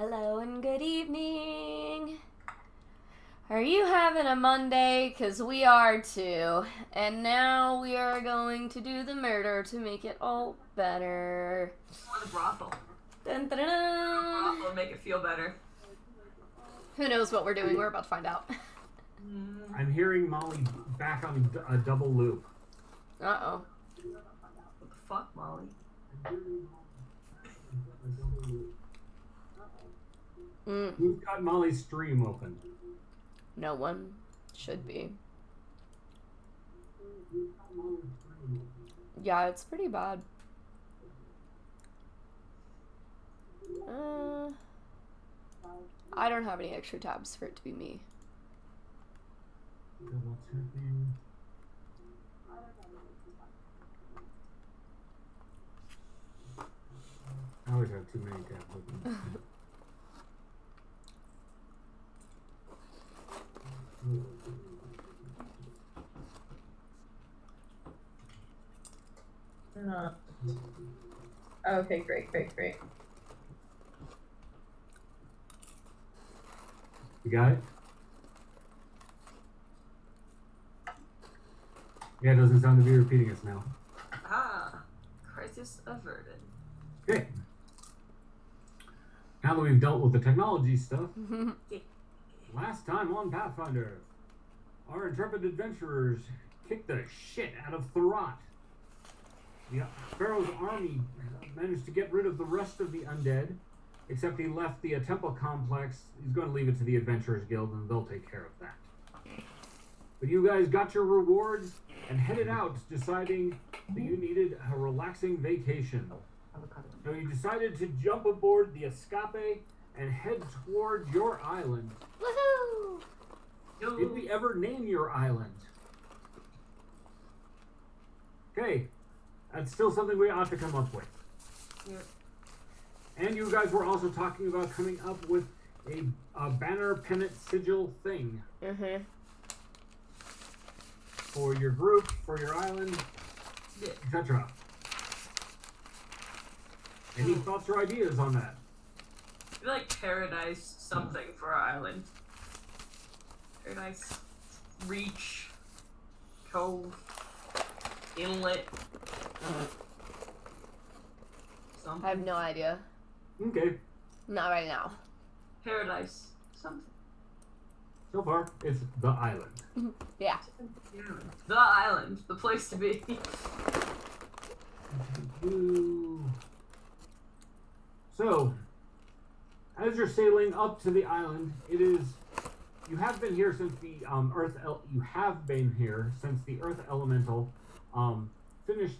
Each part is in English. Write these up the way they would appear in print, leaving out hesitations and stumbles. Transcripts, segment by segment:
Hello and good evening. Are you having a Monday? 'Cause we are too. And now we are going to do the murder to make it all better. Or the brothel. Dun, dun, dun, dun. Brothel will make it feel better. Who knows what we're doing? We're about to find out. I'm hearing Molly back on a double loop. Uh-oh. What the fuck, Molly? Who's got Molly's stream open? No one should be. Yeah, it's pretty bad. I don't have any extra tabs for it to be me. Double checking. I always have too many tabs open. Okay, great. You got it? Yeah, it doesn't sound to be repeating us now. Crisis averted. Okay. Now that we've dealt with the technology stuff, last time on Pathfinder, our intrepid adventurers kicked the shit out of Thorat. The Pharaoh's army managed to get rid of the rest of the undead, except he left the temple complex. He's going to leave it to the Adventurers Guild, and they'll take care of that. But you guys got your rewards and headed out, deciding that you needed a relaxing vacation. So you decided to jump aboard the Escape and head towards your island. Woohoo! Did we ever name your island? Okay, that's still something we ought to come up with. Yep. And you guys were also talking about coming up with a banner, pennant, sigil thing for your group, for your island, etc. Any thoughts or ideas on that? I feel like paradise something for our island. Paradise reach, cove, inlet. Something. I have no idea. Okay, Not right now. Paradise something. so far it's the island. Yeah. The island, the place to be. So, as you're sailing up to the island, you have been here since the Earth Elemental finished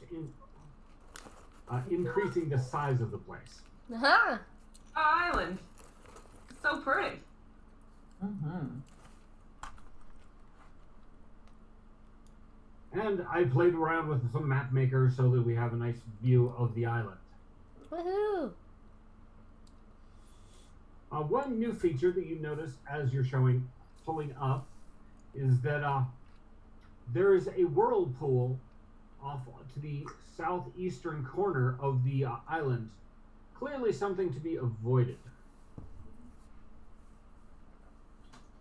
increasing the size of the place. Uh-huh. Our island. It's so pretty. And I played around with some map makers so that we have a nice view of the island. Woohoo! One new feature that you notice as you're pulling up is that there is a whirlpool off to the southeastern corner of the island. Clearly something to be avoided.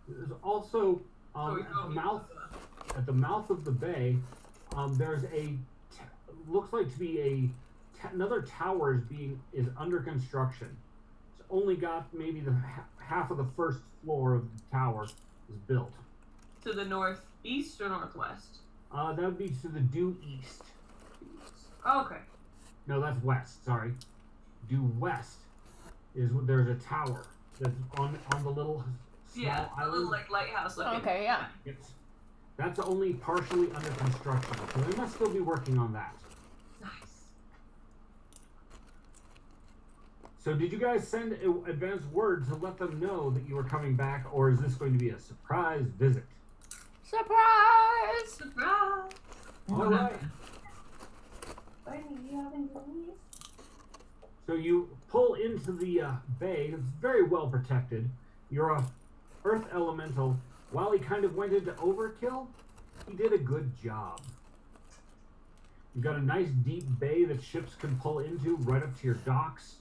There's also at the mouth of the bay, there's looks like to be another tower is under construction. It's only got maybe the half of the first floor of the tower is built. To the northeast or northwest? That would be to the due east. Oh, okay. No, that's west. Sorry, due west is there's a tower that's on the little small A island. little like lighthouse looking. Okay, yeah. That's only partially under construction, so they must still be working on that. Nice. So did you guys send an advance word to let them know that you were coming back, or is this going to be a surprise visit? Surprise! Surprise! All right. So you pull into the bay. It's very well protected. Your Earth Elemental, while he kind of went into overkill, he did a good job. You've got a nice deep bay that ships can pull into right up to your docks.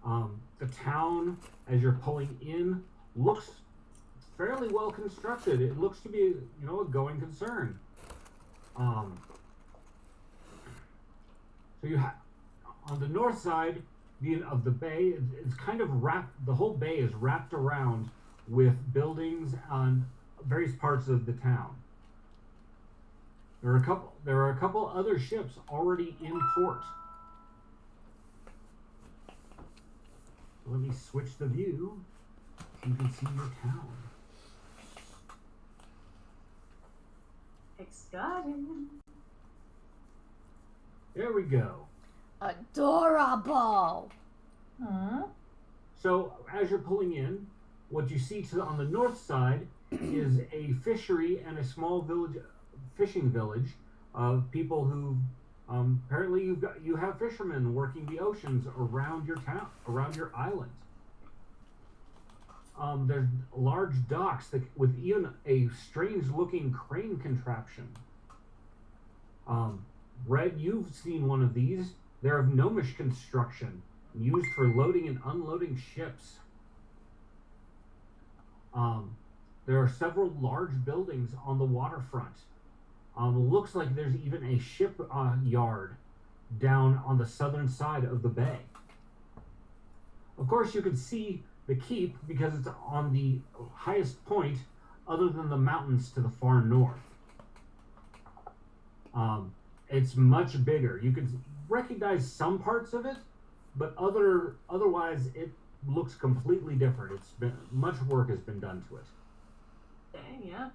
The town, as you're pulling in, looks fairly well constructed. It looks to be, a going concern. So you have on the north side of the bay, it's kind of wrapped. The whole bay is wrapped around with buildings on various parts of the town. There are a couple other ships already in port. Let me switch the view so you can see your town. Exciting. There we go. Adorable. Aww. So as you're pulling in, what you see on the north side is a fishery and a small fishing village of people who apparently you have fishermen working the oceans around your town, around your island. There's large docks with even a strange-looking crane contraption. Red, you've seen one of these. They're of gnomish construction, used for loading and unloading ships. There are several large buildings on the waterfront. Looks like there's even a ship yard down on the southern side of the bay. Of course, you can see the keep because it's on the highest point other than the mountains to the far north. It's much bigger. You can recognize some parts of it, but otherwise it looks completely different. Much work has been done to it. Dang, yeah.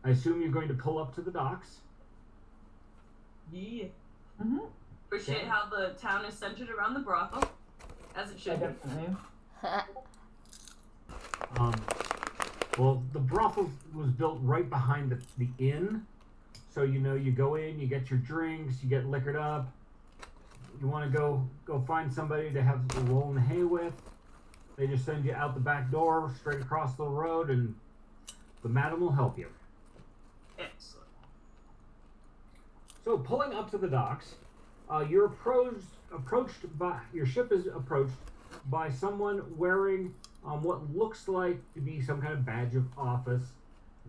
I assume you're going to pull up to the docks. Yeah. Mm-hmm. Appreciate Okay. how the town is centered around the brothel, as it should be. Definitely. Well, the brothel was built right behind the inn. So, you go in, you get your drinks, you get liquored up. You want to go find somebody to have a roll in the hay with. They just send you out the back door, straight across the road, and the madam will help you. Excellent. So, pulling up to the docks, your ship is approached by someone wearing what looks like to be some kind of badge of office.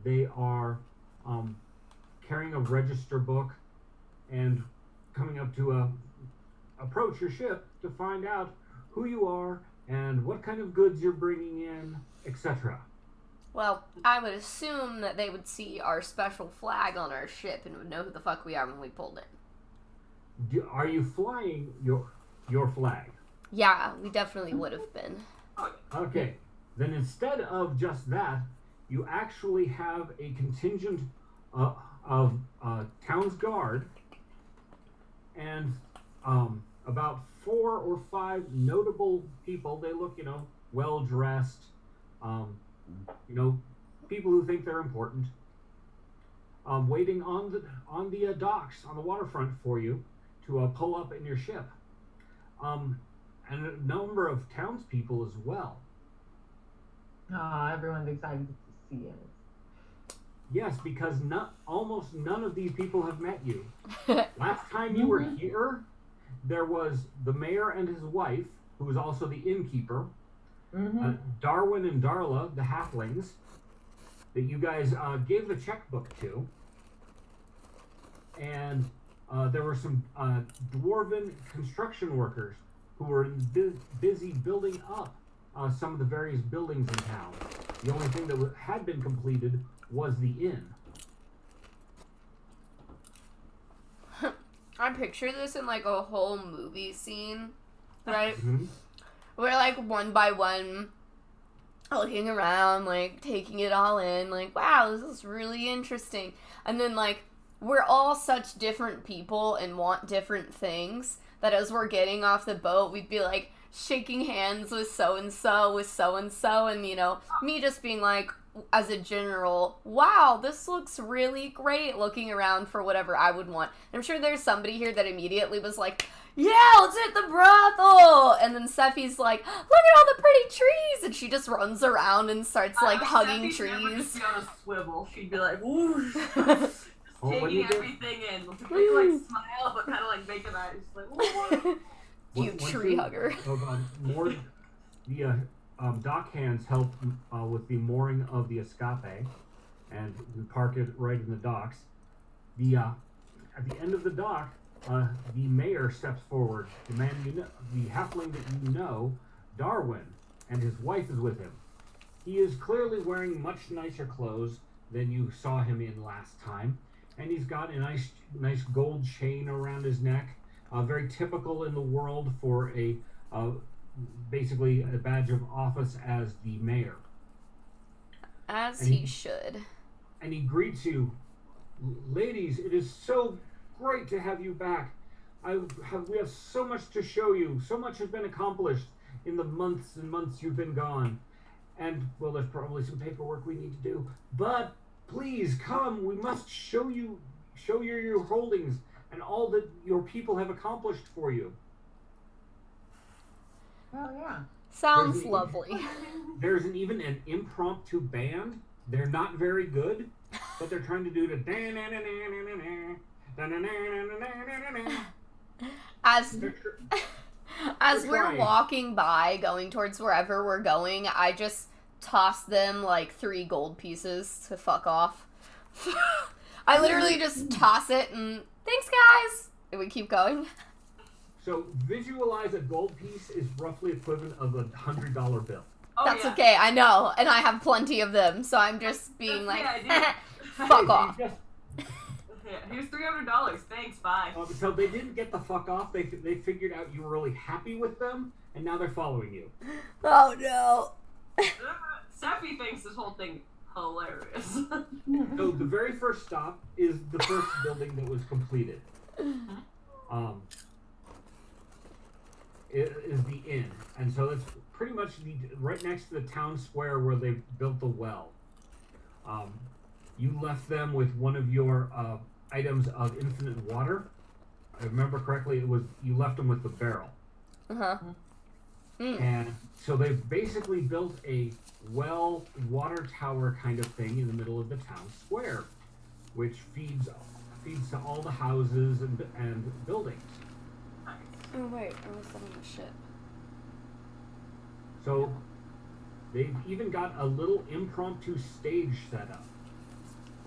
They are carrying a register book and coming up to approach your ship to find out who you are and what kind of goods you're bringing in, etc. Well, I would assume that they would see our special flag on our ship and would know who the fuck we are when we pulled in. Are you flying your flag? Yeah, we definitely would have been. Okay, then instead of just that, you actually have a contingent of town's guard and about 4 or 5 notable people. They look, well dressed, people who think they're important, waiting on the docks on the waterfront for you to pull up in your ship, and a number of townspeople as well. Everyone's excited to see it. Yes, because almost none of these people have met you. Last time you were here, there was the mayor and his wife, who was also the innkeeper, Darwin and Darla, the halflings, that you guys gave the checkbook to, and there were some dwarven construction workers who were busy building up some of the various buildings in town. The only thing that had been completed was the inn. I picture this in like a whole movie scene, right? Mm-hmm. We're like one by one looking around, like taking it all in, like, wow, this is really interesting. And then like we're all such different people and want different things that as we're getting off the boat, we'd be like shaking hands with so-and-so, and me just being like, as a general, wow, this looks really great, looking around for whatever I would want. I'm sure there's somebody here that immediately was like, yeah, let's hit the brothel! And then Sephi's like, look at all the pretty trees! And she just runs around and starts, like, hugging Steffi's never trees. just be on a swivel. She'd be like, whoosh. Well, when taking you get- everything in with a big like smile, but kind of like making eyes like. What? You Once tree hugger. More the dock hands help with the mooring of the escape, and we park it right in the docks. The at the end of the dock, the mayor steps forward. The man the halfling that you know, Darwin, and his wife is with him. He is clearly wearing much nicer clothes than you saw him in last time, and he's got a nice gold chain around his neck, very typical in the world for a basically a badge of office as the mayor. As And he should. And he greets you, ladies. It is so great to have you back. We have so much to show you. So much has been accomplished in the months and months you've been gone. And, well, there's probably some paperwork we need to do. But please come. We must show you your holdings and all that your people have accomplished for you. Oh, yeah. Sounds There's lovely. There's even an impromptu band. They're not very good, but they're trying to do the As They're we're trying. walking by, going towards wherever we're going, I just toss them like 3 gold pieces to fuck off. I literally just toss it and thanks, guys. And we keep going. So visualize a gold piece is roughly equivalent of $100 bill. Oh, That's yeah. okay. I know, and I have plenty of them, so I'm just being like, That's the idea. fuck off. Just, Yeah, here's $300. Thanks. Bye. so they didn't get the fuck off. They figured out you were really happy with them, and now they're following you. Oh no. Sappy thinks this whole thing hilarious. So the very first stop is the first building that was completed. It is the inn, and so it's pretty much right next to the town square where they built the well. You left them with one of your items of infinite water. I remember correctly, it was you left them with the barrel. Uh-huh. And so they've basically built a well water tower kind of thing in the middle of the town square, which feeds to all the houses and buildings. Oh wait, I was on the ship. So they've even got a little impromptu stage set up.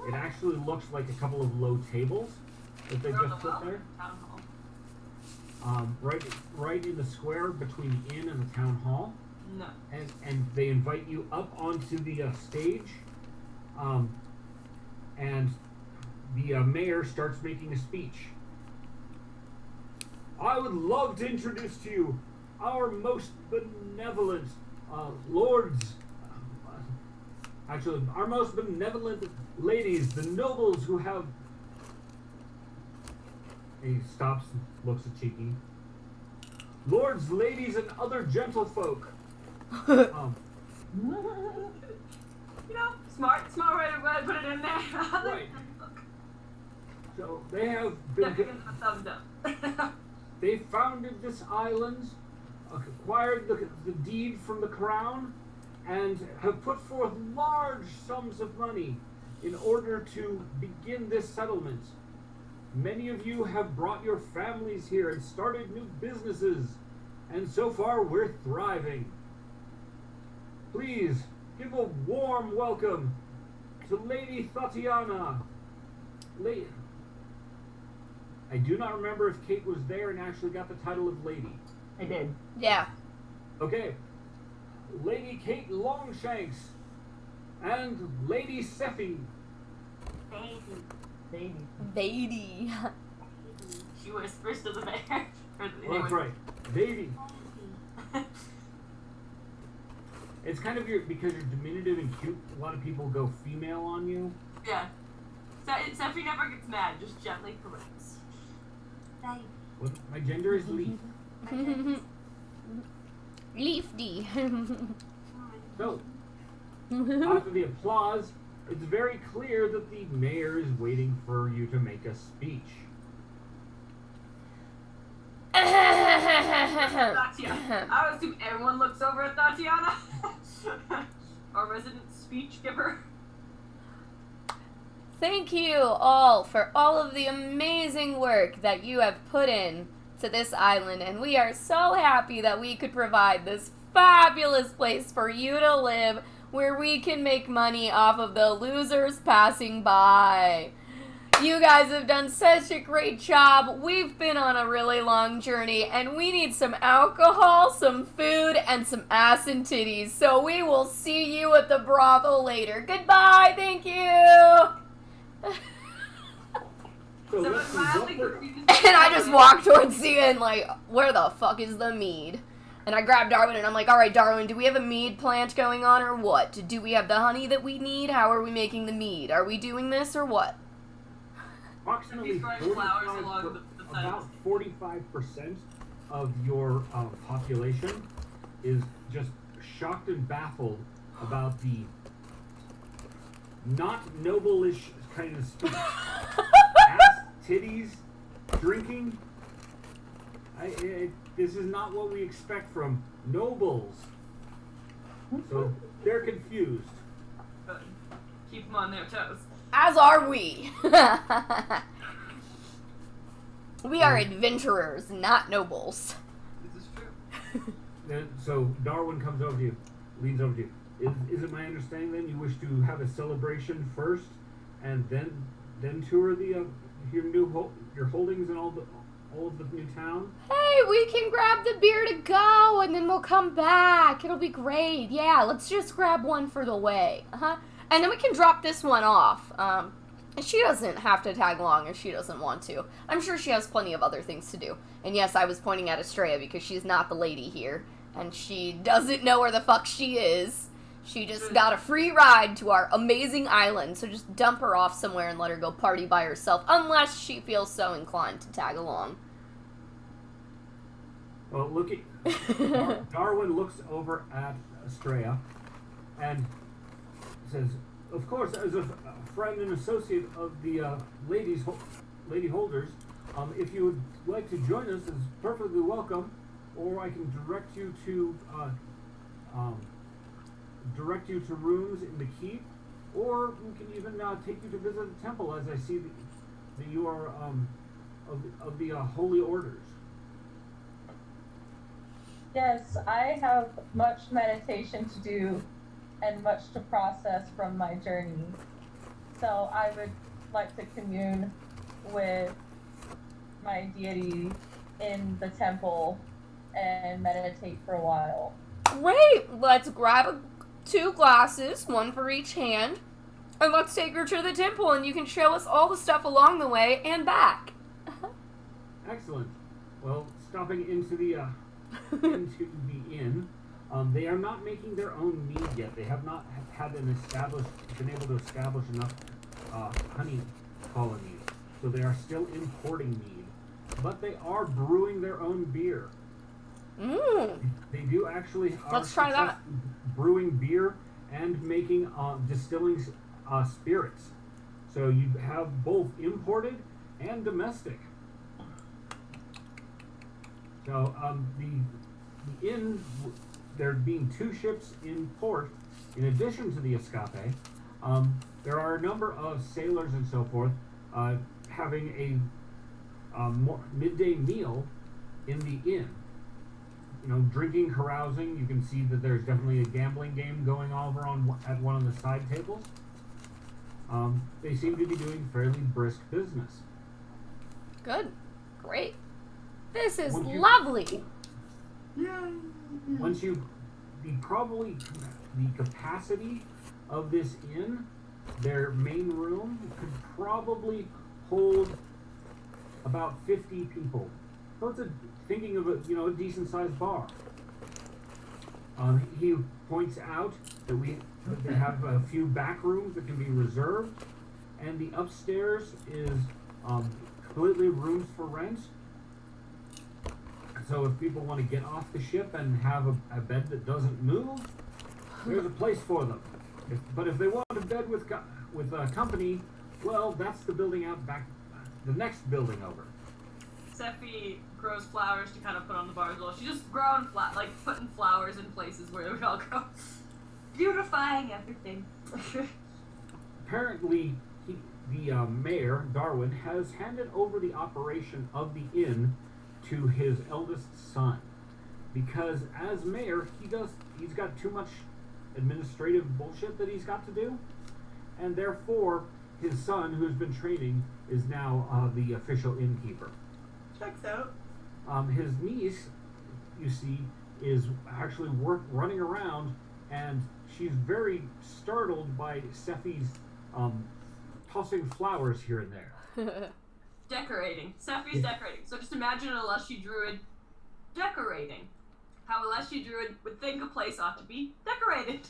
It actually looks like a couple of low tables that they just put there. Town hall. Right in the square between the inn and the town hall. No. And they invite you up onto the stage, and the mayor starts making a speech. I would love to introduce to you our most benevolent lords, actually our most benevolent ladies, the nobles who have... He stops and looks at Cheeky. Lords, ladies, and other gentlefolk. You know, smart way to put it in there. Right. So they have been... Definitely give them a thumbs up. They founded this island, acquired the deed from the crown, and have put forth large sums of money in order to begin this settlement. Many of you have brought your families here and started new businesses, and so far we're thriving. Please give a warm welcome to Lady Tatiana. I do not remember if Kate was there and actually got the title of lady. I did. Yeah. Okay. Lady Kate Longshanks and Lady Sephi. Baby. Baby. Baddie. She whispers to the mayor. Oh, that's right. Baby. It's kind of weird because you're diminutive and cute. A lot of people go female on you. Yeah. Sephi never gets mad, just gently corrects. Well, my gender is Leaf. Leafy. So, after the applause, it's very clear that the mayor is waiting for you to make a speech. Tatiana. I would assume everyone looks over at Tatiana. Our resident speech giver. thank you all for all of the amazing work that you have put in to this island, and we are so happy that we could provide this fabulous place for you to live where we can make money off of the losers passing by. You guys have done such a great job. We've been on a really long journey, and we need some alcohol, some food, and some ass and titties. So we will see you at the brothel later. Goodbye. Thank you. So listen, And I just walk towards Sia and like, where the fuck is the mead? And I grab Darwin and I'm like, alright Darwin, do we have a mead plant going on or what? Do we have the honey that we need? How are we making the mead? Are we doing this or what? approximately He's throwing flowers along the about 45% of your population is just shocked and baffled about the not noble-ish kind of speech. Ass, titties, drinking. This is not what we expect from nobles. So they're confused. But keep them on their toes. As are we. We are adventurers, not nobles. This is true. So Darwin comes over to you, leans over to you. Is it my understanding then you wish to have a celebration first, and then tour the your holdings and all of the new town? Hey, we can grab the beer to go, and then we'll come back. It'll be great. Yeah, let's just grab one for the way. And then we can drop this one off. She doesn't have to tag along if she doesn't want to. I'm sure she has plenty of other things to do. And yes, I was pointing at Estrella because she's not the lady here. And she doesn't know where the fuck she is. She just got a free ride to our amazing island. So just dump her off somewhere and let her go party by herself. Unless she feels so inclined to tag along. Well, look at... Darwin looks over at Estrella and says, of course, as a friend and associate of the lady holders, if you would like to join us, is perfectly welcome, or I can direct you to rooms in the keep, or we can even take you to visit the temple, as I see that you are of the holy orders. Yes, I have much meditation to do and much to process from my journey. So I would like to commune with my deity in the temple and meditate for a while. Great! Let's grab 2 glasses, one for each hand, and let's take her to the temple and you can show us all the stuff along the way and back. Excellent. Well, stopping into the inn, they are not making their own mead yet. They have not been able to establish enough honey colonies, so they are still importing mead. But they are brewing their own beer. They do actually. Let's try that. Brewing beer and making distilling spirits. So you have both imported and domestic. So the inn, there being 2 ships in port, in addition to the escape, there are a number of sailors and so forth having a midday meal in the inn. You know, drinking, carousing. You can see that there's definitely a gambling game going over at one of the side tables. They seem to be doing fairly brisk business. Good. Great. This is lovely. Once the capacity of this inn, their main room could probably hold about 50 people. So it's thinking of a decent sized bar. He points out that they have a few back rooms that can be reserved, and the upstairs is completely rooms for rent. So if people want to get off the ship and have a bed that doesn't move, there's a place for them. But if they want a bed with company, well, that's the building out back, the next building over. Sephi grows flowers to kind of put on the bar as well. She's just growing putting flowers in places where we all go. Beautifying everything. Apparently, the mayor, Darwin, has handed over the operation of the inn to his eldest son. Because as mayor, he's got too much administrative bullshit that he's got to do. And therefore, his son, who's been training, is now the official innkeeper. Checks out. His niece, you see, is actually running around, and she's very startled by Sephi's tossing flowers here and there. Decorating. Sephi's decorating. So just imagine a lushy druid decorating. How a lushy druid would think a place ought to be decorated.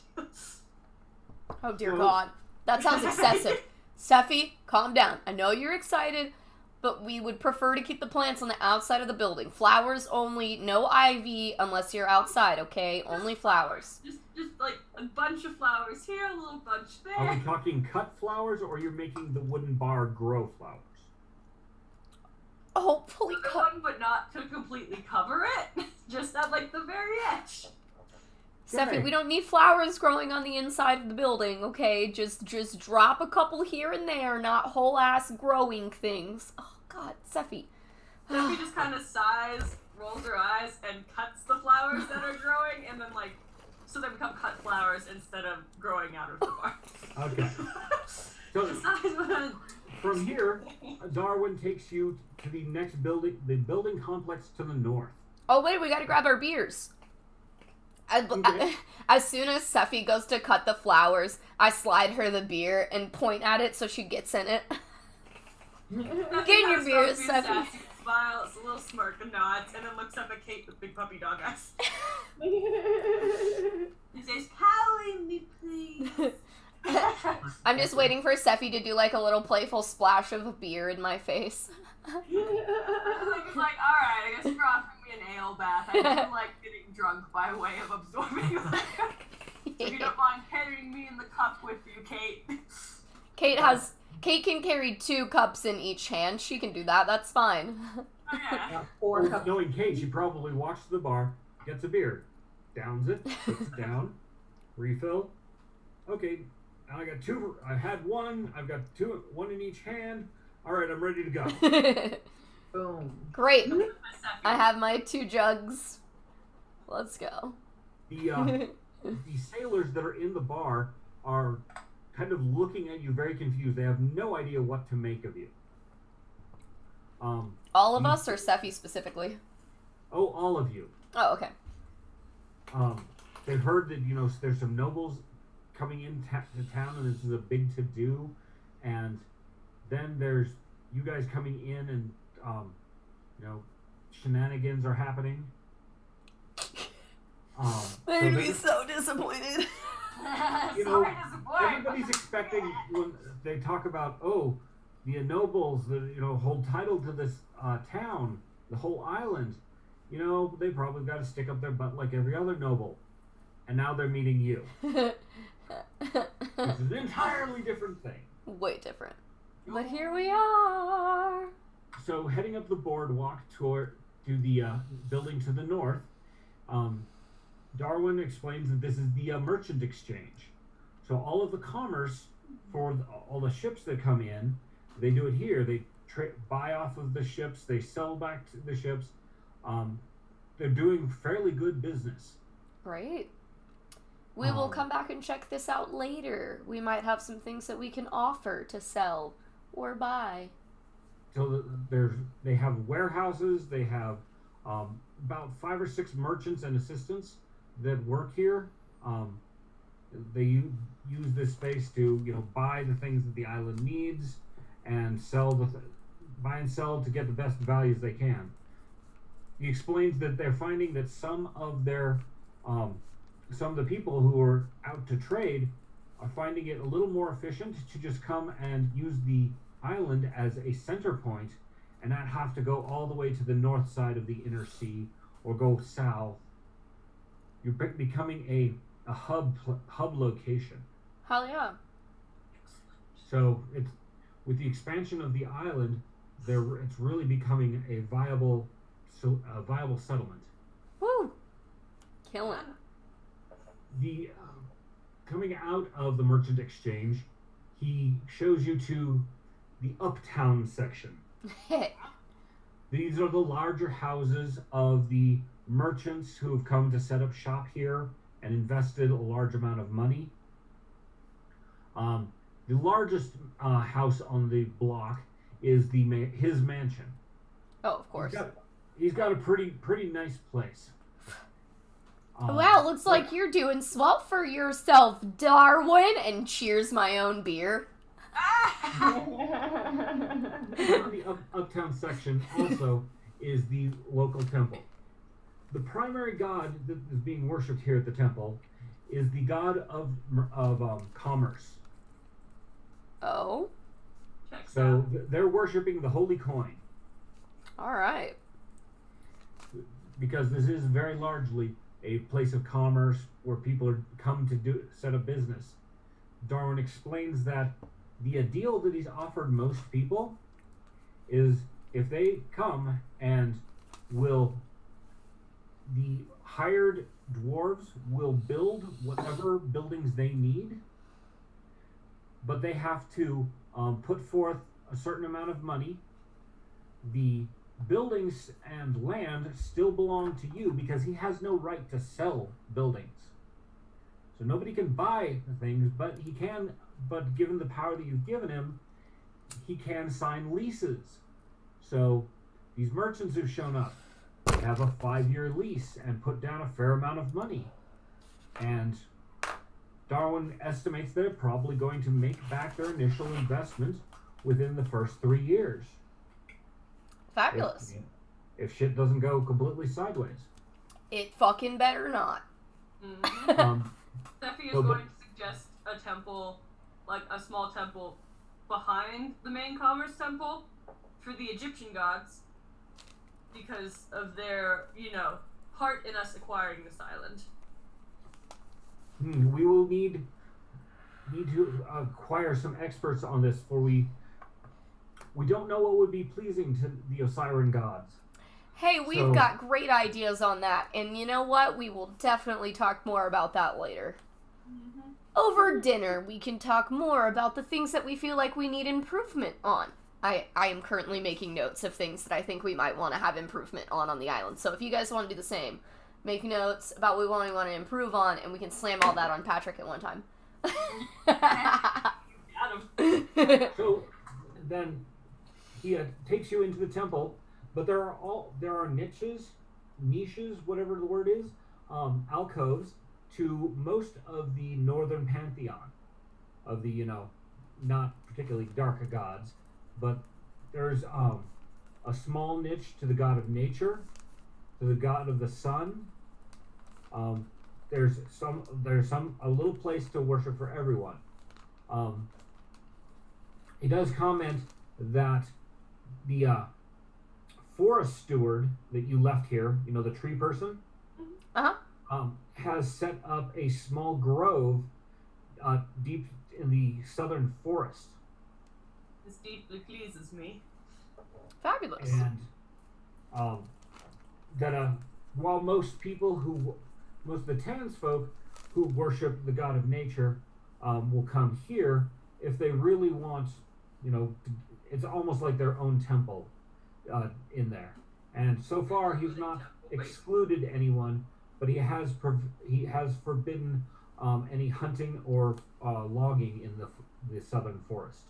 Oh dear God. That sounds excessive. Sephi, calm down. I know you're excited, but we would prefer to keep the plants on the outside of the building. Flowers only, no ivy unless you're outside, okay? Only flowers. Just like a bunch of flowers here, a little bunch there. Are we talking cut flowers, or you're making the wooden bar grow flowers? Hopefully The one, but not to completely cover it. Just at like the very edge. Sephi, Okay. we don't need flowers growing on the inside of the building, okay? Just drop a couple here and there, not whole ass growing things. Oh God, Sephi. Sephi just kind of sighs, rolls her eyes, and cuts the flowers that are growing, and then like, so they become cut flowers instead of growing out of the bark. Okay. So The size one. from here, Darwin takes you to the next building, the building complex to the north. Oh wait, we gotta grab our beers. Okay. As soon as Sephi goes to cut the flowers, I slide her the beer and point at it so she gets in it. Get in your beer, Sephi. Smiles, a little smirk, and nods, and then looks up at Kate with big puppy dog eyes. He says, "Callie me, please." I'm just waiting for Sephi to do like a little playful splash of beer in my face. It's like, alright, I guess you're offering me an ale bath. I do like getting drunk by way of absorbing liquor. If you don't mind carrying me in the cup with you, Kate. Kate can carry 2 cups in each hand. She can do that. That's fine. Oh, yeah. 4 cups. Knowing Kate, she probably walks to the bar, gets a beer, downs it, puts it down, refill. Okay, I got 2. I had 1. I've got 2, 1 in each hand. All right, I'm ready to go. Boom. Great. My Sephi. I have my 2 jugs. Let's go. The sailors that are in the bar are kind of looking at you very confused. They have no idea what to make of you. All of us, or Sephi specifically? Oh, all of you. Oh, okay. They've heard that, there's some nobles coming in to town, and this is a big to-do. And then there's you guys coming in, and, shenanigans are happening. They're gonna be they- so disappointed. Sorry to disappoint. Everybody's expecting when they talk about, the nobles that hold title to this town, the whole island. They probably got to stick up their butt like every other noble, and now they're meeting you. Which is an entirely different thing. Way different. But here we are. So heading up the boardwalk to the building to the north, Darwin explains that this is the merchant exchange. So all of the commerce for all the ships that come in, they do it here. They buy off of the ships. They sell back to the ships. They're doing fairly good business. Right. We will come back and check this out later. We might have some things that we can offer to sell or buy. So they have warehouses. They have about 5 or 6 merchants and assistants that work here. They use this space to buy the things that the island needs and buy and sell to get the best values they can. He explains that they're finding that some of the people who are out to trade are finding it a little more efficient to just come and use the island as a center point and not have to go all the way to the north side of the inner sea or go south. You're becoming a hub location. Hell yeah. So with the expansion of the island, it's really becoming a viable settlement. Woo! Killing. The coming out of the merchant exchange, he shows you to the uptown section. These are the larger houses of the merchants who have come to set up shop here and invested a large amount of money. The largest house on the block is his mansion. Oh, of course. He's got a pretty nice place. Wow, looks like you're doing swell for yourself, Darwin, and cheers my own beer. In the uptown section also is the local temple. The primary god that is being worshipped here at the temple is the god of commerce. Oh? Checks So out. they're worshipping the holy coin Alright. because this is very largely a place of commerce where people come to set up business. Darwin explains that the deal that he's offered most people is if they come and the hired dwarves will build whatever buildings they need, but they have to put forth a certain amount of money. The buildings and land still belong to you because he has no right to sell buildings. So nobody can buy the things, but he can. But given the power that you've given him, he can sign leases. So these merchants who've shown up, they have a 5-year lease and put down a fair amount of money. And Darwin estimates they're probably going to make back their initial investment within the first 3 years. Fabulous. If shit doesn't go completely sideways. It fucking better not. Mm-hmm. Steffi is so going to suggest a temple, like a small temple, behind the main commerce temple for the Egyptian gods because of their, part in us acquiring this island. We will need to acquire some experts on this, for we don't know what would be pleasing to the Osiran gods. Hey, we've got great ideas on that, and you know what? We will definitely talk more about that later. Mm-hmm. Over dinner, we can talk more about the things that we feel like we need improvement on. I am currently making notes of things that I think we might want to have improvement on the island. So if you guys want to do the same, make notes about what we want to improve on, and we can slam all that on Patrick at one time. So then he takes you into the temple, but there are niches, whatever the word is, alcoves to most of the northern pantheon of the not particularly dark gods, but there's a small niche to the god of nature, to the god of the sun. There's a little place to worship for everyone. He does comment that the forest steward that you left here, the tree person, has set up a small grove deep in the southern forest. This deeply pleases me. Fabulous. And that while most of the townsfolk who worship the god of nature will come here, if they really want, it's almost like their own temple in there. And so far, he's not excluded anyone, but he has forbidden any hunting or logging in the southern forest.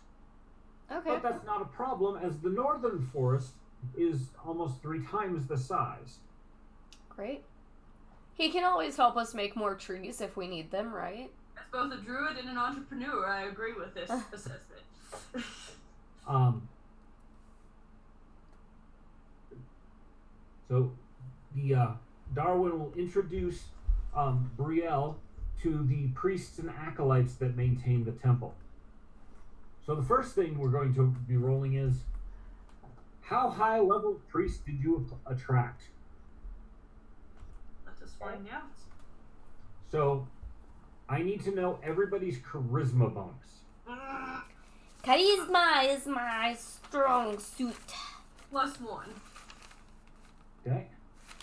Okay. But that's not a problem, as the northern forest is almost 3 times the size. Great. He can always help us make more trees if we need them, right? As both a druid and an entrepreneur, I agree with this assessment. So the Darwin will introduce Brielle to the priests and acolytes that maintain the temple. So the first thing we're going to be rolling is, how high level priests did you attract? Let us find out. So I need to know everybody's charisma bonus. Charisma is my strong suit. +1. Okay.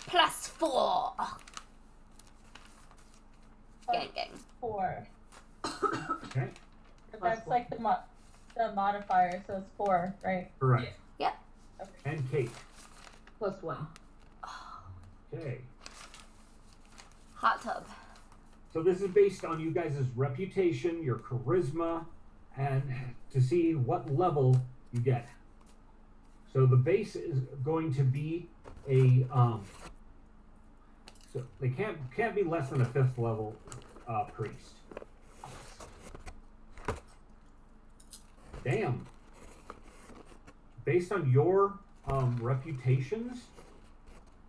+4. Gang. 4. Okay. That's like the the modifier, so it's 4, right? Correct. Yeah. Okay. And Kate. +1. Okay. Hot tub. So this is based on you guys' reputation, your charisma, and to see what level you get. So the base is going to be a so they can't be less than a 5th level priest. Damn. Based on your reputations,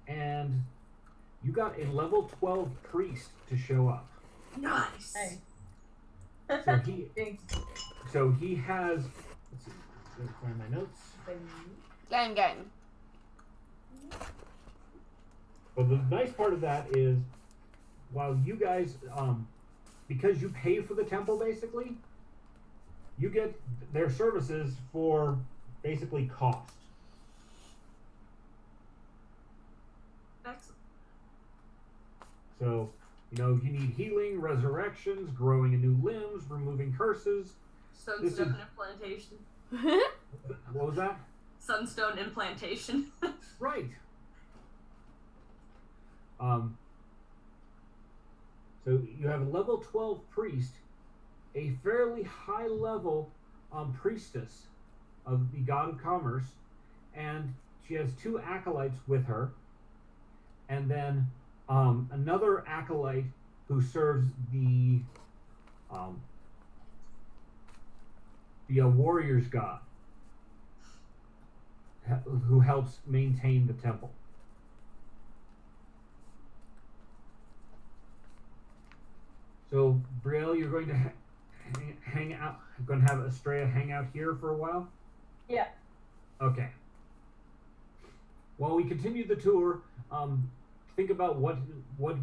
and you got a level 12 priest to show up. Nice. Nice. So he has. Let's see. Let's find my notes. Gang. But the nice part of that is, while you guys, because you pay for the temple, basically, you get their services for basically cost. Excellent. So, you need healing, resurrections, growing a new limbs, removing curses. Sunstone implantation. What was that? Sunstone implantation. Right. So you have a level 12 priest, a fairly high level priestess of the god of commerce, and she has 2 acolytes with her, and then another acolyte who serves the warrior's god, who helps maintain the temple. So, Brielle, you're going to hang out. Going to have Estrella hang out here for a while. Yeah. Okay. While we continue the tour, think about what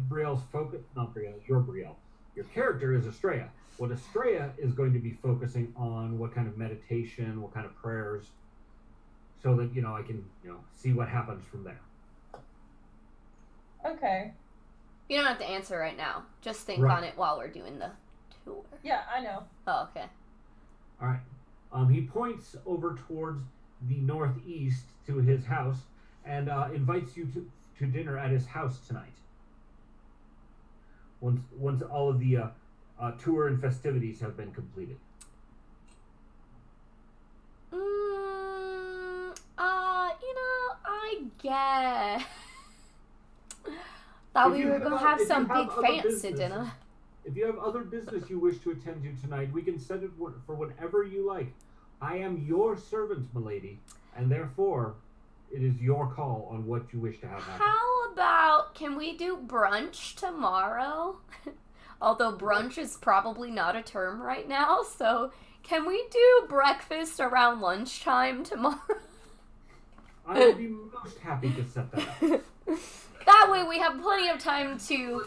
Brielle's focus. Not Brielle, your Brielle. Your character is Estrella. What Estrella is going to be focusing on, what kind of meditation, what kind of prayers, so that I can see what happens from there. Okay. You don't have to answer right now. Just think Right. on it while we're doing the tour. Yeah, I know. Oh, okay. All right. He points over towards the northeast to his house and invites you to dinner at his house tonight. Once all of the tour and festivities have been completed. I guess. Thought we were gonna have some big fancy dinner. If you have other business you wish to attend to tonight, we can set it for whenever you like. I am your servant, milady, and therefore it is your call on what you wish to have happen. How about, can we do brunch tomorrow? Although brunch is probably not a term right now, so can we do breakfast around lunchtime tomorrow? I would be most happy to set that up. That way we have plenty of time to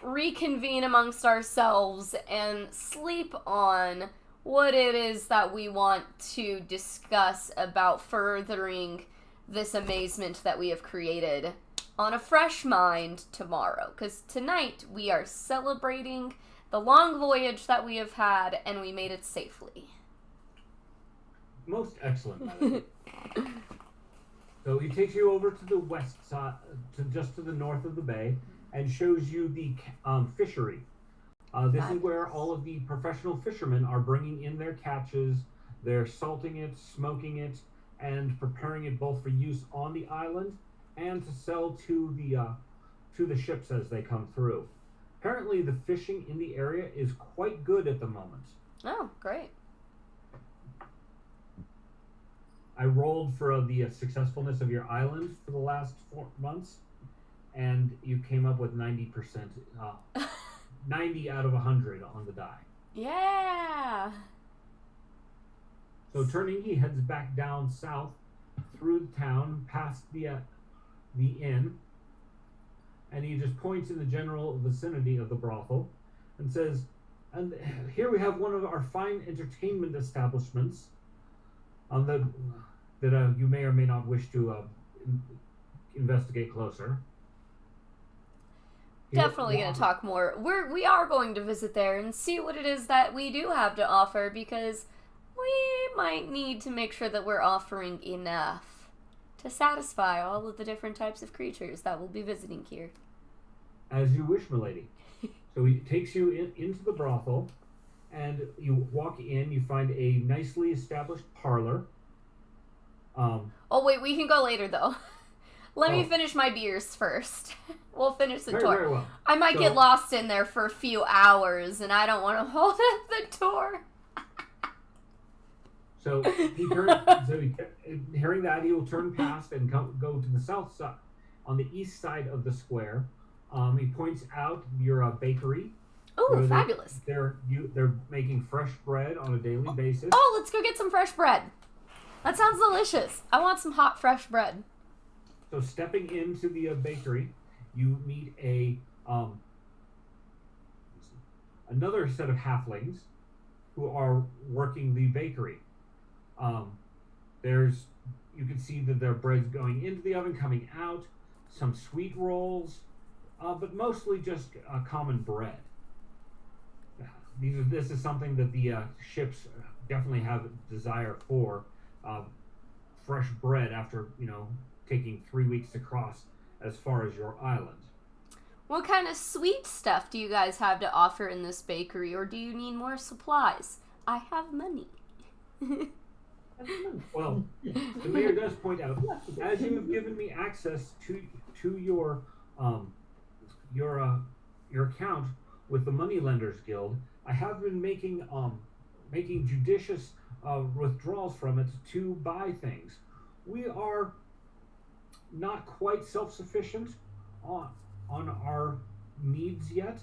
reconvene amongst ourselves and sleep on what it is that we want to discuss about furthering this amazement that we have created on a fresh mind tomorrow. Because tonight we are celebrating the long voyage that we have had, and we made it safely. Most excellent, madam. So he takes you over to the west side, just to the north of the bay, and shows you the fishery. This is where all of the professional fishermen are bringing in their catches. They're salting it, smoking it, and preparing it both for use on the island and to sell to the ships as they come through. Apparently, the fishing in the area is quite good at the moment. Oh, great. I rolled for the successfulness of your island for the last 4 months, and you came up with 90%, 90 out of 100 on the die. Yeah. So turning, he heads back down south through the town, past the inn, and he just points in the general vicinity of the brothel and says, and here we have one of our fine entertainment establishments that you may or may not wish to investigate closer. Definitely going to talk more. We are going to visit there and see what it is that we do have to offer, because we might need to make sure that we're offering enough to satisfy all of the different types of creatures that will be visiting here. As you wish, milady. So he takes you into the brothel, and you walk in. You find a nicely established parlor. Oh wait, we can go later though. Let me Oh. finish my beers first. We'll finish the Very, tour. very well. I might So- get lost in there for a few hours, and I don't want to hold up the door. So he turns. Hearing that, he will turn past and go to the south side, on the east side of the square. He points out your bakery. Oh, where fabulous. They're making fresh bread on a daily basis. Oh, let's go get some fresh bread. That sounds delicious. I want some hot, fresh bread. So stepping into the bakery, you meet another set of halflings who are working the bakery. You can see that their bread's going into the oven, coming out, some sweet rolls, but mostly just common bread. This is something that the ships definitely have a desire for, fresh bread after, taking 3 weeks to cross as far as your island. What kind of sweet stuff do you guys have to offer in this bakery, or do you need more supplies? I have money. Well, the mayor does point out, as you have given me access to your account with the Moneylenders Guild, I have been making judicious withdrawals from it to buy things. We are not quite self-sufficient on our needs yet,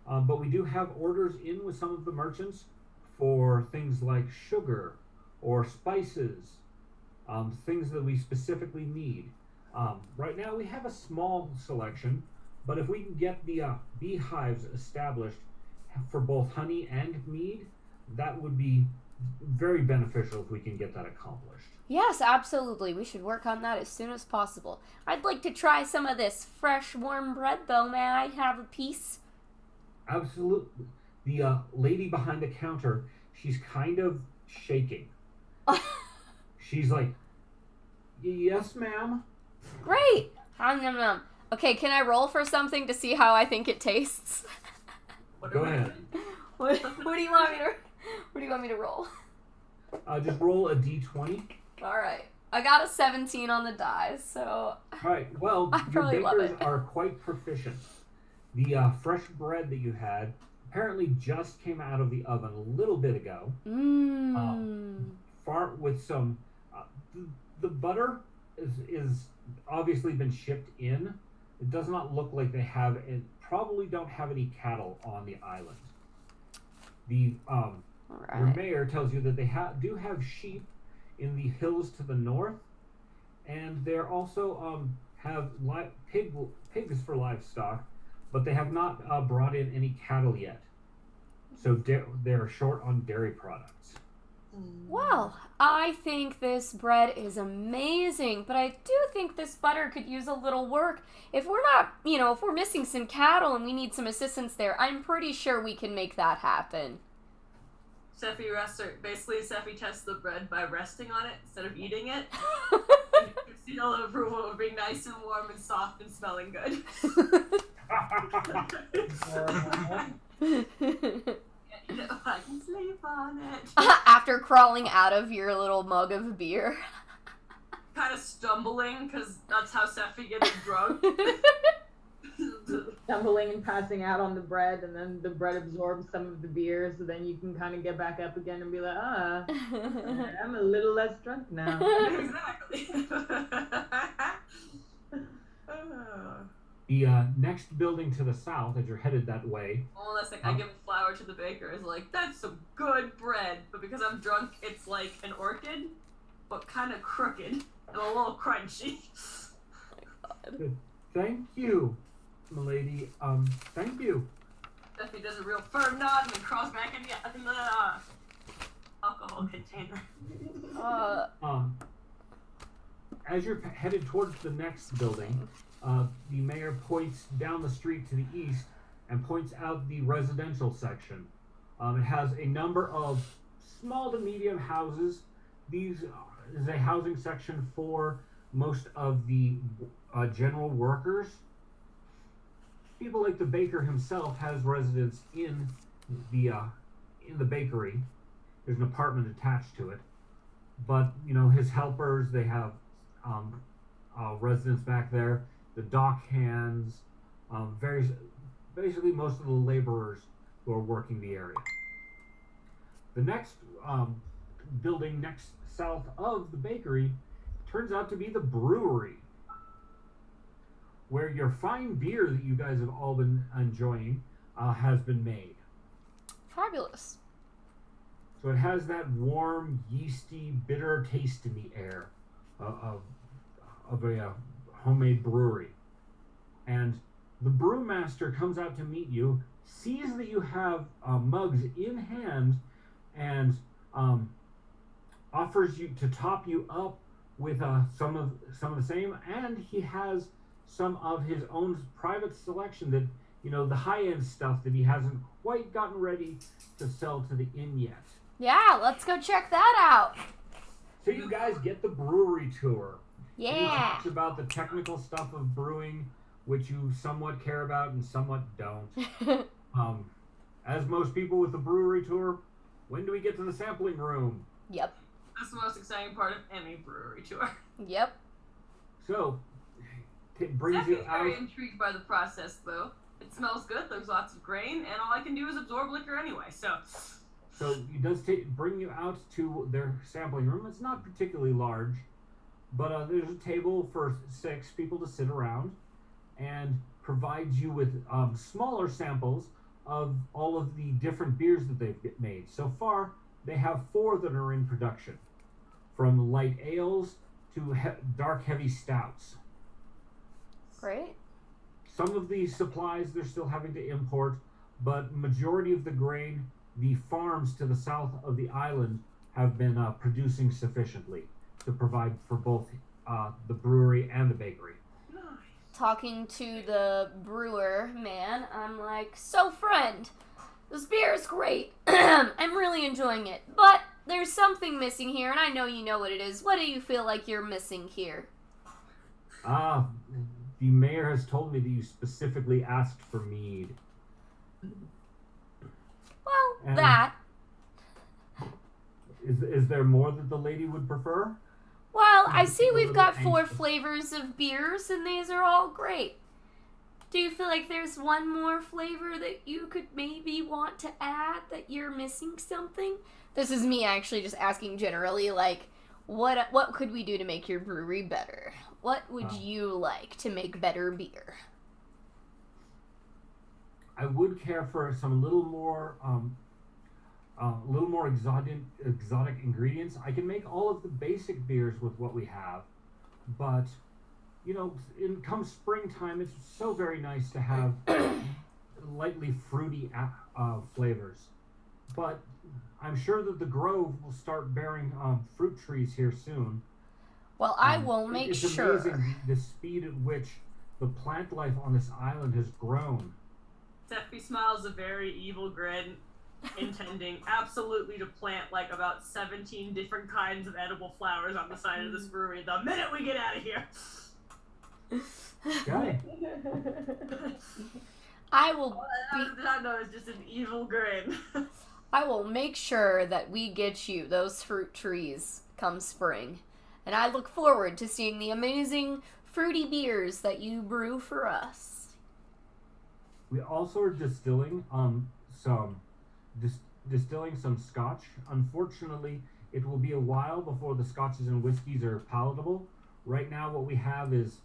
but we do have orders in with some of the merchants for things like sugar or spices, things that we specifically need. Right now we have a small selection, but if we can get the beehives established for both honey and mead, that would be very beneficial if we can get that accomplished. Yes, absolutely. We should work on that as soon as possible. I'd like to try some of this fresh, warm bread, though. May I have a piece? Absolutely. The lady behind the counter, she's kind of shaking. She's like, yes, ma'am. Great. Okay, can I roll for something to see how I think it tastes? Go ahead. What do you want me to? What do you want me to roll? Just roll a d20. All right. I got a 17 on the die, so. All right. Well, I your probably love bakers it. are quite proficient. The fresh bread that you had apparently just came out of the oven a little bit ago. Far with some. The butter is obviously been shipped in. It does not look like they have it. Probably don't have any cattle on the island. The All your right. mayor tells you that they do have sheep in the hills to the north, and they also have pigs for livestock, but they have not brought in any cattle yet. So they're short on dairy products. Well, I think this bread is amazing, but I do think this butter could use a little work. If we're not, if we're missing some cattle and we need some assistance there, I'm pretty sure we can make that happen. Seffi tests the bread by resting on it instead of eating it. And you seal of approval of being nice and warm and soft and smelling good. I can sleep on it. After crawling out of your little mug of beer. Kind of stumbling, because that's how Seffi gets drunk. Stumbling and passing out on the bread, and then the bread absorbs some of the beer, so then you can kind of get back up again and be like, I'm a little less drunk now. Exactly. The next building to the south, as you're headed that way. Well, that's like I give a flower to the baker. It's like, that's some good bread. But because I'm drunk, it's like an orchid, but kind of crooked and a little crunchy. Thank you, milady. Thank you. Steffi does a real firm nod and then crawls back in the alcohol container. As you're headed towards the next building, the mayor points down the street to the east and points out the residential section. It has a number of small to medium houses. These is a housing section for most of the general workers. People like the baker himself has residence in the bakery. There's an apartment attached to it, but his helpers, they have residence back there. The dock hands, basically most of the laborers who are working the area. The next building next south of the bakery turns out to be the brewery, where your fine beer that you guys have all been enjoying has been made. Fabulous. So it has that warm, yeasty, bitter taste in the air of a homemade brewery. And the brewmaster comes out to meet you, sees that you have mugs in hand, and offers you to top you up with some of the same, and he has some of his own private selection that the high-end stuff that he hasn't quite gotten ready to sell to the inn yet. Yeah, let's go check that out. So you guys get the brewery tour. Yeah. He talks about the technical stuff of brewing, which you somewhat care about and somewhat don't. As most people with the brewery tour, when do we get to the sampling room? Yep. That's the most exciting part of any brewery tour. Yep. So, it brings you out. Very intrigued by the process, though. It smells good. There's lots of grain, and all I can do is absorb liquor anyway. So it does bring you out to their sampling room. It's not particularly large, but there's a table for 6 people to sit around, and provides you with smaller samples of all of the different beers that they've made. So far, they have 4 that are in production, from light ales to dark heavy stouts. Great. Some of these supplies they're still having to import, but majority of the grain, the farms to the south of the island have been producing sufficiently to provide for both the brewery and the bakery. Talking to the brewer man, I'm like, so friend, this beer is great. I'm really enjoying it, but there's something missing here, and I know you know what it is. What do you feel like you're missing here? The mayor has told me that you specifically asked for mead. Well, And that. Is there more that the lady would prefer? Well, I see A we've little got 4 anxious. flavors of beers, and these are all great. Do you feel like there's one more flavor that you could maybe want to add, that you're missing something? This is me actually just asking generally, like, what could we do to make your brewery better? What would you like to make better beer? I would care for some little more exotic ingredients. I can make all of the basic beers with what we have, but come springtime, it's so very nice to have lightly fruity flavors. But I'm sure that the grove will start bearing fruit trees here soon. Well, I will make it's sure. It's amazing the speed at which the plant life on this island has grown. Steffi smiles a very evil grin, intending absolutely to plant like about 17 different kinds of edible flowers on the side of this brewery the minute we get out of here. Okay. I will That was just an evil grin. I will make sure that we get you those fruit trees come spring. And I look forward to seeing the amazing fruity beers that you brew for us. We also are distilling distilling some scotch. Unfortunately, it will be a while before the scotches and whiskeys are palatable. Right now what we have is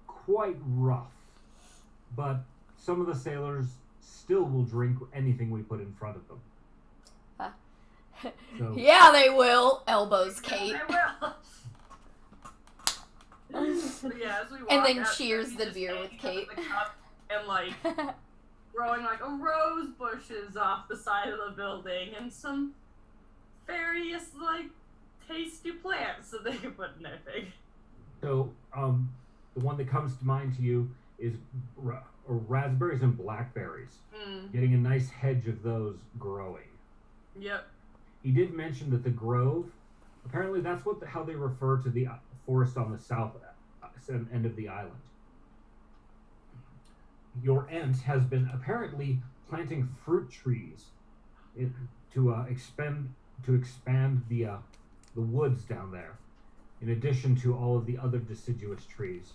quite rough, but some of the sailors still will drink anything we put in front of them. So, Yeah, they will. Elbows Kate. I will. Yeah, as we walk And then out, cheers Steffi's the just beer with hanging Kate. up the cup and like growing like a rose bushes off the side of the building and some various like tasty plants that they can put in their thing. So, the one that comes to mind to you is raspberries and blackberries. Getting a nice hedge of those growing. Yep. He did mention that the grove, apparently that's how they refer to the forest on the south end of the island. Your aunt has been apparently planting fruit trees to expand the woods down there, in addition to all of the other deciduous trees.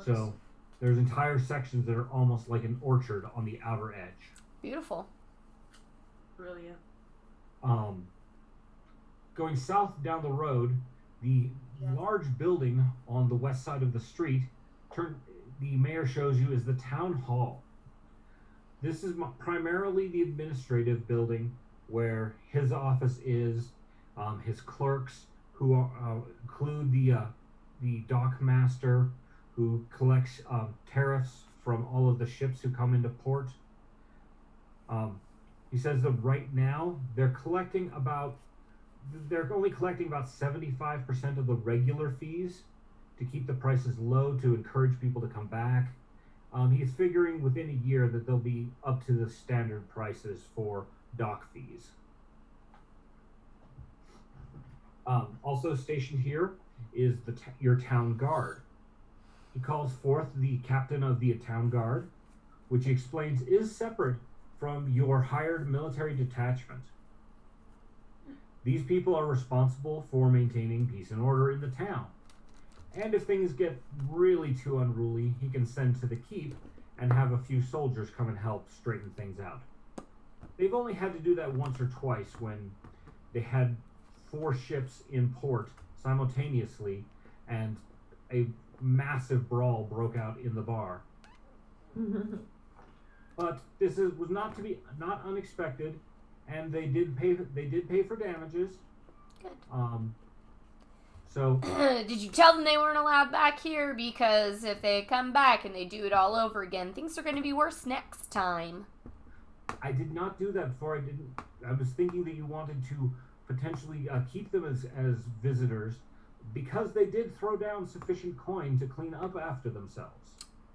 So there's entire sections that are almost like an orchard on the outer edge. Beautiful. Brilliant. Going south down the road, the large building on the west side of the street, the mayor shows you, is the town hall. This is primarily the administrative building where his office is, his clerks, who include the dock master, who collects tariffs from all of the ships who come into port. He says that right now they're only collecting about 75% of the regular fees to keep the prices low, to encourage people to come back. He's figuring within a year that they'll be up to the standard prices for dock fees. Also stationed here is your town guard. He calls forth the captain of the town guard, which he explains is separate from your hired military detachment. These people are responsible for maintaining peace and order in the town. And if things get really too unruly, he can send to the keep and have a few soldiers come and help straighten things out. They've only had to do that once or twice when they had 4 ships in port simultaneously and a massive brawl broke out in the bar. But this was not unexpected, and they did pay for damages. Good. So did you tell them they weren't allowed back here? Because if they come back and they do it all over again, things are going to be worse next time. I did not do that before. I was thinking that you wanted to potentially keep them as visitors, because they did throw down sufficient coin to clean up after themselves.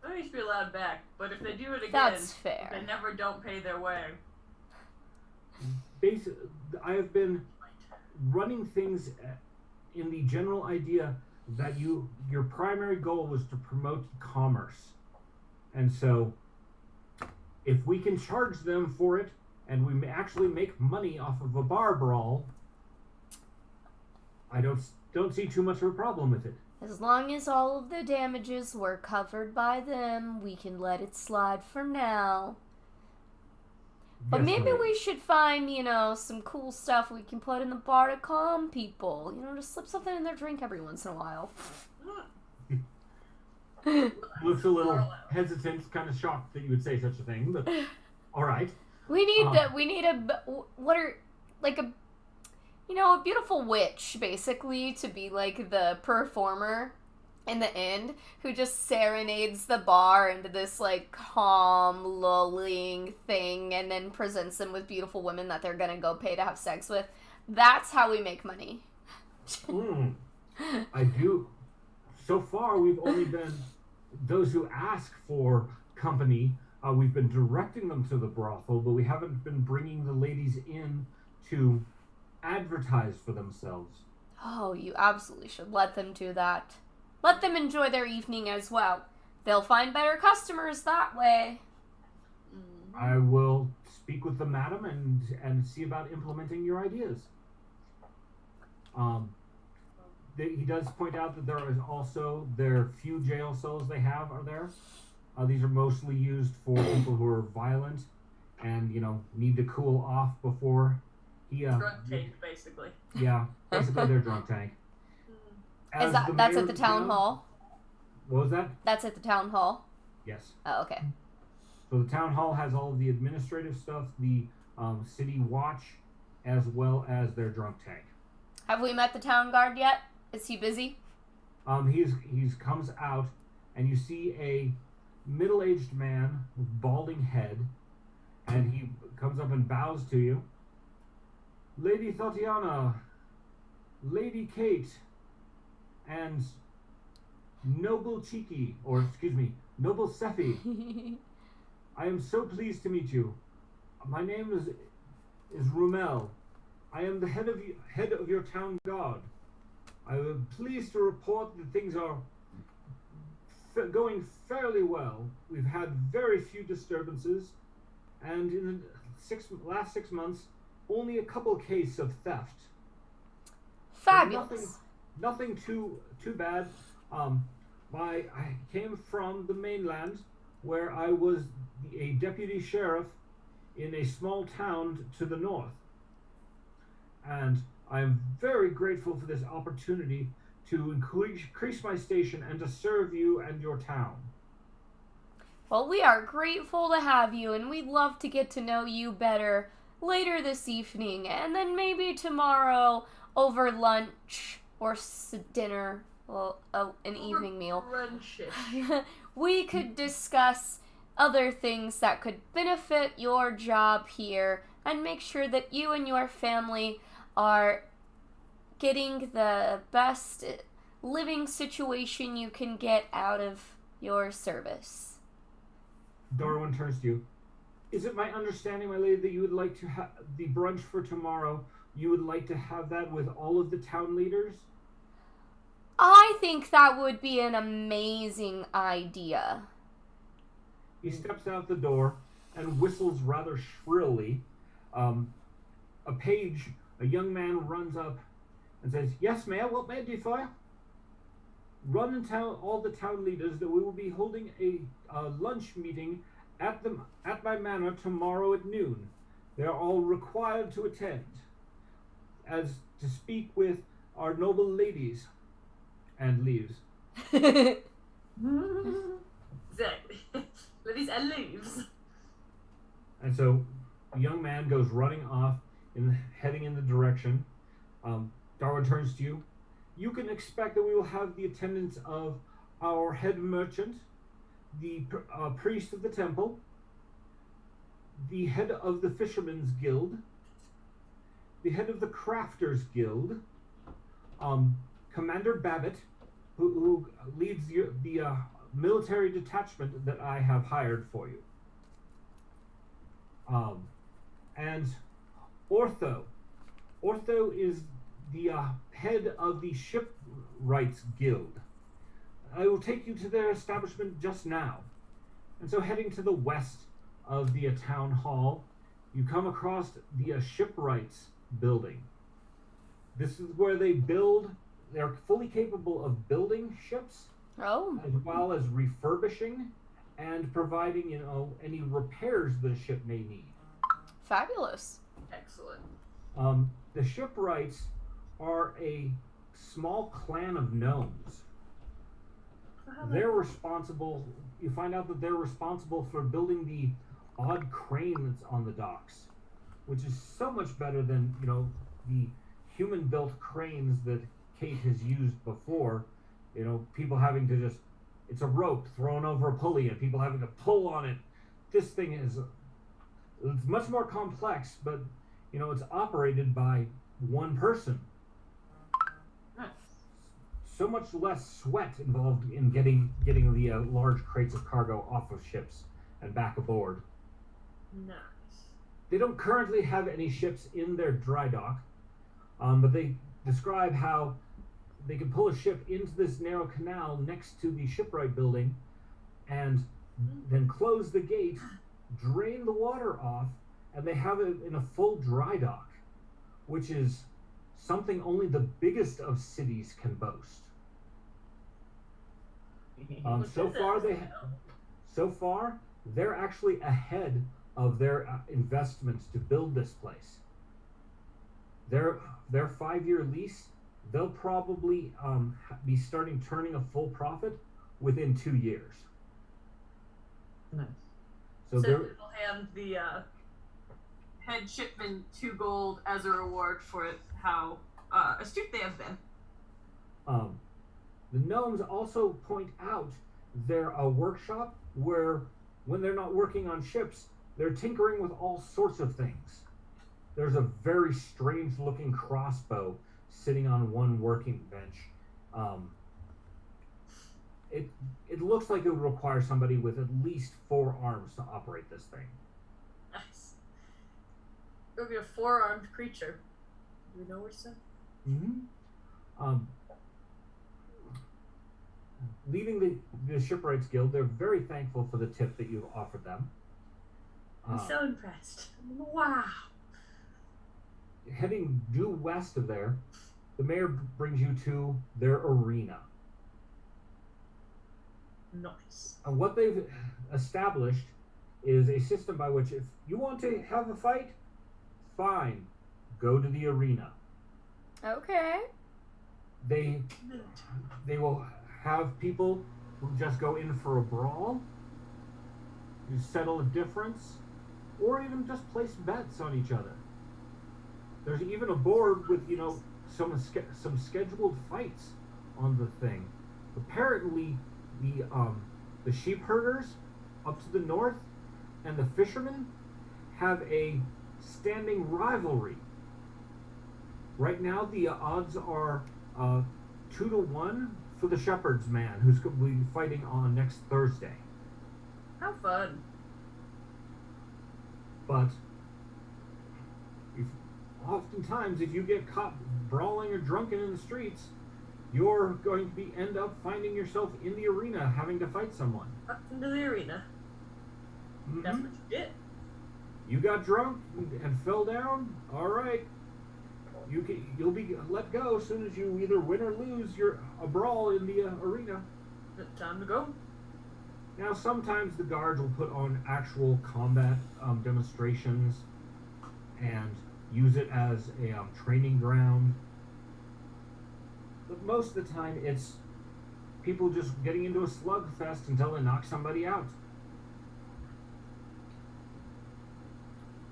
They should be allowed back, but if they do it again, That's fair. they never don't pay their way. Basically, I have been running things in the general idea that your primary goal was to promote commerce. And so if we can charge them for it and we actually make money off of a bar brawl, I don't see too much of a problem with it. As long as all of the damages were covered by them, we can let it slide for now. But Yes, maybe ma'am. we should find, some cool stuff we can put in the bar to calm people. Just slip something in their drink every once in a while. Looks a little hesitant, kind of shocked that you would say such a thing, but all right. We need a beautiful witch, basically, to be like the performer in the end, who just serenades the bar into this like calm, lulling thing, and then presents them with beautiful women that they're gonna go pay to have sex with. That's how we make money. I do. So far, we've only been those who ask for company. We've been directing them to the brothel, but we haven't been bringing the ladies in to advertise for themselves. Oh, you absolutely should let them do that. Let them enjoy their evening as well. They'll find better customers that way. I will speak with the madam and see about implementing your ideas. He does point out that there is also their few jail cells they have are there. These are mostly used for people who are violent and need to cool off before he Drunk tank, basically. Yeah, basically their drunk tank. That's at the town hall? What was that? That's at the town hall? Yes. Oh, okay. So the town hall has all of the administrative stuff, the city watch, as well as their drunk tank. Have we met the town guard yet? Is he busy? He's comes out, and you see a middle-aged man with balding head, and he comes up and bows to you. Lady Thotiana, Lady Kate, and Noble Cheeky, Noble Sephi. I am so pleased to meet you. My name is Rumel, I am the head of your town guard. I am pleased to report that things are going fairly well. We've had very few disturbances, and in the last 6 months, only a couple cases of theft. Fabulous. Nothing too bad. I came from the mainland, where I was a deputy sheriff in a small town to the north, and I am very grateful for this opportunity to increase my station and to serve you and your town. Well, we are grateful to have you, and we'd love to get to know you better later this evening, and then maybe tomorrow over lunch or dinner, well, an evening meal. Friendship. We could discuss other things that could benefit your job here and make sure that you and your family are getting the best living situation you can get out of your service. Darwin turns to you. Is it my understanding, my lady, that you would like to have the brunch for tomorrow? You would like to have that with all of the town leaders? I think that would be an amazing idea. He steps out the door and whistles rather shrilly. A young man runs up and says, "Yes, Mayor, what may I do for you?" "Run and tell all the town leaders that we will be holding a lunch meeting at my manor tomorrow at noon. They are all required to attend, as to speak with our noble ladies," and leaves. Exactly. Ladies and leaves. And so the young man goes running off, heading in the direction. Darwin turns to you. "You can expect that we will have the attendance of our head merchant, the priest of the temple, the head of the Fishermen's Guild, the head of the Crafters Guild, Commander Babbitt, who leads the military detachment that I have hired for you, and Ortho. Ortho is the head of the Shipwrights Guild. I will take you to their establishment just now." And so, heading to the west of the town hall, you come across the Shipwrights building. This is where they're fully capable of building ships, as well as refurbishing and providing, any repairs the ship may need. Fabulous. Excellent. The Shipwrights are a small clan of gnomes. You find out that they're responsible for building the odd crane that's on the docks, which is so much better than, the human-built cranes that Kate has used before. People having to it's a rope thrown over a pulley and people having to pull on it. This thing it's much more complex, but, it's operated by one person. So much less sweat involved in getting the large crates of cargo off of ships and back aboard. Nice. They don't currently have any ships in their dry dock, but they describe how they can pull a ship into this narrow canal next to the shipwright building and then close the gate, drain the water off, and they have it in a full dry dock, which is something only the biggest of cities can boast. So far, they're actually ahead of their investments to build this place. Their 5-year lease, they'll probably be turning a full profit within 2 years. Nice. So they'll hand the head shipman 2 gold as a reward for how astute they have been. The gnomes also point out their workshop where, when they're not working on ships, they're tinkering with all sorts of things. There's a very strange looking crossbow sitting on one working bench. It looks like it would require somebody with at least 4 arms to operate this thing. Nice. It'll be a 4-armed creature. Do we know where to? Leaving the Shipwrights Guild, they're very thankful for the tip that you've offered them. I'm so impressed. Wow. Heading due west of there, the mayor brings you to their arena. Nice. And what they've established is a system by which if you want to have a fight, fine, go to the arena. Okay. They will have people who just go in for a brawl, you settle a difference, or even just place bets on each other. There's even a board with, you know, some scheduled fights on the thing. Apparently, the sheep herders up to the north and the fishermen have a standing rivalry. Right now, the odds are 2-1 for the shepherd's man, who's going to be fighting on next Thursday. How fun. But oftentimes, if you get caught brawling or drunken in the streets, you're going to end up finding yourself in the arena having to fight someone. Up into the arena. Mm-hmm. That's what you did. You got drunk and fell down? All right. You'll be let go as soon as you either win or lose a brawl in the arena. Time to go. Now, sometimes the guards will put on actual combat demonstrations and use it as a training ground. But most of the time, it's people just getting into a slugfest until they knock somebody out.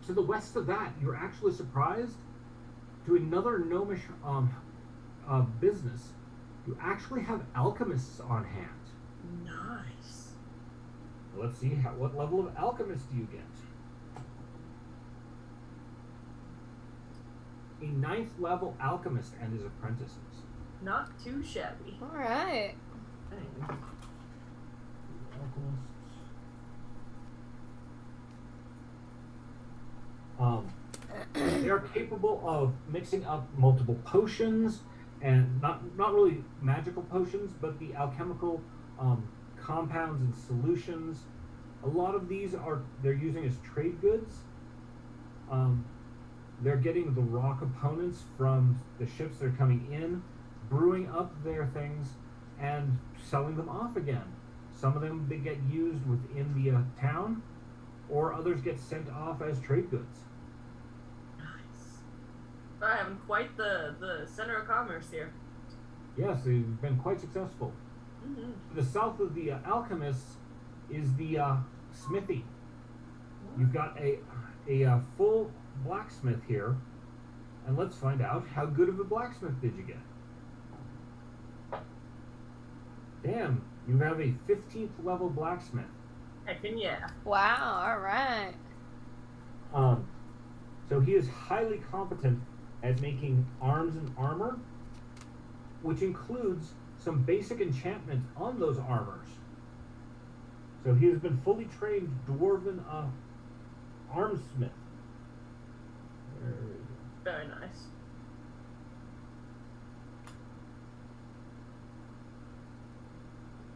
To the west of that, you're actually surprised to another gnomish business. You actually have alchemists on hand. Nice. Let's see, what level of alchemist do you get? A 9th level alchemist and his apprentices. Not too shabby. All right. Dang. They are capable of mixing up multiple potions, and not really magical potions, but the alchemical compounds and solutions. A lot of these they're using as trade goods. They're getting the raw components from the ships that are coming in, brewing up their things, and selling them off again. Some of them, they get used within the town, or others get sent off as trade goods. Nice. I having quite the center of commerce here. Yes, they've been quite successful. Mm-hmm. To the south of the alchemists is the smithy. You've got a full blacksmith here, and let's find out how good of a blacksmith did you get. Damn, you have a 15th level blacksmith. Heckin' yeah. Wow. All right. So he is highly competent at making arms and armor, which includes some basic enchantment on those armors. So he has been fully trained dwarven armsmith. Very nice.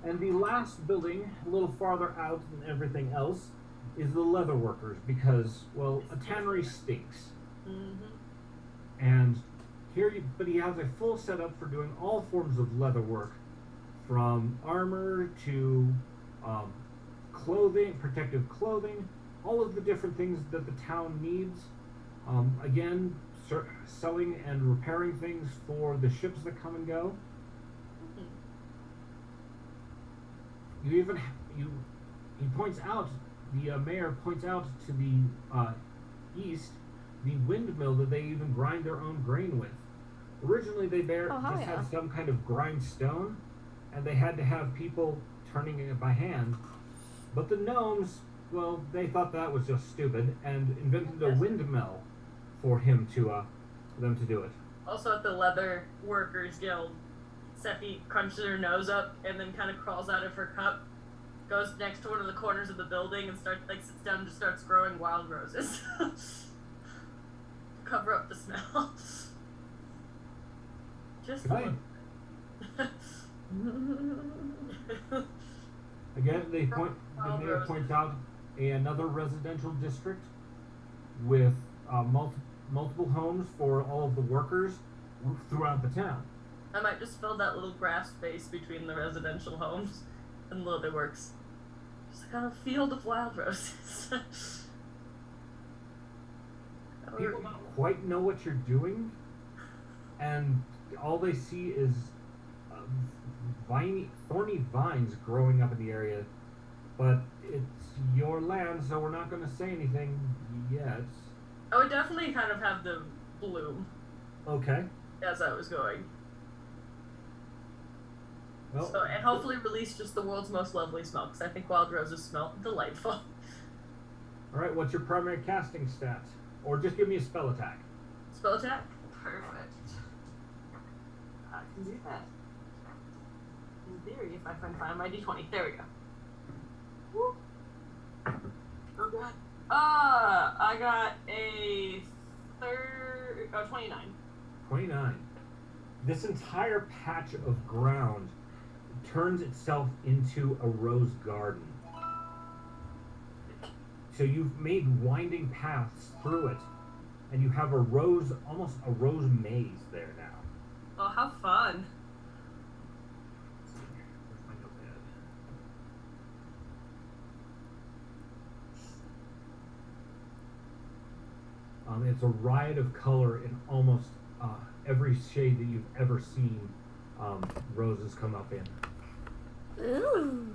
And the last building, a little farther out than everything else, is the leather workers, because, well, a tannery stinks. Mm-hmm. And but he has a full setup for doing all forms of leather work, from armor to clothing, protective clothing, all of the different things that the town needs. Again, selling and repairing things for the ships that come and go. You even he points out, the mayor points out to the east the windmill that they even grind their own grain with. Originally, they had some kind of grindstone, and they had to have people turning it by hand. But the gnomes, well, they thought that was just stupid and invented a windmill for them to do it. Also at the Leather Workers Guild, Sephi crunches her nose up and then kind of crawls out of her cup, goes next to one of the corners of the building and sits down and just starts growing wild roses. Cover up the smell. Good. Again, the mayor points out another residential district with multiple homes for all of the workers throughout the town. I might just fill that little grass space between the residential homes and the works. Just like on a field of wild roses. People don't quite know what you're doing, and all they see is thorny vines growing up in the area. But it's your land, so we're not going to say anything yet. I would definitely kind of have them bloom. Okay. As I was going. Well, So, and hopefully release just the world's most lovely smell, because I think wild roses smell delightful. Alright, what's your primary casting stat? Or just give me a spell attack. Spell attack? Perfect. I can do that. In theory, if I can find my d20. There we go. Woo. Oh god. I got a 29. 29. This entire patch of ground turns itself into a rose garden. So you've made winding paths through it, and you have almost a rose maze there now. Oh, how fun. Where's my notepad? It's a riot of color in almost every shade that you've ever seen roses come up in. Ooh.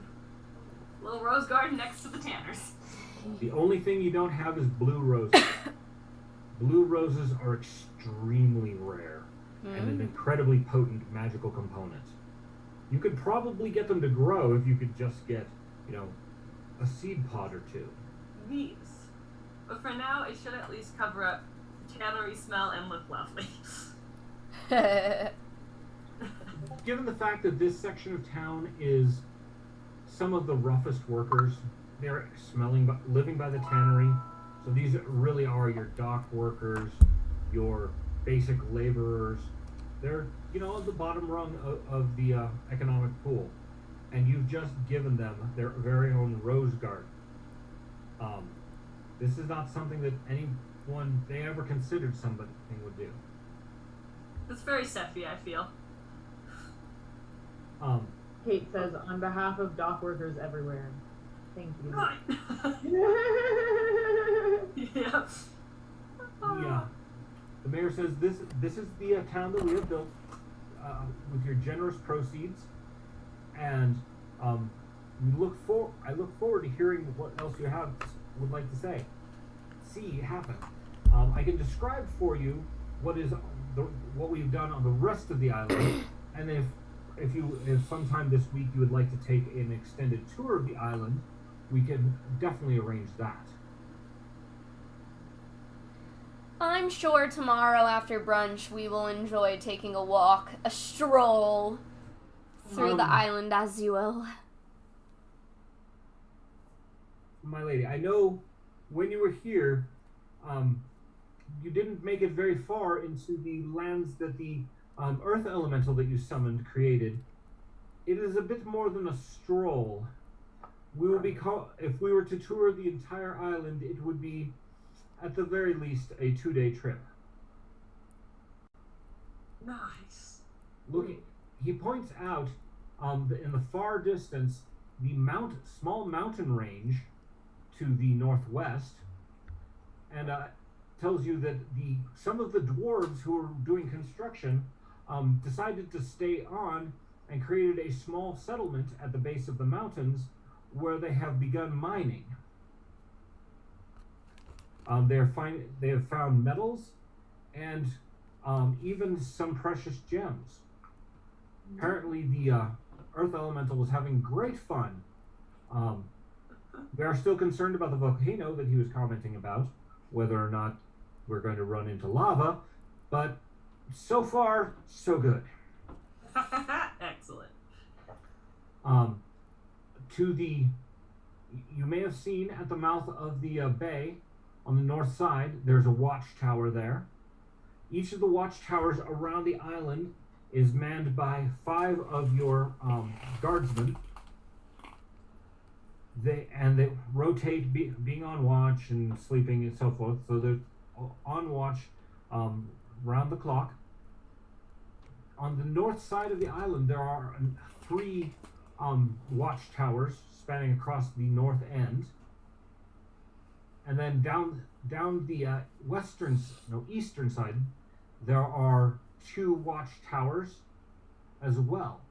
Little rose garden next to the Tanners. The only thing you don't have is blue roses. Blue roses are extremely rare and an incredibly potent magical component. You could probably get them to grow if you could just get, a seed pod or two. Yes. But for now, it should at least cover up tannery smell and look lovely. Given the fact that this section of town is some of the roughest workers, they're living by the tannery. So these really are your dock workers, your basic laborers. They're, the bottom rung of the economic pool. And you've just given them their very own rose garden. This is not something that anyone they ever considered something would do. It's very Sephi, I feel. Kate says, on behalf of dock workers everywhere, thank you. Yeah. The mayor says this is the town that we have built with your generous proceeds, and I look forward to hearing what else you would like to say. See happen. I can describe for you what we've done on the rest of the island, and if sometime this week you would like to take an extended tour of the island, we can definitely arrange that. I'm sure tomorrow after brunch we will enjoy taking a walk, a stroll through the island as you will. My lady, I know when you were here, you didn't make it very far into the lands that the earth elemental that you summoned created. It is a bit more than a stroll. We will be if we were to tour the entire island, it would be at the very least a 2-day trip. Nice. Look, he points out in the far distance the small mountain range to the northwest, and tells you that some of the dwarves who were doing construction decided to stay on and created a small settlement at the base of the mountains where they have begun mining. They have found metals and even some precious gems. Apparently the earth elemental was having great fun. We are still concerned about the volcano that he was commenting about, whether or not we're going to run into lava, but so far, so good. Excellent. You may have seen at the mouth of the bay, on the north side, there's a watchtower there. Each of the watchtowers around the island is manned by 5 of your guardsmen. They rotate being on watch and sleeping and so forth. So they're on watch round the clock. On the north side of the island, there are 3 watchtowers spanning across the north end. And then down the eastern side, there are 2 watchtowers as well.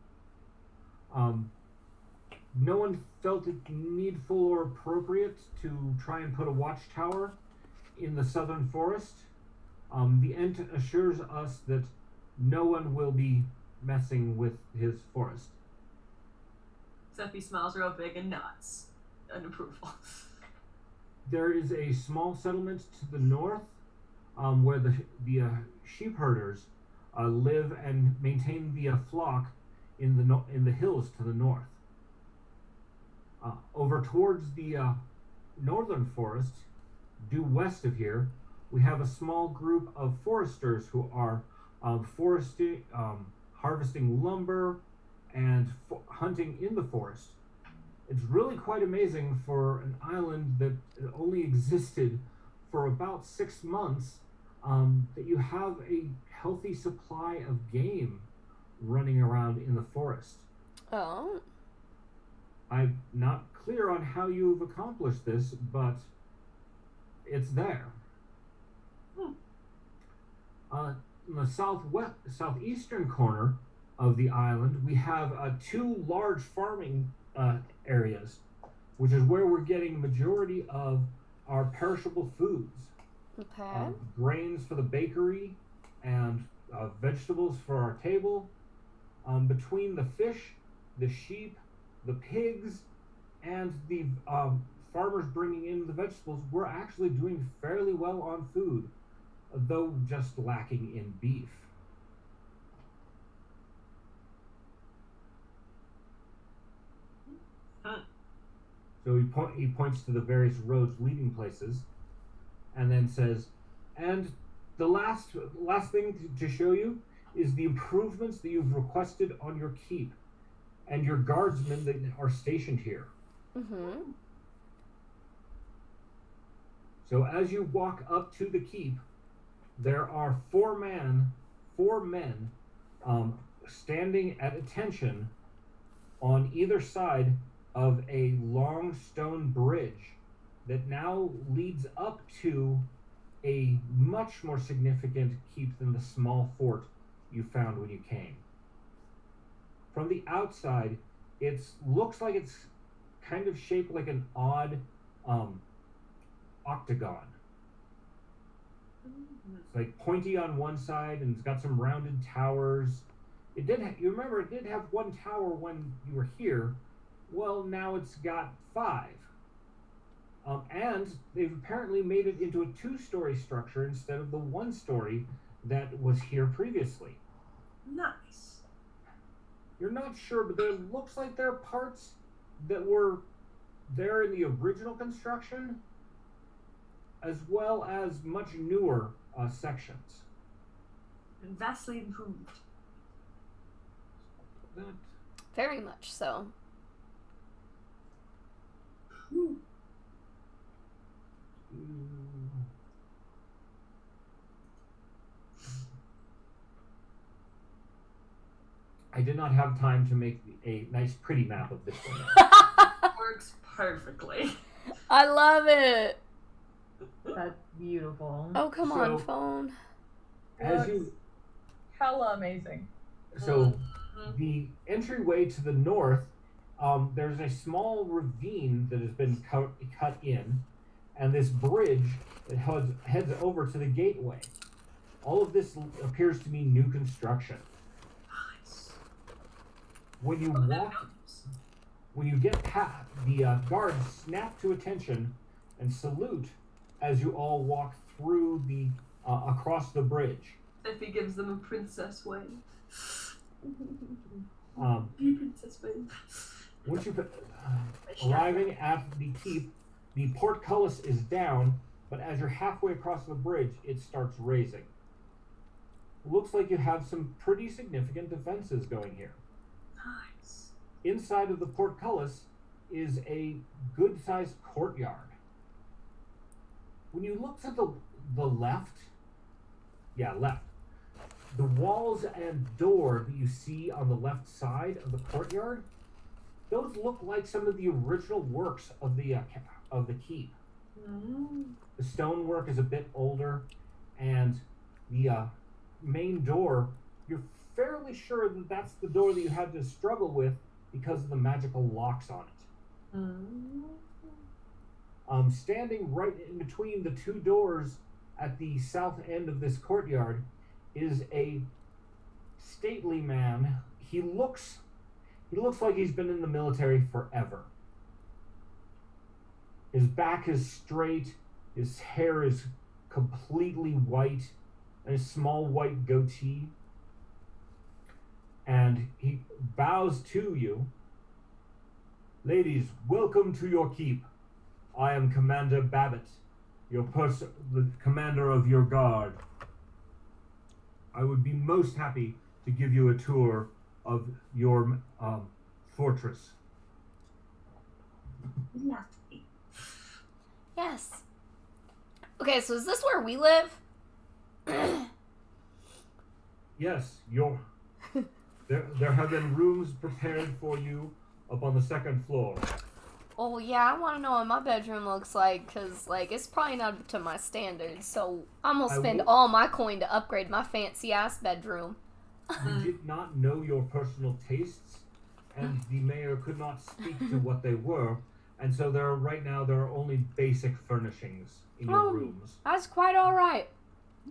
No one felt it needful or appropriate to try and put a watchtower in the southern forest. The Ent assures us that no one will be messing with his forest. Seppi smiles real big and nods in approval. There is a small settlement to the north where the sheep herders live and maintain the flock in the hills to the north. Over towards the northern forest, due west of here, we have a small group of foresters who are harvesting lumber and hunting in the forest. It's really quite amazing for an island that only existed for about 6 months, that you have a healthy supply of game running around in the forest. Oh. I'm not clear on how you've accomplished this, but it's there. In the southeastern corner of the island, we have 2 large farming areas, which is where we're getting majority of our perishable foods. Okay. Grains for the bakery and vegetables for our table. Between the fish, the sheep, the pigs, and the farmers bringing in the vegetables, we're actually doing fairly well on food, though just lacking in beef. So he points to the various roads leading places, and then says, and the last thing to show you is the improvements that you've requested on your keep and your guardsmen that are stationed here. Mm-hmm. So as you walk up to the keep, there are 4 men standing at attention on either side of a long stone bridge that now leads up to a much more significant keep than the small fort you found when you came. From the outside, it looks like it's kind of shaped like an odd octagon. It's like pointy on one side, and it's got some rounded towers. You remember it did have 1 tower when you were here. Well, now it's got 5. And they've apparently made it into a 2-story structure instead of the 1-story that was here previously. Nice. You're not sure, but there looks like there are parts that were there in the original construction, as well as much newer sections. And vastly improved. Very much so. I did not have time to make a nice pretty map of this one. Works perfectly. I love it. That's beautiful. Oh, come on, phone. As you Hella amazing. So the entryway to the north, there's a small ravine that has been cut in, and this bridge that heads over to the gateway. All of this appears to be new construction. Nice. When you get past, the guards snap to attention and salute as you all walk through the across the bridge. If he gives them a princess way. Princess way. Once you arriving at the keep, the portcullis is down, but as you're halfway across the bridge, it starts raising. looks like you have some pretty significant defenses going here. Nice. Inside of the portcullis is a good-sized courtyard. When you look to the left, the walls and door that you see on the left side of the courtyard, those look like some of the original works of the keep. The stonework is a bit older, and the main door, you're fairly sure that that's the door that you had to struggle with because of the magical locks on it. Standing right in between the two doors at the south end of this courtyard is a stately man. He looks like he's been in the military forever. His back is straight, his hair is completely white, and a small white goatee. And he bows to you. Ladies, welcome to your keep. I am Commander Babbitt, the commander of your guard. I would be most happy to give you a tour of your fortress. Yes. Okay, so is this where we live? Yes, there have been rooms prepared for you up on the second floor. Oh, yeah, I want to know what my bedroom looks like, because, like, it's probably not up to my standards, so I'm going to spend all my coin to upgrade my fancy-ass bedroom. We did not know your personal tastes, and the mayor could not speak to what they were, and so right now there are only basic furnishings in your rooms. That's quite all right.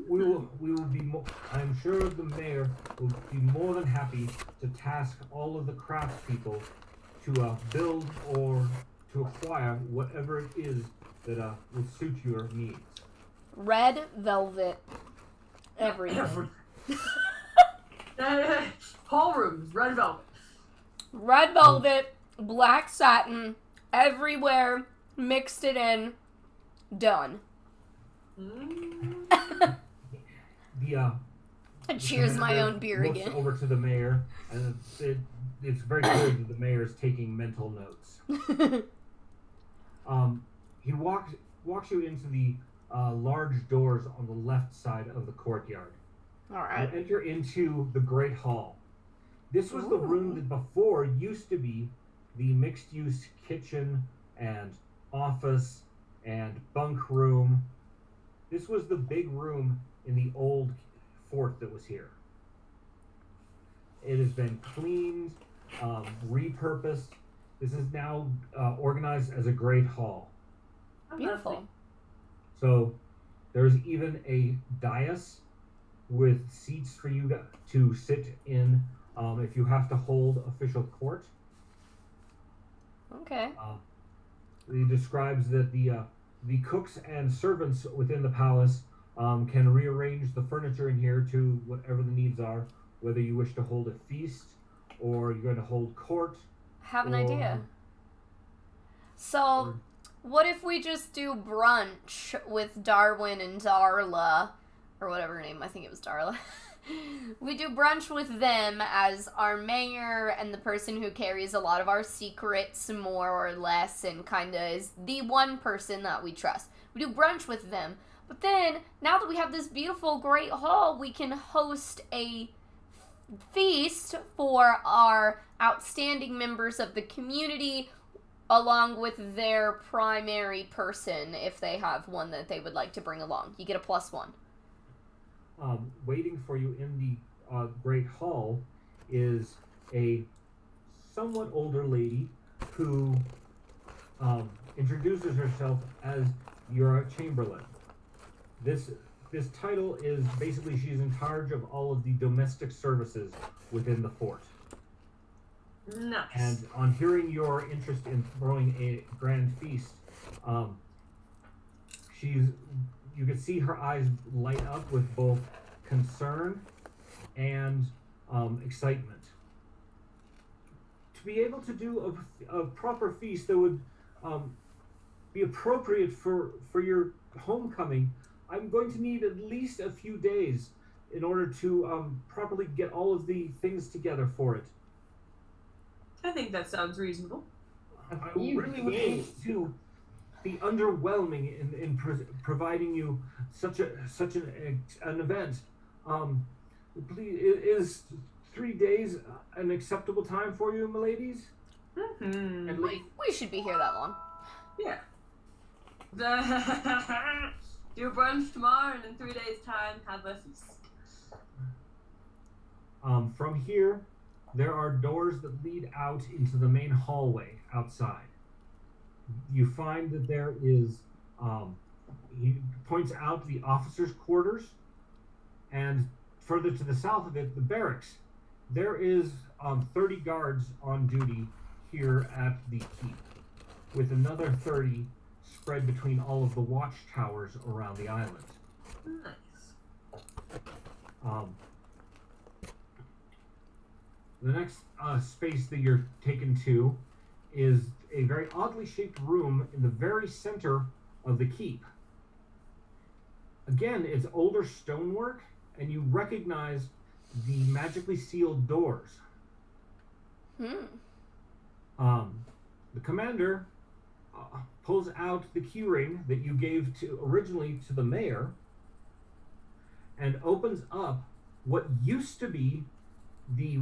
We will be. I'm sure the mayor will be more than happy to task all of the craftspeople to build or to acquire whatever it is that will suit your needs. Red velvet. Everything. Hall rooms, red velvet. Red velvet, black satin, everywhere, mixed it in, done. I cheers my own beer looks again. over to the mayor, and it's very clear that the mayor is taking mental notes. He walks you into the large doors on the left side of the courtyard. All right. You enter into the Great Hall. This was the room that before used to be the mixed-use kitchen and office and bunk room. This was the big room in the old fort that was here. It has been cleaned, repurposed. This is now organized as a great hall. Beautiful. So there's even a dais with seats for you to sit in if you have to hold official court. Okay. He describes that the cooks and servants within the palace can rearrange the furniture in here to whatever the needs are, whether you wish to hold a feast or you're going to hold court. Have an idea. So, what if we just do brunch with Darwin and Darla, or whatever her name, I think it was Darla. We do brunch with them as our mayor and the person who carries a lot of our secrets, more or less, and kind of is the one person that we trust. We do brunch with them. But then, now that we have this beautiful, great hall, we can host a feast for our outstanding members of the community, along with their primary person, if they have one that they would like to bring along. You get a +1. Waiting for you in the Great Hall is a somewhat older lady who introduces herself as your chamberlain. This title is basically she's in charge of all of the domestic services within the fort. Nice. And on hearing your interest in throwing a grand feast, you can see her eyes light up with both concern and excitement. To be able to do a proper feast that would be appropriate for your homecoming, I'm going to need at least a few days. in order to properly get all of the things together for it. I think that sounds reasonable. I really would hate to be underwhelming in providing you such an event. Please, is 3 days an acceptable time for you, miladies? Mm-hmm. At least. We should be here that long. Yeah. Do brunch tomorrow, and in 3 days' time, have a feast. From here, there are doors that lead out into the main hallway outside. You find that there is, he points out the officers' quarters, and further to the south of it, the barracks. There is 30 guards on duty here at the keep, with another 30 spread between all of the watchtowers around the island. Nice. The next space that you're taken to is a very oddly shaped room in the very center of the keep. Again, it's older stonework, and you recognize the magically sealed doors. The commander pulls out the keyring that you gave originally to the mayor and opens up what used to be the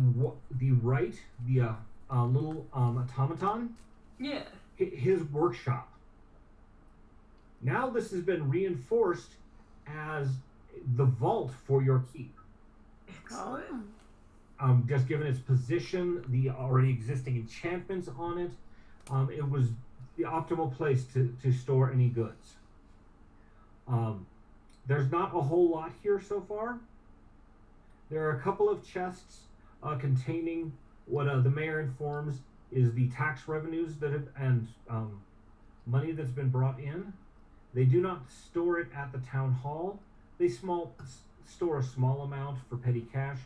little automaton. Yeah. His workshop. Now this has been reinforced as the vault for your keep. Excellent. Just given its position, the already existing enchantments on it, it was the optimal place to store any goods. There's not a whole lot here so far. There are a couple of chests containing what the mayor informs is the tax revenues and money that's been brought in. They do not store it at the town hall. They store a small amount for petty cash,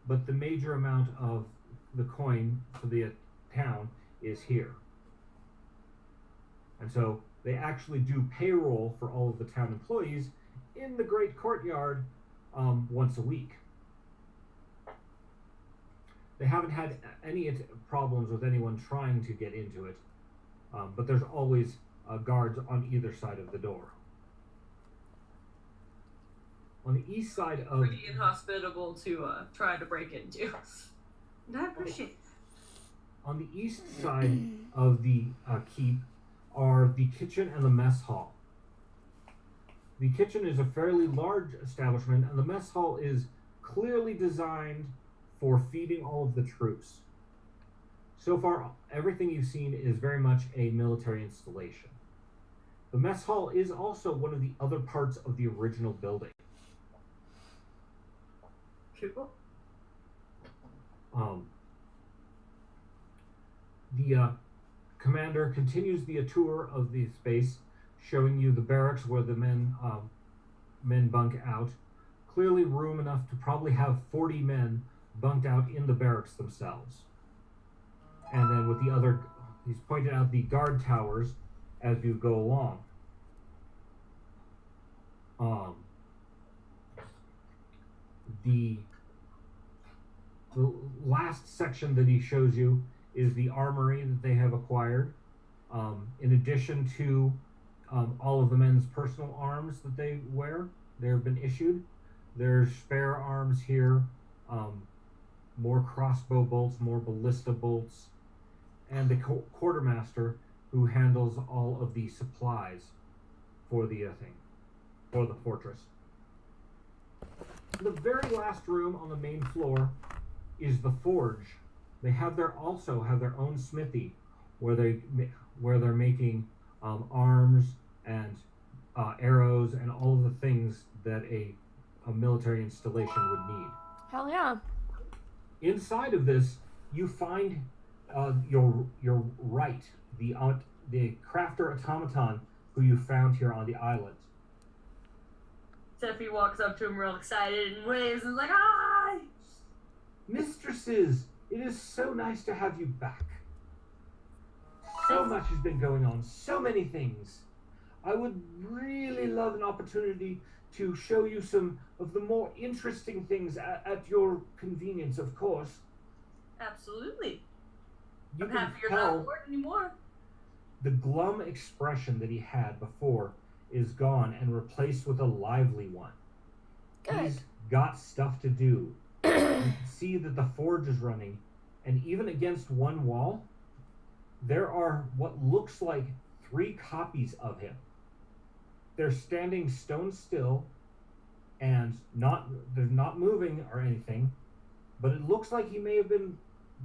but the major amount of the coin for the town is here. And so they actually do payroll for all of the town employees in the great courtyard once a week. They haven't had any problems with anyone trying to get into it, but there's always guards on either side of the door. On the east side of... Pretty inhospitable to try to break into. And I appreciate it. On the east side of the keep are the kitchen and the mess hall. The kitchen is a fairly large establishment, and the mess hall is clearly designed for feeding all of the troops. So far, everything you've seen is very much a military installation. The mess hall is also one of the other parts of the original building. Cool. The commander continues the tour of the space, showing you the barracks where the men bunk out. Clearly room enough to probably have 40 men bunked out in the barracks themselves. And then with the other, he's pointed out the guard towers as you go along. The last section that he shows you is the armory that they have acquired. In addition to all of the men's personal arms that they wear, they have been issued. There's spare arms here, more crossbow bolts, more ballista bolts, and the quartermaster who handles all of the supplies for the for the fortress. The very last room on the main floor is the forge. They also have their own smithy, where they're making arms and arrows and all of the things that a military installation would need. Hell yeah. Inside of this, you find your right, the crafter automaton who you found here on the island. Steffi walks up to him real excited and waves and is like, "Hi!" Mistresses, it is so nice to have you back. So much has been going on, so many things. I would really love an opportunity to show you some of the more interesting things at your convenience, of course. Absolutely. You I'm can happy you're not tell bored anymore. the glum expression that he had before is gone and replaced with a lively one. Good. He's got stuff to do. You can see that the forge is running, and even against one wall, there are what looks like 3 copies of him. They're standing stone still, and they're not moving or anything, but it looks like he may have been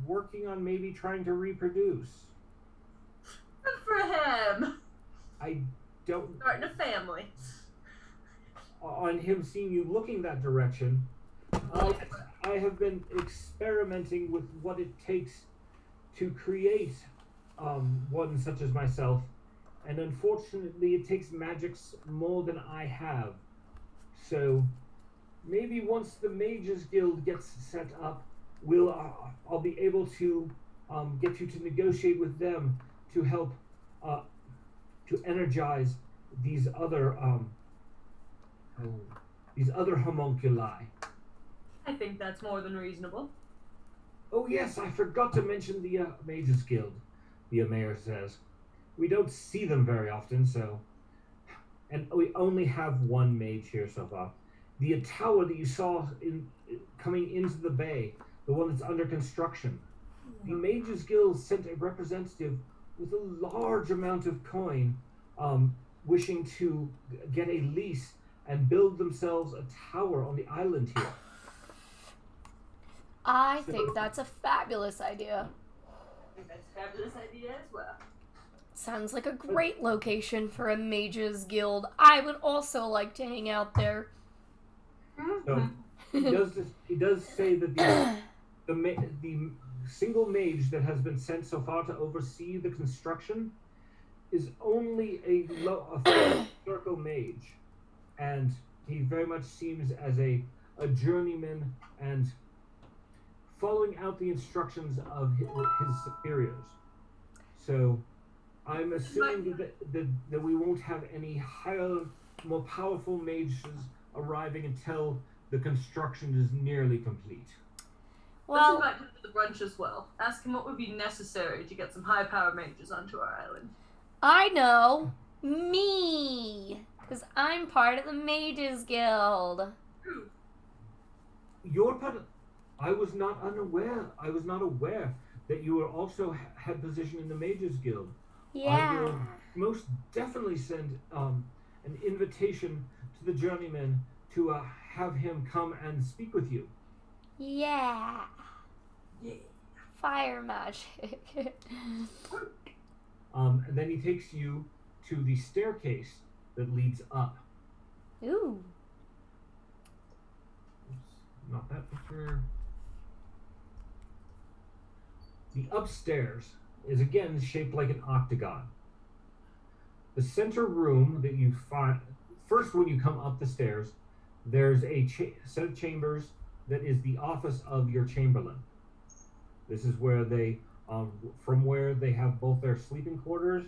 working on maybe trying to reproduce. Good for him. I don't. Starting a family. On him seeing you looking that direction, I have been experimenting with what it takes to create one such as myself, and unfortunately it takes magics more than I have. So maybe once the Mages Guild gets set up, I'll be able to get you to negotiate with them to help to energize these other homunculi. I think that's more than reasonable. Oh yes, I forgot to mention the Mages Guild, the mayor says. We don't see them very often, and we only have one mage here so far. The tower that you saw coming into the bay, the one that's under construction. The Mages Guild sent a representative with a large amount of coin, wishing to get a lease and build themselves a tower on the island here. I think that's a fabulous idea. I think that's a fabulous idea as well. Sounds like a great location for a mages guild. I would also like to hang out there. So he does say that the single mage that has been sent so far to oversee the construction is only a circle mage, and he very much seems as a journeyman and following out the instructions of his superiors. So I'm assuming that we won't have any higher, more powerful mages arriving until the construction is nearly complete. Well, let's invite him to the brunch as well. Ask him what would be necessary to get some high-powered mages onto our island. I know. Me. Because I'm part of the Mages Guild. You're part of... I was not aware that you were also had position in the Mages Guild. Yeah. I will most definitely send an invitation to the journeyman to have him come and speak with you. Yeah. Yeah. Fire magic. And then he takes you to the staircase that leads up. Ooh. Oops, not that picture. The upstairs is again shaped like an octagon. The center room that you find first when you come up the stairs, there's a set of chambers that is the office of your chamberlain. This is where they, from where they have both their sleeping quarters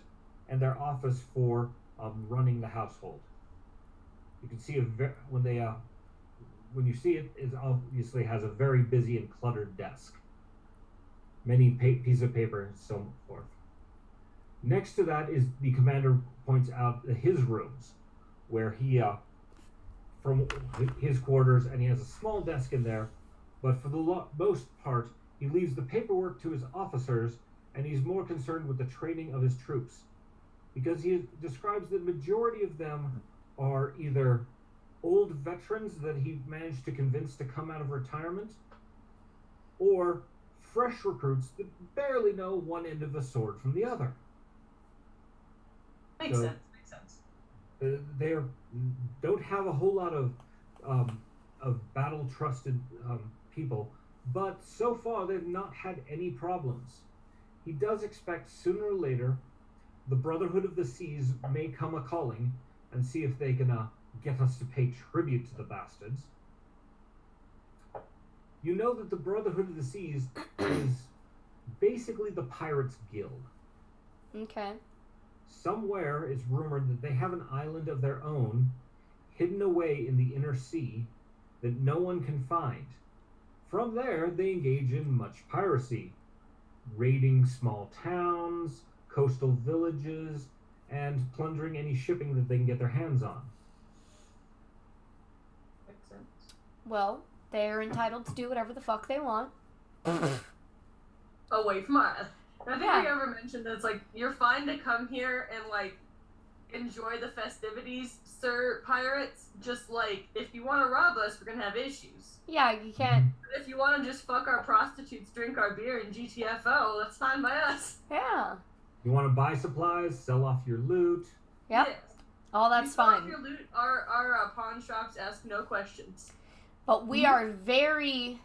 and their office for running the household. You can see when you see it, it obviously has a very busy and cluttered desk. Many pieces of paper and so forth. Next to that is the commander points out his rooms, where he, from his quarters, and he has a small desk in there, but for the most part, he leaves the paperwork to his officers, and he's more concerned with the training of his troops, because he describes the majority of them are either old veterans that he managed to convince to come out of retirement, or fresh recruits that barely know one end of the sword from the other. Makes sense. They don't have a whole lot of battle-trusted people, but so far they've not had any problems. He does expect sooner or later the Brotherhood of the Seas may come a-calling and see if they can get us to pay tribute to the bastards. You know that the Brotherhood of the Seas is basically the Pirates Guild. Okay. Somewhere it's rumored that they have an island of their own hidden away in the inner sea that no one can find. From there, they engage in much piracy, raiding small towns, coastal villages, and plundering any shipping that they can get their hands on. Makes sense. Well, they're entitled to do whatever the fuck they want. Away from us. I think Yeah. we ever mentioned that it's like, you're fine to come here and, like, enjoy the festivities, sir pirates. Just, like, if you want to rob us, we're gonna have issues. Yeah, you can't. But if you want to just fuck our prostitutes, drink our beer, and GTFO, that's fine by us. Yeah. You want to buy supplies, sell off your loot. Yep. Yes. All that's You sell off fine. Your loot, our pawn shops ask no questions. But we are very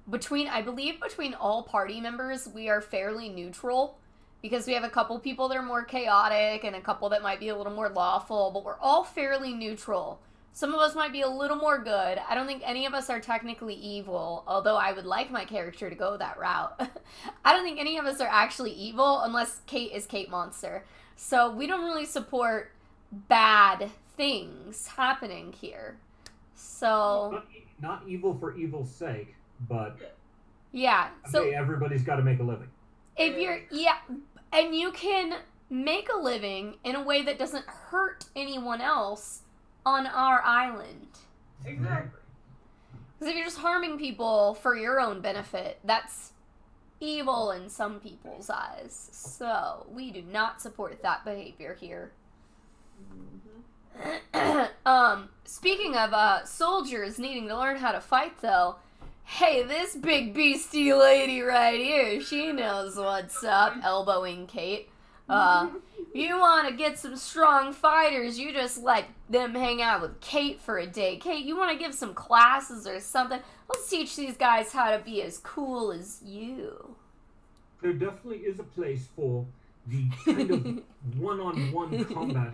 I believe between all party members, we are fairly neutral because we have a couple people that are more chaotic and a couple that might be a little more lawful, but we're all fairly neutral. Some of us might be a little more good. I don't think any of us are technically evil, although I would like my character to go that route. I don't think any of us are actually evil unless Kate is Kate Monster. So we don't really support bad things happening here. So Not evil for evil's sake, but yeah. So hey, everybody's got to make a living. if you're and you can make a living in a way that doesn't hurt anyone else on our island. Exactly. Because if you're just harming people for your own benefit, that's evil in some people's eyes. So we do not support that behavior here. Speaking of soldiers needing to learn how to fight, though, hey, this big beastie lady right here, she knows what's up, elbowing Kate. You want to get some strong fighters, you just let them hang out with Kate for a day. Kate, you want to give some classes or something? Let's teach these guys how to be as cool as you. There definitely is a place for the kind of one-on-one combat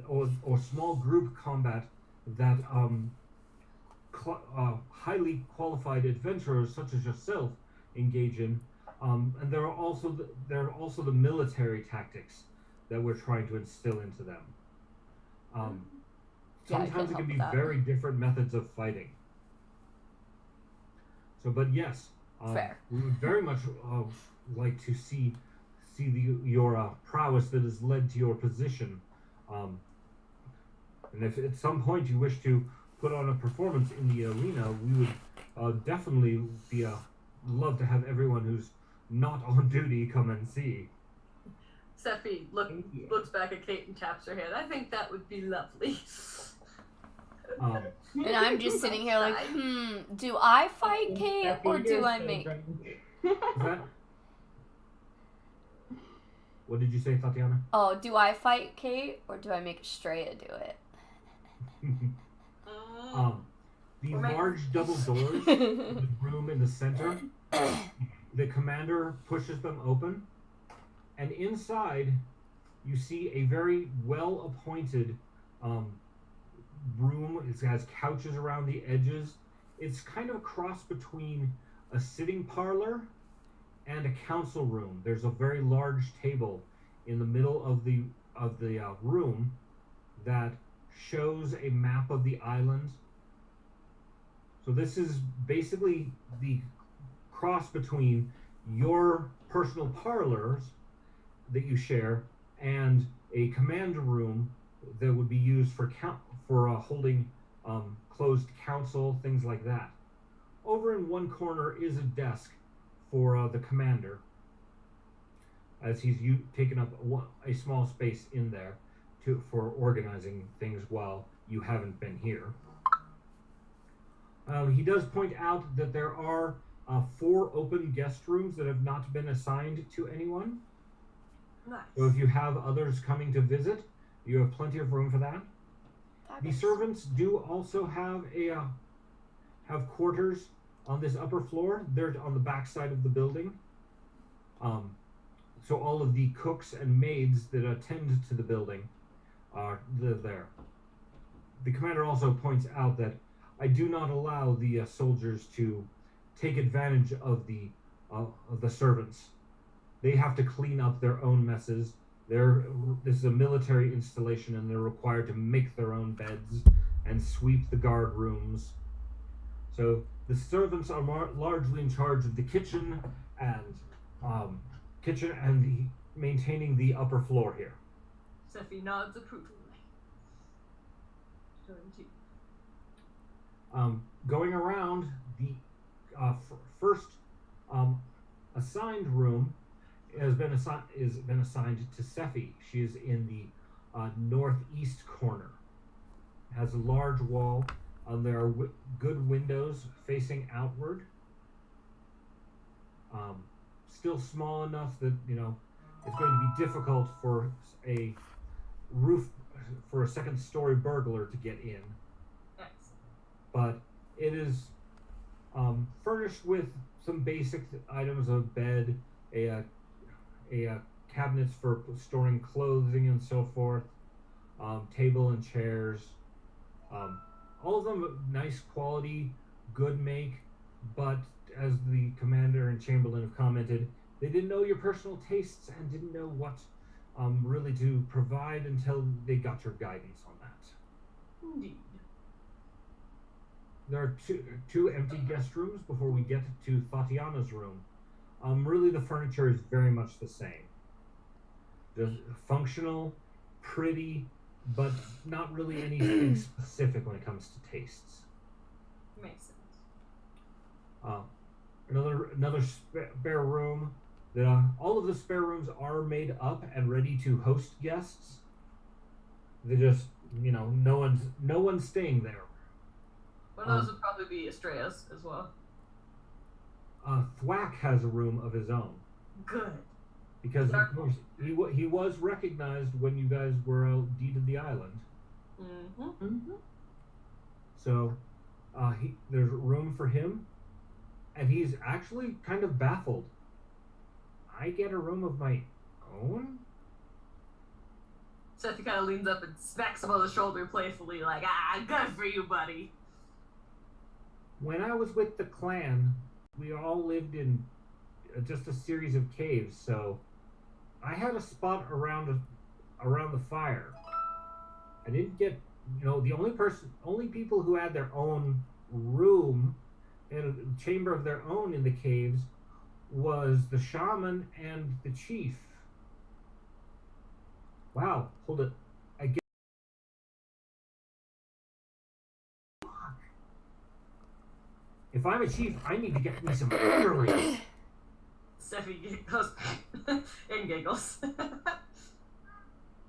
or small group combat that highly qualified adventurers such as yourself engage in. And there are also the military tactics that we're trying to instill into them. Yeah, I Sometimes can it can be help that. very different methods of fighting. So, but yes, Fair. we would very much like to see your prowess that has led to your position. And if at some point you wish to put on a performance in the arena, we would definitely be love to have everyone who's not on duty come and see. Sephi looks back at Kate and taps her head. I think that would be lovely. And I'm just sitting here like, do I fight Kate or do I make... What did you say, Tatiana? Oh, do I fight Kate or do I make Estrella do it? The large double doors, the room in the center, the commander pushes them open, and inside you see a very well-appointed room. It has couches around the edges. It's kind of a cross between a sitting parlor and a council room. There's a very large table in the middle of the room that shows a map of the island. So this is basically the cross between your personal parlors that you share and a command room that would be used for holding closed council, things like that. Over in one corner is a desk for the commander, as he's taken up a small space in there for organizing things while you haven't been here. He does point out that there are 4 open guest rooms that have not been assigned to anyone. Nice. So if you have others coming to visit, you have plenty of room for that. The servants do also have quarters on this upper floor. They're on the back side of the building. So all of the cooks and maids that attend to the building live there. The commander also points out that I do not allow the soldiers to take advantage of the servants. They have to clean up their own messes. This is a military installation, and they're required to make their own beds and sweep the guard rooms. So the servants are largely in charge of the kitchen and maintaining the upper floor here. Sephi nods approvingly. Going around, the first assigned room is been assigned to Sephi. She is in the northeast corner. It has a large wall. There are good windows facing outward. Still small enough that it's going to be difficult for a second-story burglar to get in. But it is furnished with some basic items of bed, a cabinets for storing clothing and so forth, table and chairs. All of them nice quality, good make, but as the commander and chamberlain have commented, they didn't know your personal tastes and didn't know what really to provide until they got your guidance on that. Indeed. There are two empty guest rooms before we get to Tatiana's room. Really, the furniture is very much the same. Just functional, pretty, but not really anything specific when it comes to tastes. Makes sense. Another spare room. All of the spare rooms are made up and ready to host guests. They just, no one's staying there. One of those would probably be Estrella's as well. Thwack has a room of his own. Good. Because of course he was recognized when you guys were deeded the island. Mm-hmm. Mm-hmm. So there's room for him, and he's actually kind of baffled. I get a room of my own? Seth kind of leans up and smacks him on the shoulder playfully, like, good for you, buddy. When I was with the clan, we all lived in just a series of caves, so I had a spot around the fire. I didn't get, the only people who had their own room and a chamber of their own in the caves was the shaman and the chief. Wow, hold it. If I'm a chief, I need to get me some underlings. Steffi goes and giggles.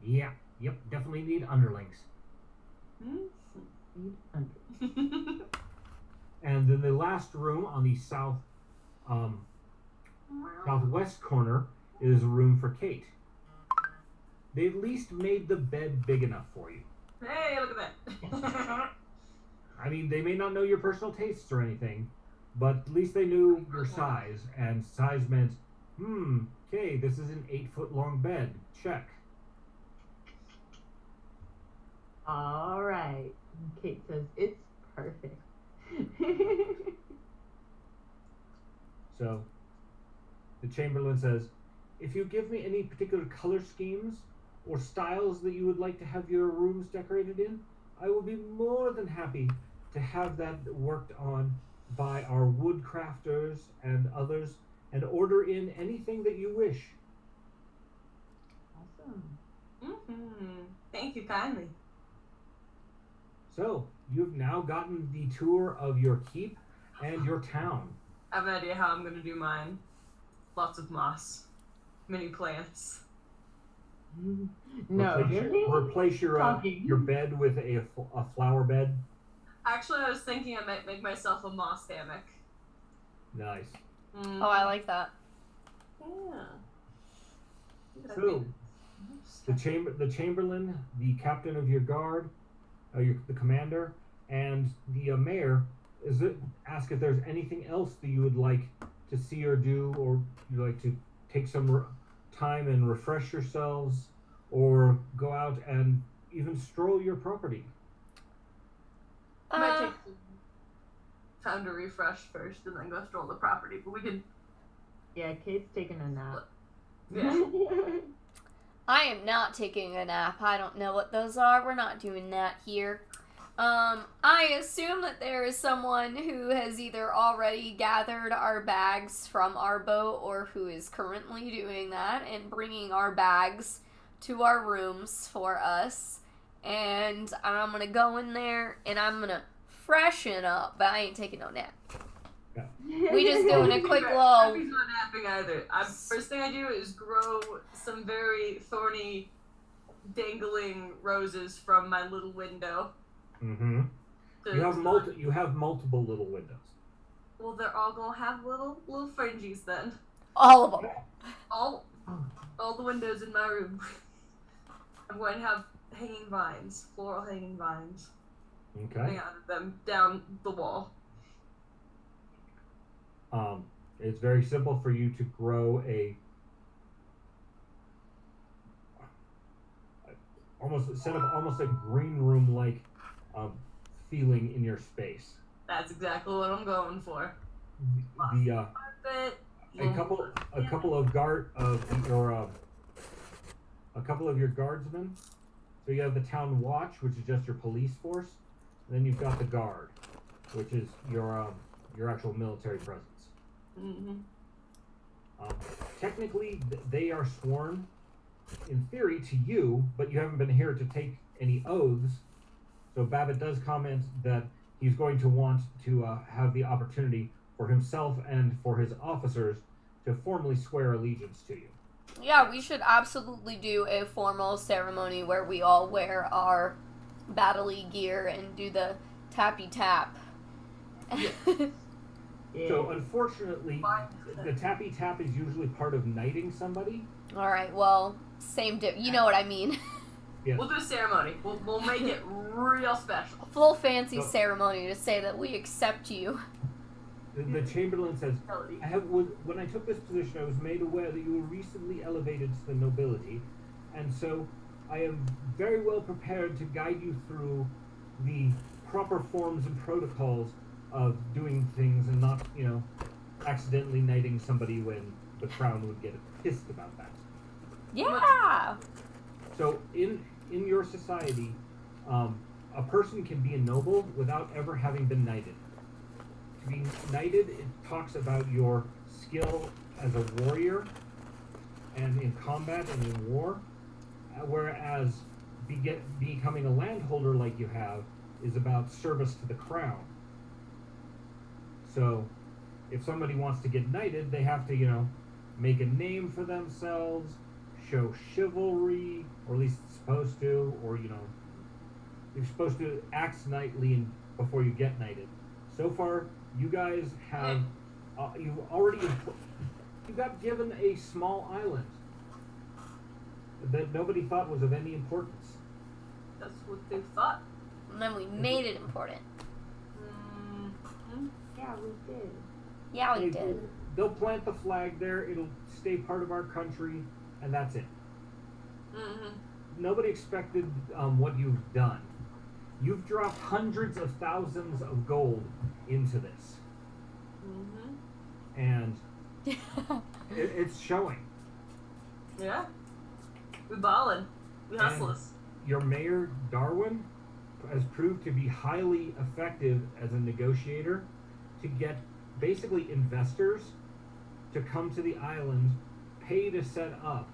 Yep, definitely need underlings. And then the last room on the southwest corner is a room for Kate. They at least made the bed big enough for you. Hey, look at that. I mean, they may not know your personal tastes or anything, but at least they knew your size, and size meant, okay, this is an 8-foot long bed. Check. All right. Kate says, it's perfect. So, the Chamberlain says, if you give me any particular color schemes or styles that you would like to have your rooms decorated in, I will be more than happy to have that worked on by our wood crafters and others, and order in anything that you wish. Awesome. Thank you kindly. So, you've now gotten the tour of your keep and your town. I have an idea how I'm going to do mine. Lots of moss. Many plants. No, replace your bed with a flower bed. Actually, I was thinking I might make myself a moss hammock. Nice. Oh, I like that. Yeah. So, the chamberlain, the captain of your guard, the commander, and the mayor ask if there's anything else that you would like to see or do, or you'd like to take some time and refresh yourselves, or go out and even stroll your property. I might take some time to refresh first and then go stroll the property, but we can... Yeah, Kate's taking a nap. Yeah. I am not taking a nap. I don't know what those are. We're not doing that here. I assume that there is someone who has either already gathered our bags from our boat or who is currently doing that and bringing our bags to our rooms for us. And I'm gonna go in there and I'm gonna freshen up, but I ain't taking no nap. We just doing a quick little. He's not napping either. First thing I do is grow some very thorny, dangling roses from my little window. Mm-hmm. You have multiple little windows. Well, they're all gonna have little fringes then. All of them. All the windows in my room. I'm going to have hanging vines, floral hanging vines. Okay. Coming out of them down the wall. It's very simple for you to grow set up almost a green room like feeling in your space. That's exactly what I'm going for. A couple of your guardsmen. So you have the town watch, which is just your police force. And then you've got the guard, which is your actual military presence. Mm-hmm. Technically, they are sworn, in theory, to you, but you haven't been here to take any oaths. So Babbitt does comment that he's going to want to have the opportunity for himself and for his officers to formally swear allegiance to you. Yeah, we should absolutely do a formal ceremony where we all wear our baddie gear and do the tappy tap. So unfortunately, the tappy tap is usually part of knighting somebody. All right, well, you know what I mean. Yes. We'll do a ceremony. We'll make it real special. A full fancy ceremony to say that we accept you. The Chamberlain says, when I took this position, I was made aware that you were recently elevated to the nobility, and so I am very well prepared to guide you through the proper forms and protocols of doing things and not, accidentally knighting somebody when the crown would get pissed about that. Yeah! So in your society, a person can be a noble without ever having been knighted. To be knighted, it talks about your skill as a warrior and in combat and in war, whereas becoming a landholder like you have is about service to the crown. So if somebody wants to get knighted, they have to, make a name for themselves, show chivalry, or at least supposed to, or, you're supposed to act knightly before you get knighted. So far, you guys have, you got given a small island that nobody thought was of any importance. That's what they thought. And then we made it important. Mm-hmm. Yeah, we did. Yeah, we did. They'll plant the flag there, it'll stay part of our country, and that's it. Mm-hmm. Nobody expected what you've done. You've dropped hundreds of thousands of gold into this. Mm-hmm. And it's showing. Yeah. We ballin'. We hustlers. Your mayor, Darwin, has proved to be highly effective as a negotiator to get basically investors to come to the island, pay to set up,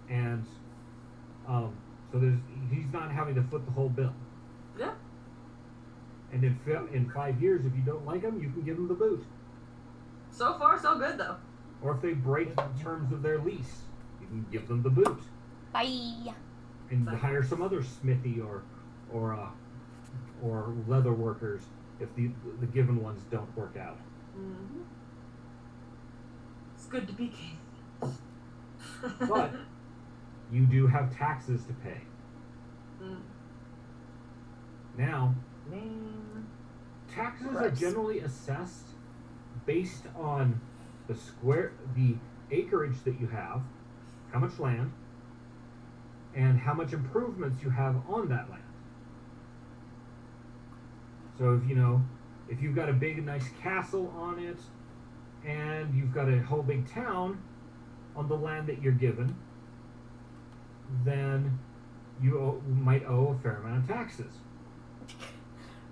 and so he's not having to foot the whole bill. Yeah. And in 5 years, if you don't like him, you can give him the boot. So far, so good, though. Or if they break the terms of their lease, you can give them the boot. Bye. And hire some other smithy or leather workers if the given ones don't work out. Mm-hmm. It's good to be king. But you do have taxes to pay. Mm. Now, taxes are generally assessed based on the acreage that you have, how much land, and how much improvements you have on that land. So if you've got a big nice castle on it, and you've got a whole big town on the land that you're given, then you might owe a fair amount of taxes.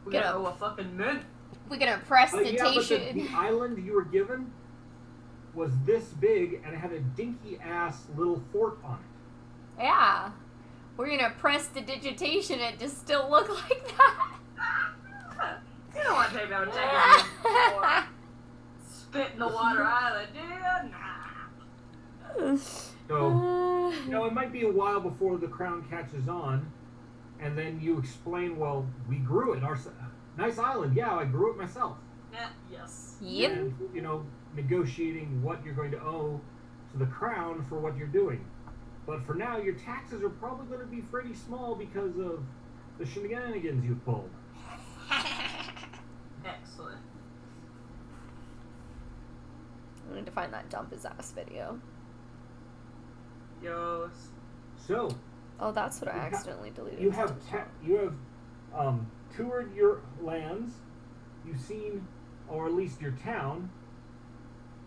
We Get gotta up. owe a fucking mint. We're gonna Yeah, but prestidigitation. the island you were given was this big and it had a dinky ass little fort on it. Yeah. We're gonna prestidigitation it to still look like that. You don't want to take no chances before spit in the water island, do you? Nah. So, it might be a while before the crown catches on, and then you explain, well, we grew it. Nice island, yeah, I grew it myself. Yeah, yes. Yep. And, negotiating what you're going to owe to the crown for what you're doing. But for now, your taxes are probably going to be pretty small because of the shenanigans you pulled. Excellent. I need to find that dump his ass video. Yos. So, Oh, that's what I accidentally deleted. you have toured your lands. You've seen, or at least your town.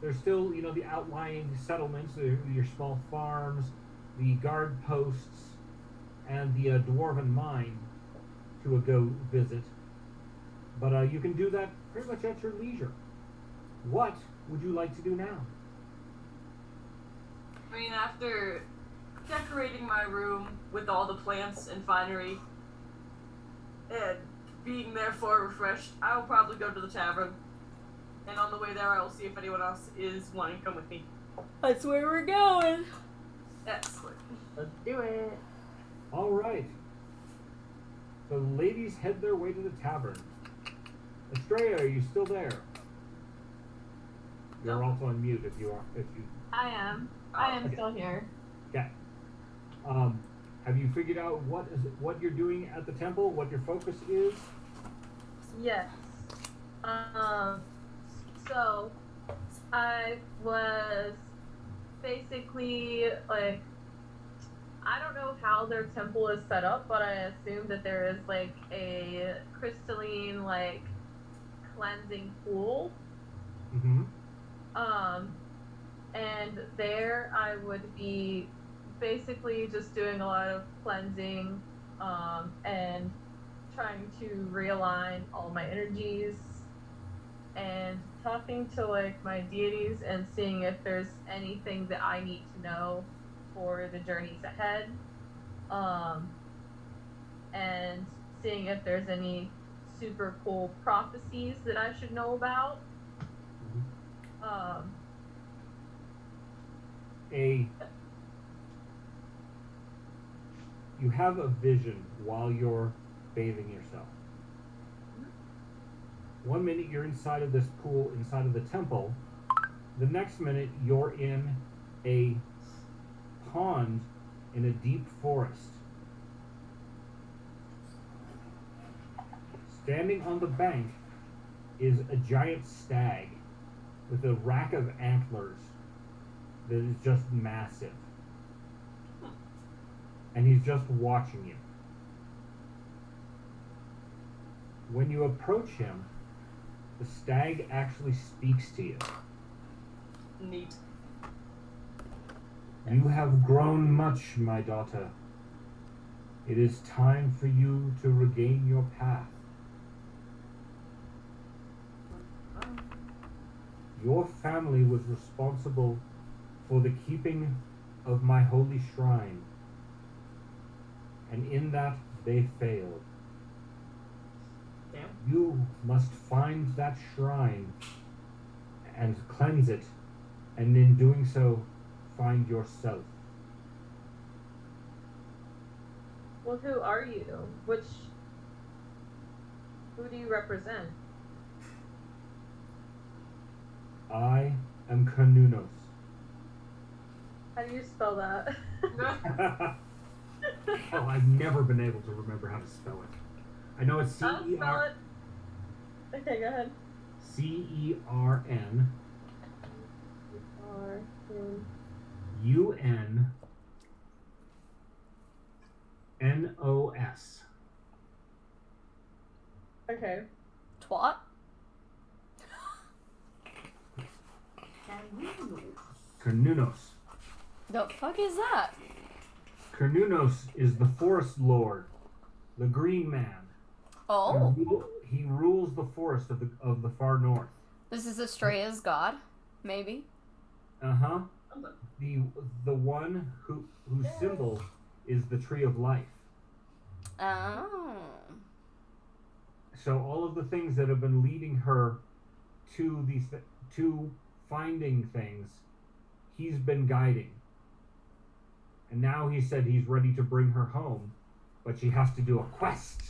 There's still, the outlying settlements, your small farms, the guard posts, and the dwarven mine to go visit. But you can do that pretty much at your leisure. What would you like to do now? I mean, after decorating my room with all the plants and finery, and being therefore refreshed, I will probably go to the tavern. And on the way there, I will see if anyone else is wanting to come with me. That's where we're going. Excellent. Let's do it. All right. The ladies head their way to the tavern. Estrella, are you still there? You're also on mute if you. I am. I am Okay. still here. Okay. Have you figured out what you're doing at the temple? What your focus is? Yes. So I was basically like, I don't know how their temple is set up, but I assume that there is like a crystalline like cleansing pool. Mm-hmm. And there I would be basically just doing a lot of cleansing, and trying to realign all my energies and talking to like my deities and seeing if there's anything that I need to know for the journeys ahead, and seeing if there's any super cool prophecies that I should know about. You have a vision while you're bathing yourself. 1 minute you're inside of this pool inside of the temple. The next minute you're in a pond in a deep forest. Standing on the bank is a giant stag with a rack of antlers that is just massive. And he's just watching you. When you approach him, the stag actually speaks to you. Neat. You have grown much, my daughter. It is time for you to regain your path. Your family was responsible for the keeping of my holy shrine, and in that they failed. Damn. You must find that shrine and cleanse it, and in doing so, find yourself. Well, who are you? Who do you represent? I am Carnunos. How do you spell that? Oh, I've never been able to remember how to spell it. I know it's I'll spell it. Okay, go ahead. CERN UNNOS. Okay. Twat. Carnunos. The fuck is that? Carnunos is the forest lord, the green man. Oh. he rules the forest of the far north. This is Estrella's god, maybe. Uh-huh. The one whose symbol is the tree of life. Oh. So all of the things that have been leading her to to finding things, he's been guiding. And now he said he's ready to bring her home, but she has to do a quest.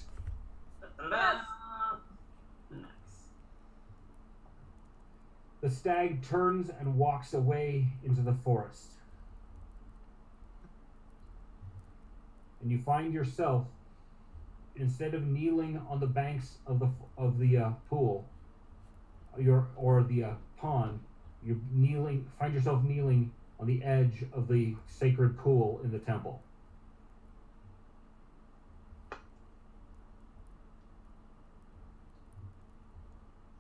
Nice. The stag turns and walks away into the forest. And you find yourself, instead of kneeling on the banks of the pool, or the pond, you find yourself kneeling on the edge of the sacred pool in the temple.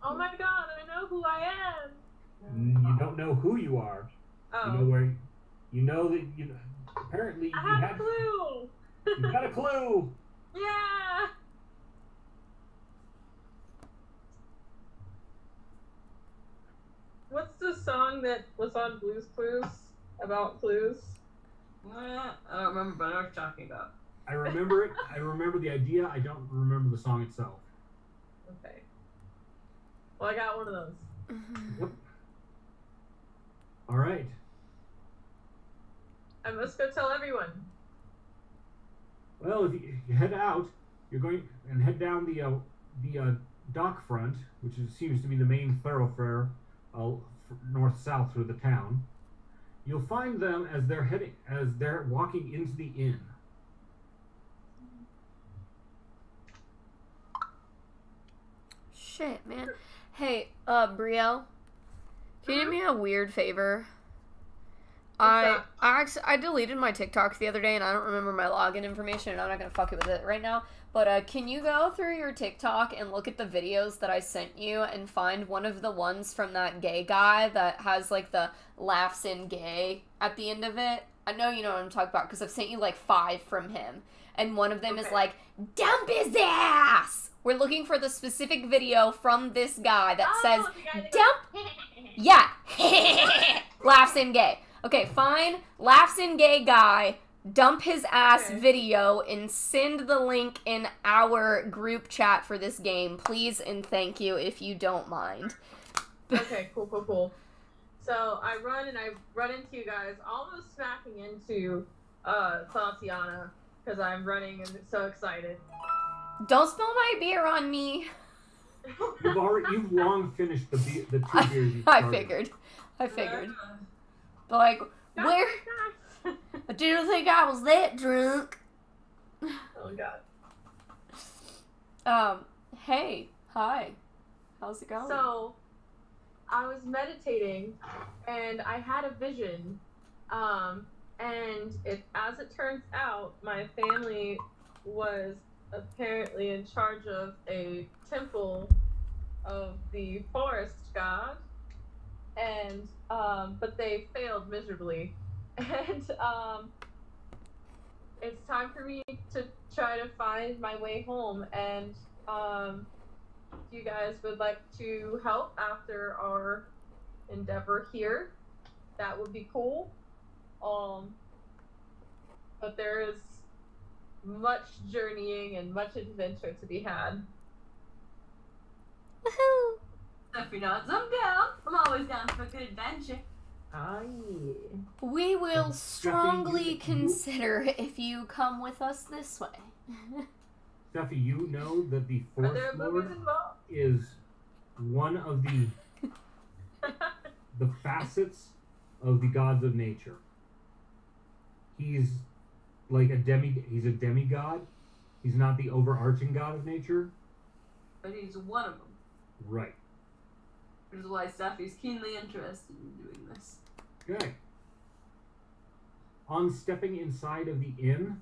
Oh my god, I know who I am! You don't know who you are. Oh. You know where. You know that you. Apparently, I have a clue! You got a clue. Yeah! What's the song that was on Blue's Clues about clues? I don't remember, but I know what you're talking about. I remember it. I remember the idea. I don't remember the song itself. Okay. Well, I got one of those. Yep. All right. I must go tell everyone. Well, if you head out, you're going and head down the dock front, which seems to be the main thoroughfare north-south through the town. You'll find them as they're walking into the inn. Shit, man. Hey, Brielle, can you do me a weird favor? I deleted my TikTok the other day, and I don't remember my login information, and I'm not gonna fuck it with it right now. But can you go through your TikTok and look at the videos that I sent you and find one of the ones from that gay guy that has like the laughs in gay at the end of it? I know you know what I'm talking about because I've sent you like 5 from him, and one of them is like, "Dump his ass." We're looking for the specific video from this guy that says, "Dump." Yeah, laughs in gay. Okay, fine. Laughs in gay guy. Dump his ass video and send the link in our group chat for this game, please and thank you if you don't mind. Okay, cool. So I run into you guys, almost smacking into Tatiana because I'm running and so excited. Don't spill my beer on me. You've long finished the 2 beers you started. I figured. But like, where? I didn't think I was that drunk. Oh god. Hey, hi. How's it going? So, I was meditating, and I had a vision, and as it turns out, my family was apparently in charge of a temple of the forest god, and but they failed miserably, and it's time for me to try to find my way home, and if you guys would like to help after our endeavor here, that would be cool. But there is much journeying and much adventure to be had. Woohoo! Steffi nods, I'm down. I'm always down for a good adventure. Ah, yeah. We will strongly consider if you come with us this way. Steffi, you know that the Are Forest there Lord movies involved? is one of the facets of the gods of nature. He's like he's a demigod. He's not the overarching god of nature. But he's one of them. Right. Which is why Steffi's keenly interested in doing this. Okay. On stepping inside of the inn,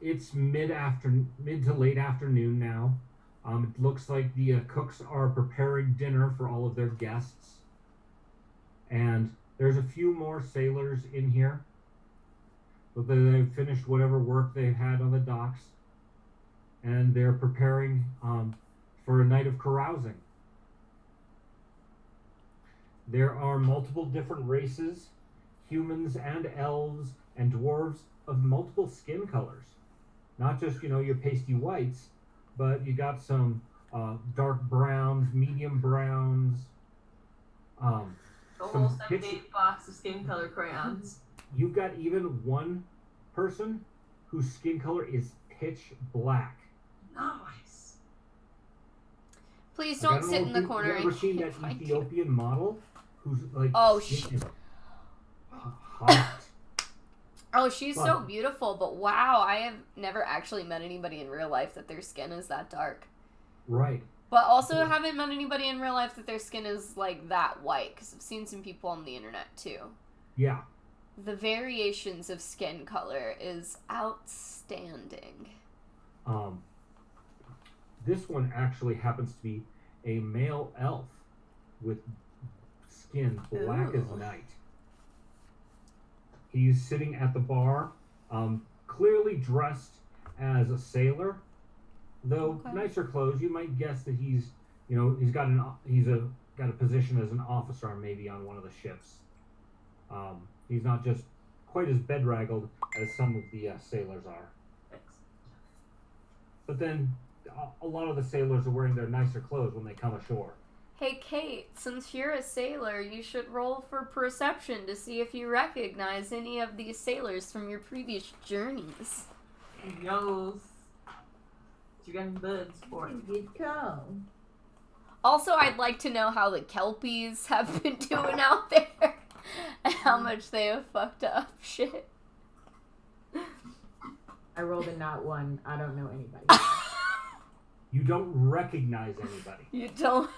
it's mid to late afternoon now. It looks like the cooks are preparing dinner for all of their guests. And there's a few more sailors in here. But they've finished whatever work they've had on the docks. And they're preparing for a night of carousing. There are multiple different races, humans and elves and dwarves of multiple skin colors. Not just, your pasty whites, but you got some dark browns, medium browns. The whole Some 78 box of skin color crayons. You've got even one person whose skin color is pitch black. Nice. Please Like, I don't don't sit know in if the corner. You've ever I seen can't that find you. Ethiopian model who's like Oh, skin is hot. Oh, she's But- so beautiful, but wow, I have never actually met anybody in real life that their skin is that dark. Right. But also Yeah. haven't met anybody in real life that their skin is like that white, because I've seen some people on the internet too. Yeah. The variations of skin color is outstanding. This one actually happens to be a male elf with skin black as Ooh. night. He's sitting at the bar, clearly dressed as a sailor, though Okay. nicer clothes. You might guess that he's got a position as an officer maybe on one of the ships. He's not just quite as bedraggled as some of the sailors are. But then a lot of the sailors are wearing their nicer clothes when they come ashore. Hey Kate, since you're a sailor, you should roll for perception to see if you recognize any of these sailors from your previous journeys. Yos. You got birds for it. Good call. Also, I'd like to know how the Kelpies have been doing out there. And how much they have fucked up shit. I rolled a nat 1. I don't know anybody. You don't recognize anybody. You don't.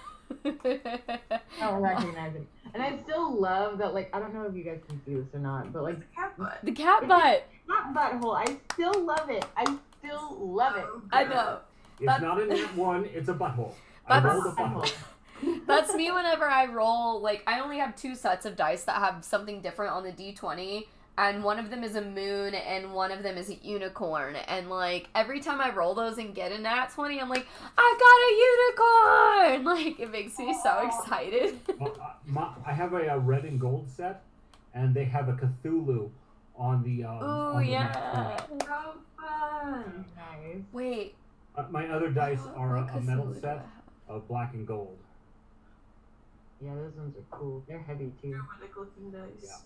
I don't recognize it. And I still love that, like, I don't know if you guys can see this or not, but, like, It's a cat butt. The cat butt. not butthole. I still love it. I still love it. I know. It's That's- not a nat one, it's a butthole. I That's- rolled a butthole. That's me whenever I roll. Like, I only have 2 sets of dice that have something different on the d20. And one of them is a moon, and one of them is a unicorn. And, like, every time I roll those and get a nat 20, I'm like, I got a unicorn! Like, it makes me so excited. I have a red and gold set, and they have a Cthulhu on the. Ooh, on the yeah. nat So fun. Nice. Wait. 20. My other dice are What a metal Cthulhu do I set have? of black and gold. Yeah, those ones are cool. They're heavy, too. Dramatic looking dice. Yeah.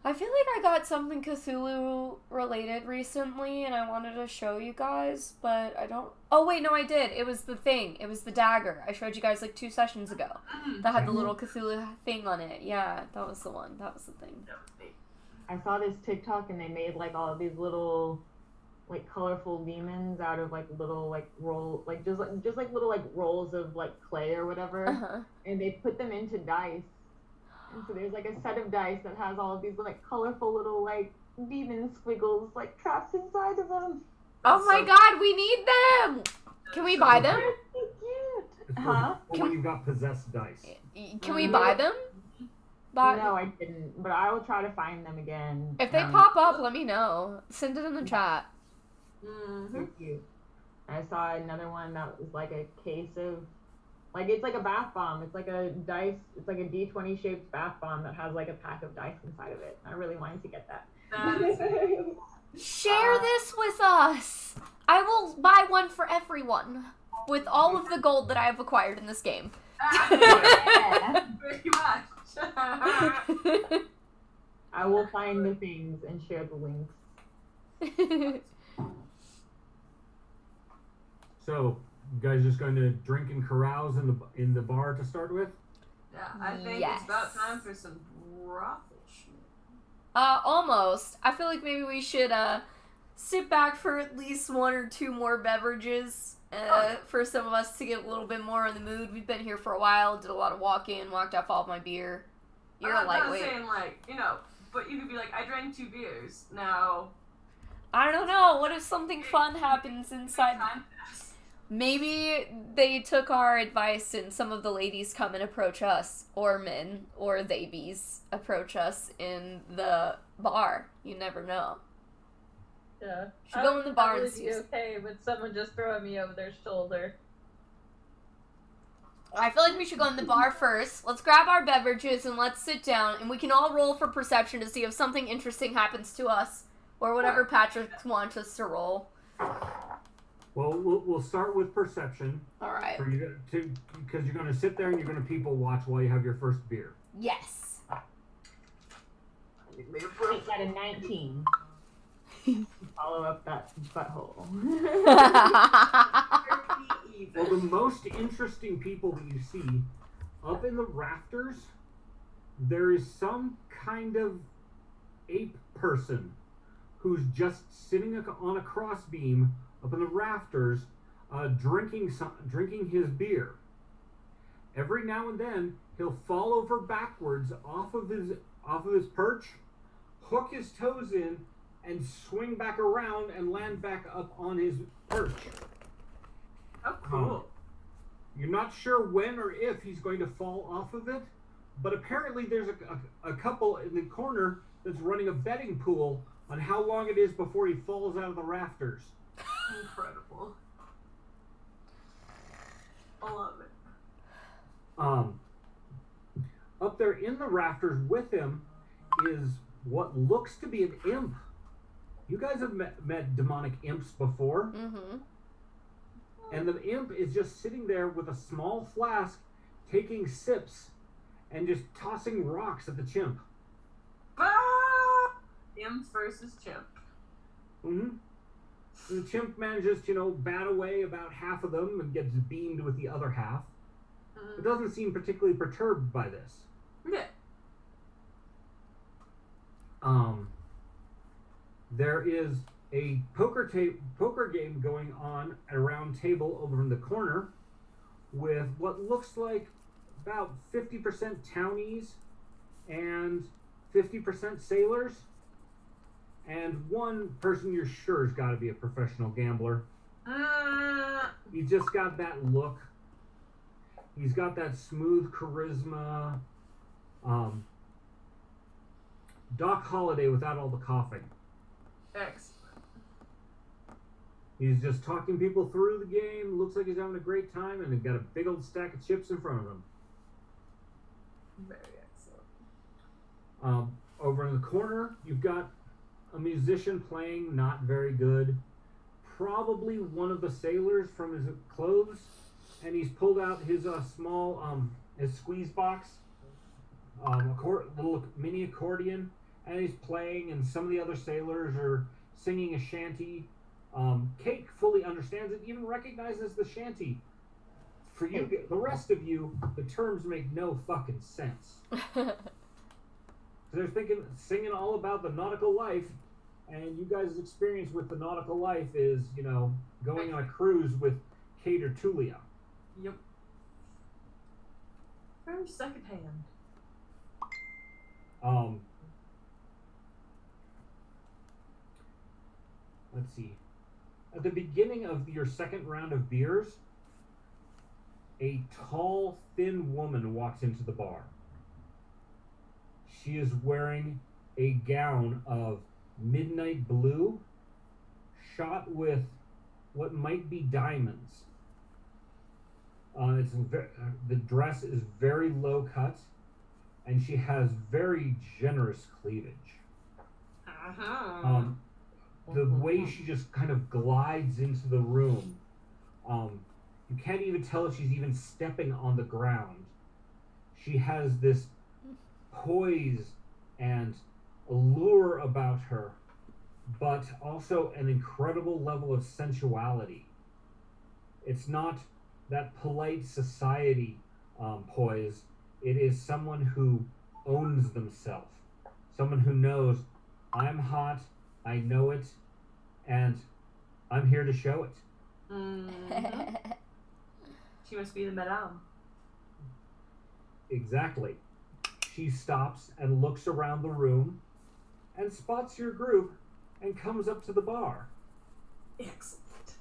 I feel like I got something Cthulhu related recently, and I wanted to show you guys, but I don't. Oh wait, no, I did. It was the thing. It was the dagger. I showed you guys like 2 sessions ago. That had the little Cthulhu thing on it. Yeah, that was the one. That was the thing. That was neat. I saw this TikTok and they made, like, all of these little, like, colorful demons out of, like, little, like, just like little, like, rolls of, like, clay or whatever. Uh-huh. And they put them into dice. And so there's like a set of dice that has all of these like colorful little like demon squiggles like trapped inside of them. Oh my god, we need them! Can we buy them? They're so cute. It's for, Huh? for when you've got possessed dice. Can we buy them? But No, I didn't. But I will try to find them again. if they pop up, let me know. Send it in the chat. Mm-hmm. So cute. I saw another one that was like a case of, like it's like a bath bomb. It's like a dice. It's like a D20 shaped bath bomb that has like a pack of dice inside of it. I really wanted to get that. That is Share this with us! I will buy one for everyone. With all of the gold that I have acquired in this game. Yeah. pretty much. I will find the things and share the links. So, you guys just going to drink and carouse in the bar to start with? Yeah, I think Yes. it's about time for some brothel shit. Almost. I feel like maybe we should, sit back for at least 1 or 2 more beverages, for some of us to get a little bit more in the mood. We've been here for a while, did a lot of walking, walked off all of my beer. You're a I'm not lightweight. saying like, but you could be like, I drank 2 beers. Now, I don't know, what if something fun happens inside? time passed. Maybe they took our advice and some of the ladies come and approach us, or men, or they bees approach us in the bar. You never know. Yeah. Should go in the bar and would see. be okay with someone just throwing me over their shoulder. I feel like we should go in the bar first. Let's grab our beverages and let's sit down, and we can all roll for perception to see if something interesting happens to us, or whatever Patrick wants us to roll. Well, we'll start with perception. All right. For you to, because you're going to sit there and you're going to people watch while you have your first beer. Yes. I got a 19. Follow up that butthole. Well, the most interesting people that you see up in the rafters, there is some kind of ape person who's just sitting on a crossbeam up in the rafters, drinking his beer. Every now and then, he'll fall over backwards off of his perch, hook his toes in, and swing back around and land back up on his perch. Oh, cool. You're not sure when or if he's going to fall off of it, but apparently there's a couple in the corner that's running a betting pool on how long it is before he falls out of the rafters. Incredible. I love it. Up there in the rafters with him is what looks to be an imp. You guys have met demonic imps before. Mm-hmm. And the imp is just sitting there with a small flask, taking sips, and just tossing rocks at the chimp. Ah! Imp versus chimp. Mm-hmm. The chimp manages to, bat away about half of them and gets beamed with the other half. It doesn't seem particularly perturbed by this. Yeah. There is a poker game going on at a round table over in the corner with what looks like about 50% townies and 50% sailors, and one person you're sure has got to be a professional gambler. He's just got that look. He's got that smooth charisma. Doc Holliday without all the coughing. Excellent. He's just talking people through the game. Looks like he's having a great time, and he's got a big old stack of chips in front of him. Very excellent. Over in the corner, you've got a musician playing, not very good. Probably one of the sailors from his clothes, and he's pulled out his small his squeeze box, little mini accordion, and he's playing, and some of the other sailors are singing a shanty. Kate fully understands it, even recognizes the shanty. For you, the rest of you, the terms make no fucking sense. They're singing all about the nautical life, and you guys' experience with the nautical life is, going on a cruise with Kate or Tulia. Yep. Very secondhand. Let's see. At the beginning of your second round of beers, a tall, thin woman walks into the bar. She is wearing a gown of midnight blue, shot with what might be diamonds. The dress is very low cut, and she has very generous cleavage. The way she just kind of glides into the room, you can't even tell if she's even stepping on the ground. She has this poise and allure about her, but also an incredible level of sensuality. It's not that polite society poise. It is someone who owns themselves. Someone who knows, I'm hot, I know it, and I'm here to show it. Mm-hmm. She must be the madame. Exactly. She stops and looks around the room and spots your group and comes up to the bar. Excellent.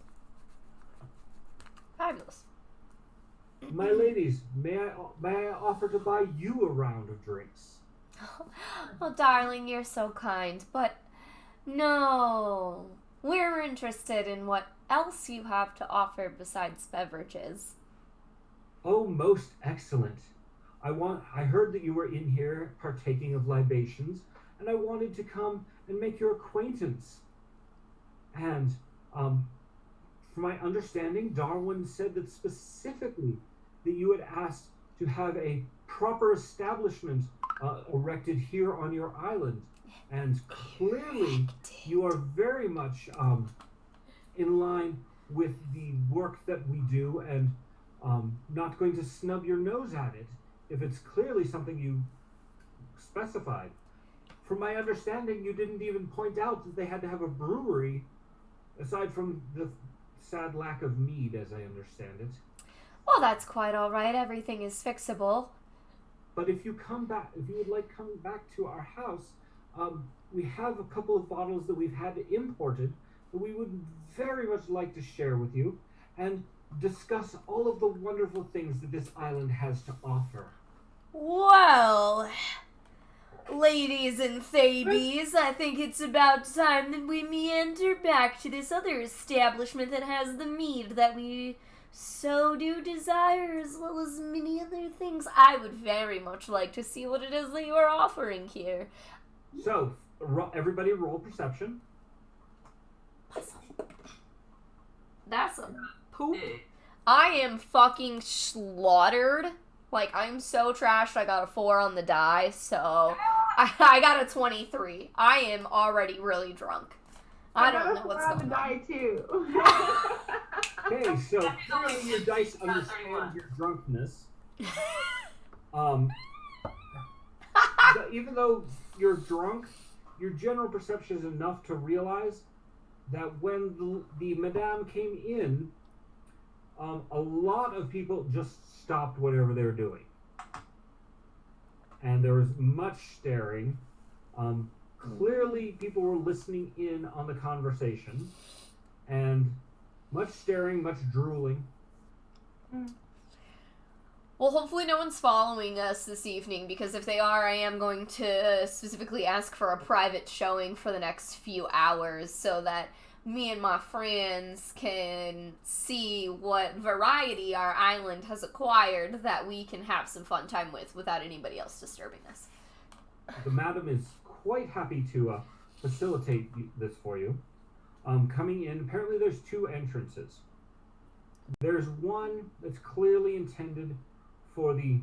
Fabulous. My ladies, may I offer to buy you a round of drinks? Oh, darling, you're so kind, but no. We're interested in what else you have to offer besides beverages. Oh, most excellent. I heard that you were in here partaking of libations, and I wanted to come and make your acquaintance. And from my understanding, Darwin said that specifically that you had asked to have a proper establishment erected here on your island. And clearly, you are very much in line with the work that we do, and not going to snub your nose at it if it's clearly something you specified. From my understanding, you didn't even point out that they had to have a brewery, aside from the sad lack of mead, as I understand it. Well, that's quite all right. Everything is fixable. But if you would like come back to our house, we have a couple of bottles that we've had imported that we would very much like to share with you and discuss all of the wonderful things that this island has to offer. Well, ladies and thabies, I think it's about time that we meander back to this other establishment that has the mead that we so do desire, as well as many other things. I would very much like to see what it is that you are offering here. So, everybody roll perception. That's a poop. I am fucking slaughtered. Like, I'm so trashed, I got a 4 on the die, so I got a 23. I am already really drunk. I don't know what's going on. Die too. Okay, so clearly your dice understand your drunkenness. Even though you're drunk, your general perception is enough to realize that when the madame came in, a lot of people just stopped whatever they were doing. And there was much staring. Clearly, people were listening in on the conversation. And much staring, much drooling. Well, hopefully no one's following us this evening, because if they are, I am going to specifically ask for a private showing for the next few hours so that me and my friends can see what variety our island has acquired that we can have some fun time with without anybody else disturbing us. The madam is quite happy to facilitate this for you. Coming in, apparently there's 2 entrances. There's one that's clearly intended for the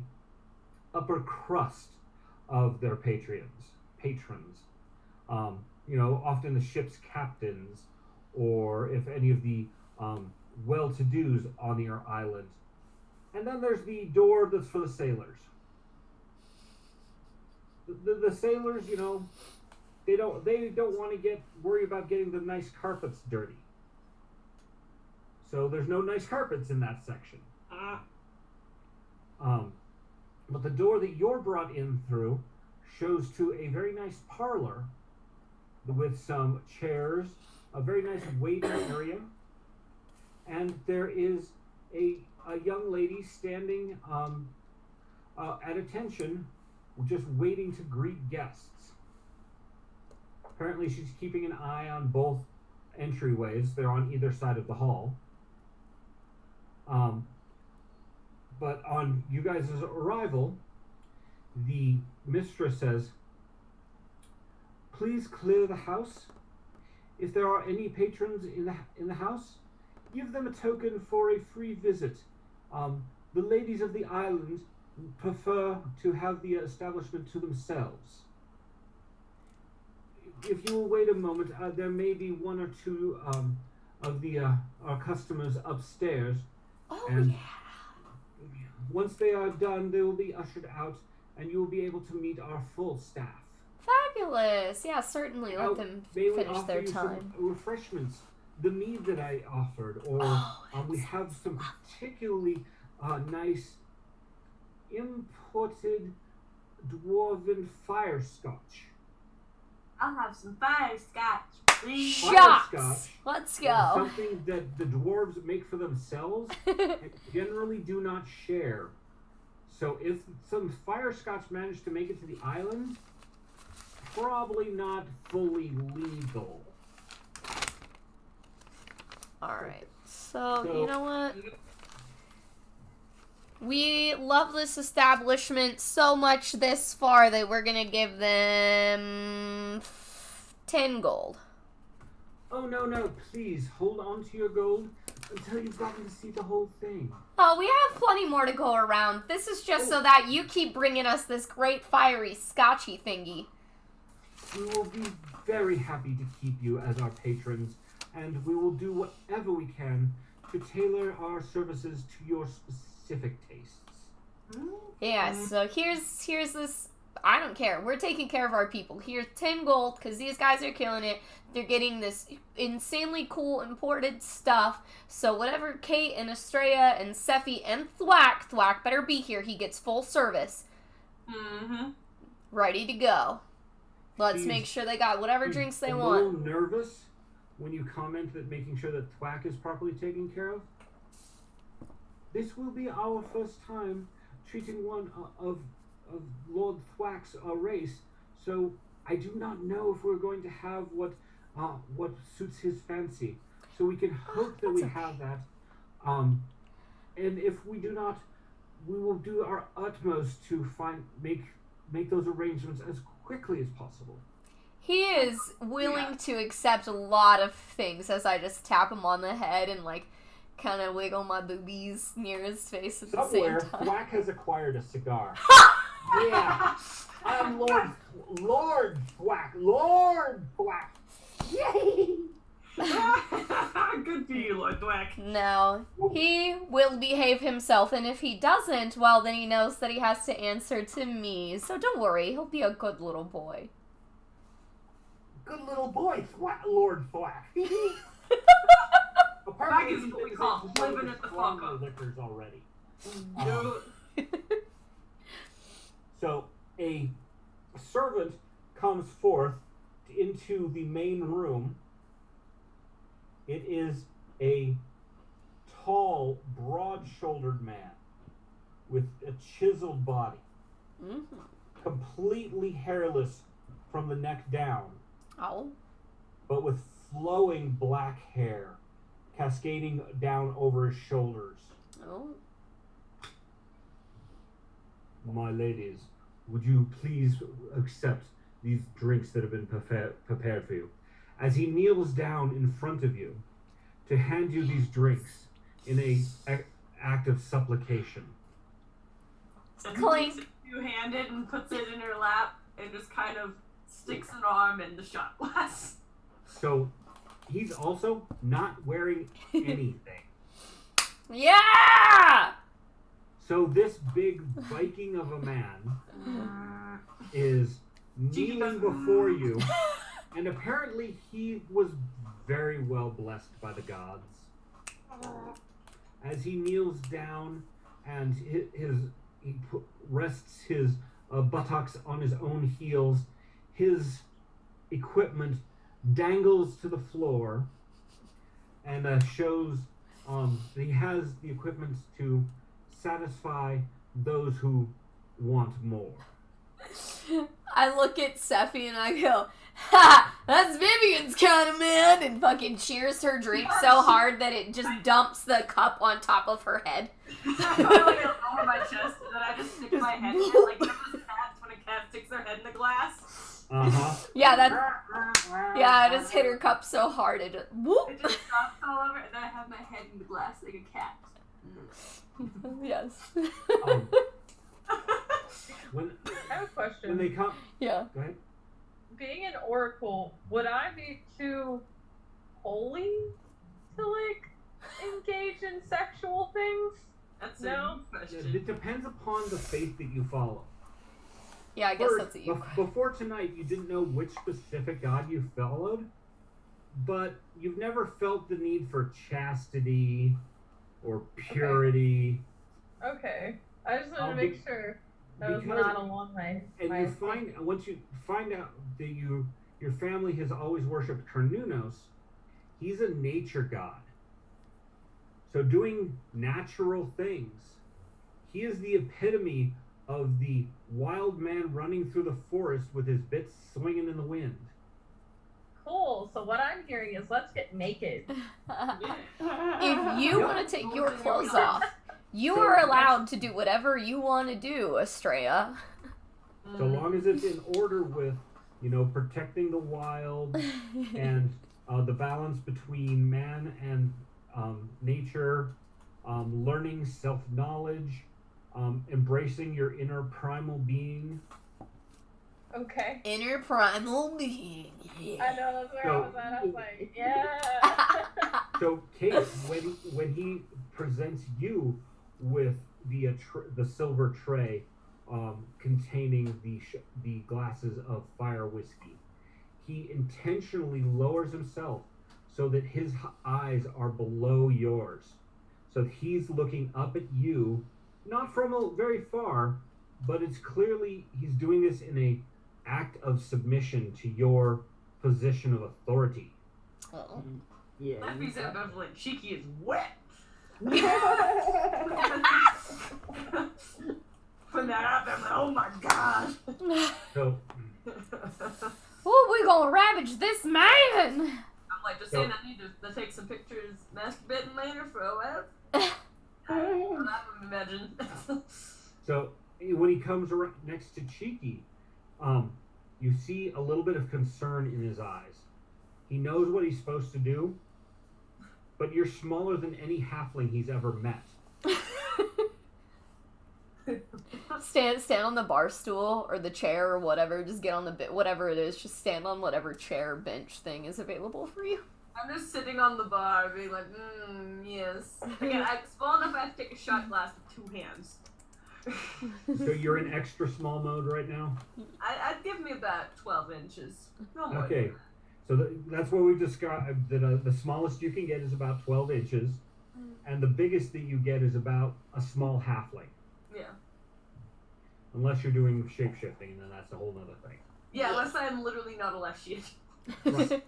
upper crust of their patrons. Often the ship's captains, or if any of the well-to-dos on your island. And then there's the door that's for the sailors. The sailors, they don't want to worry about getting the nice carpets dirty. So there's no nice carpets in that section. But the door that you're brought in through shows to a very nice parlor with some chairs, a very nice waiting area, and there is a young lady standing at attention, just waiting to greet guests. Apparently she's keeping an eye on both entryways. They're on either side of the hall. But on you guys' arrival, the mistress says, "Please clear the house. If there are any patrons in the house, give them a token for a free visit. The ladies of the island prefer to have the establishment to themselves. If you will wait a moment, there may be 1 or 2 of our customers upstairs, and once they are done, they will be ushered out, and you will be able to meet our full staff." Fabulous. Yeah, certainly. Let them finish their time. Some refreshments, the mead that I offered, or we have some particularly nice imported dwarven fire scotch. I'll have some fire scotch, please. Shots! Let's go. Something that the dwarves make for themselves and generally do not share. So if some fire scotch managed to make it to the island, probably not fully legal. Alright, so you know what? We love this establishment so much this far that we're gonna give them 10 gold. Oh, no, please, hold on to your gold until you've gotten to see the whole thing. Oh, we have plenty more to go around. This is just so that you keep bringing us this great fiery scotchy thingy. We will be very happy to keep you as our patrons, and we will do whatever we can to tailor our services to your specific tastes. Yeah, so here's this. I don't care. We're taking care of our people. Here's 10 gold, because these guys are killing it. They're getting this insanely cool imported stuff. So whatever Kate and Estrella and Sephi and Thwack better be here. He gets full service. Mm-hmm. Ready to go. Let's She's- make sure they got whatever She's drinks they a want. little nervous when you comment that making sure that Thwack is properly taken care of. This will be our first time treating one of Lord Thwack's race, so I do not know if we're going to have what suits his fancy. So we can hope that we that's have that. And if we do not, we will do our utmost to make those arrangements as quickly as possible. He is willing to accept a lot of things as I just tap him on the head and like kind of wiggle my boobies near his face at the Somewhere, same time. Thwack has acquired a cigar. Yeah, I'm Lord Thwack. Lord Thwack. Yay! Good for you, Lord Thwack. No, he will behave himself, and if he doesn't, well, then he knows that he has to answer to me. So don't worry, he'll be a good little boy. Good little boy, Lord Thwack. Thwack is what we call living at the fuck up. Liquors already. No. So a servant comes forth into the main room. It is a tall, broad-shouldered man with a chiseled body, Mm-hmm. completely hairless from the neck down, Oh. but with flowing black hair cascading down over his shoulders. Oh. My ladies, would you please accept these drinks that have been prepared for you? As he kneels down in front of you to hand you these drinks in a act of supplication. So Clink. he takes it two-handed and puts it in her lap and just kind of sticks an arm in the shot glass. So he's also not wearing anything. Yeah! So this big Viking of a man is kneeling before you, and apparently he was very well blessed by the gods. As he kneels down and rests his buttocks on his own heels, his equipment dangles to the floor and shows that he has the equipment to satisfy those who want more. I look at Sephi and I go, ha! That's Vivian's kind of man! And fucking cheers her drink so hard that it just dumps the cup on top of her head. I put it like over my chest and then I just stick my head in it like one of those cats when a cat sticks their head in the glass. Uh-huh. Yeah, I just hit her cup so hard it just, whoop! It just drops all over and then I have my head in the glass like a cat. Yes. When I have a question. when they come, Yeah. go ahead. Being an oracle, would I be too holy to like engage in sexual things? That's No. a question. It depends upon the faith that you follow. Yeah, I guess First, that's what you. before tonight, you didn't know which specific god you followed, but you've never felt the need for chastity or purity. Okay. I just wanted to Be- make sure that was because- not along my. And my once you find out that your family has always worshipped Carnunos, he's a nature god. So doing natural things, he is the epitome of the wild man running through the forest with his bits swinging in the wind. Cool. So what I'm hearing is let's get naked. If you want to take your clothes off, You So are allowed to do whatever you want to do, Estrella. So long as it's in order with, protecting the wild and the balance between man and nature, learning self-knowledge, embracing your inner primal being. Okay. Inner primal being. Yeah. I know, that's where I was at. I was like, yeah. So Kate, when he presents you with the silver tray containing the glasses of fire whiskey, he intentionally lowers himself so that his eyes are below yours. So he's looking up at you, not from very far, but it's clearly he's doing this in a act of submission to your position of authority. Oh. Yeah. Leffy's ambivalent. Cheeky is wet. Putting that out there, I'm like, oh my god. So Oh, we gonna ravage this man! I'm like, just saying I need to take some pictures masturbating later for a web. I'm imagine. So when he comes around next to Cheeky, you see a little bit of concern in his eyes. He knows what he's supposed to do, but you're smaller than any halfling he's ever met. Stand on the bar stool or the chair or whatever. Just get on the whatever it is. Just stand on whatever chair bench thing is available for you. I'm just sitting on the bar, being like, yes. Again, it's small enough I have to take a shot glass with 2 hands. So you're in extra small mode right now? I'd give me about 12 inches. No more. Okay. So that's what we've described. The smallest you can get is about 12 inches, and the biggest that you get is about a small halfling. Yeah. Unless you're doing shape-shifting, and then that's a whole other thing. Yeah, unless I'm literally not a Leshian. Right.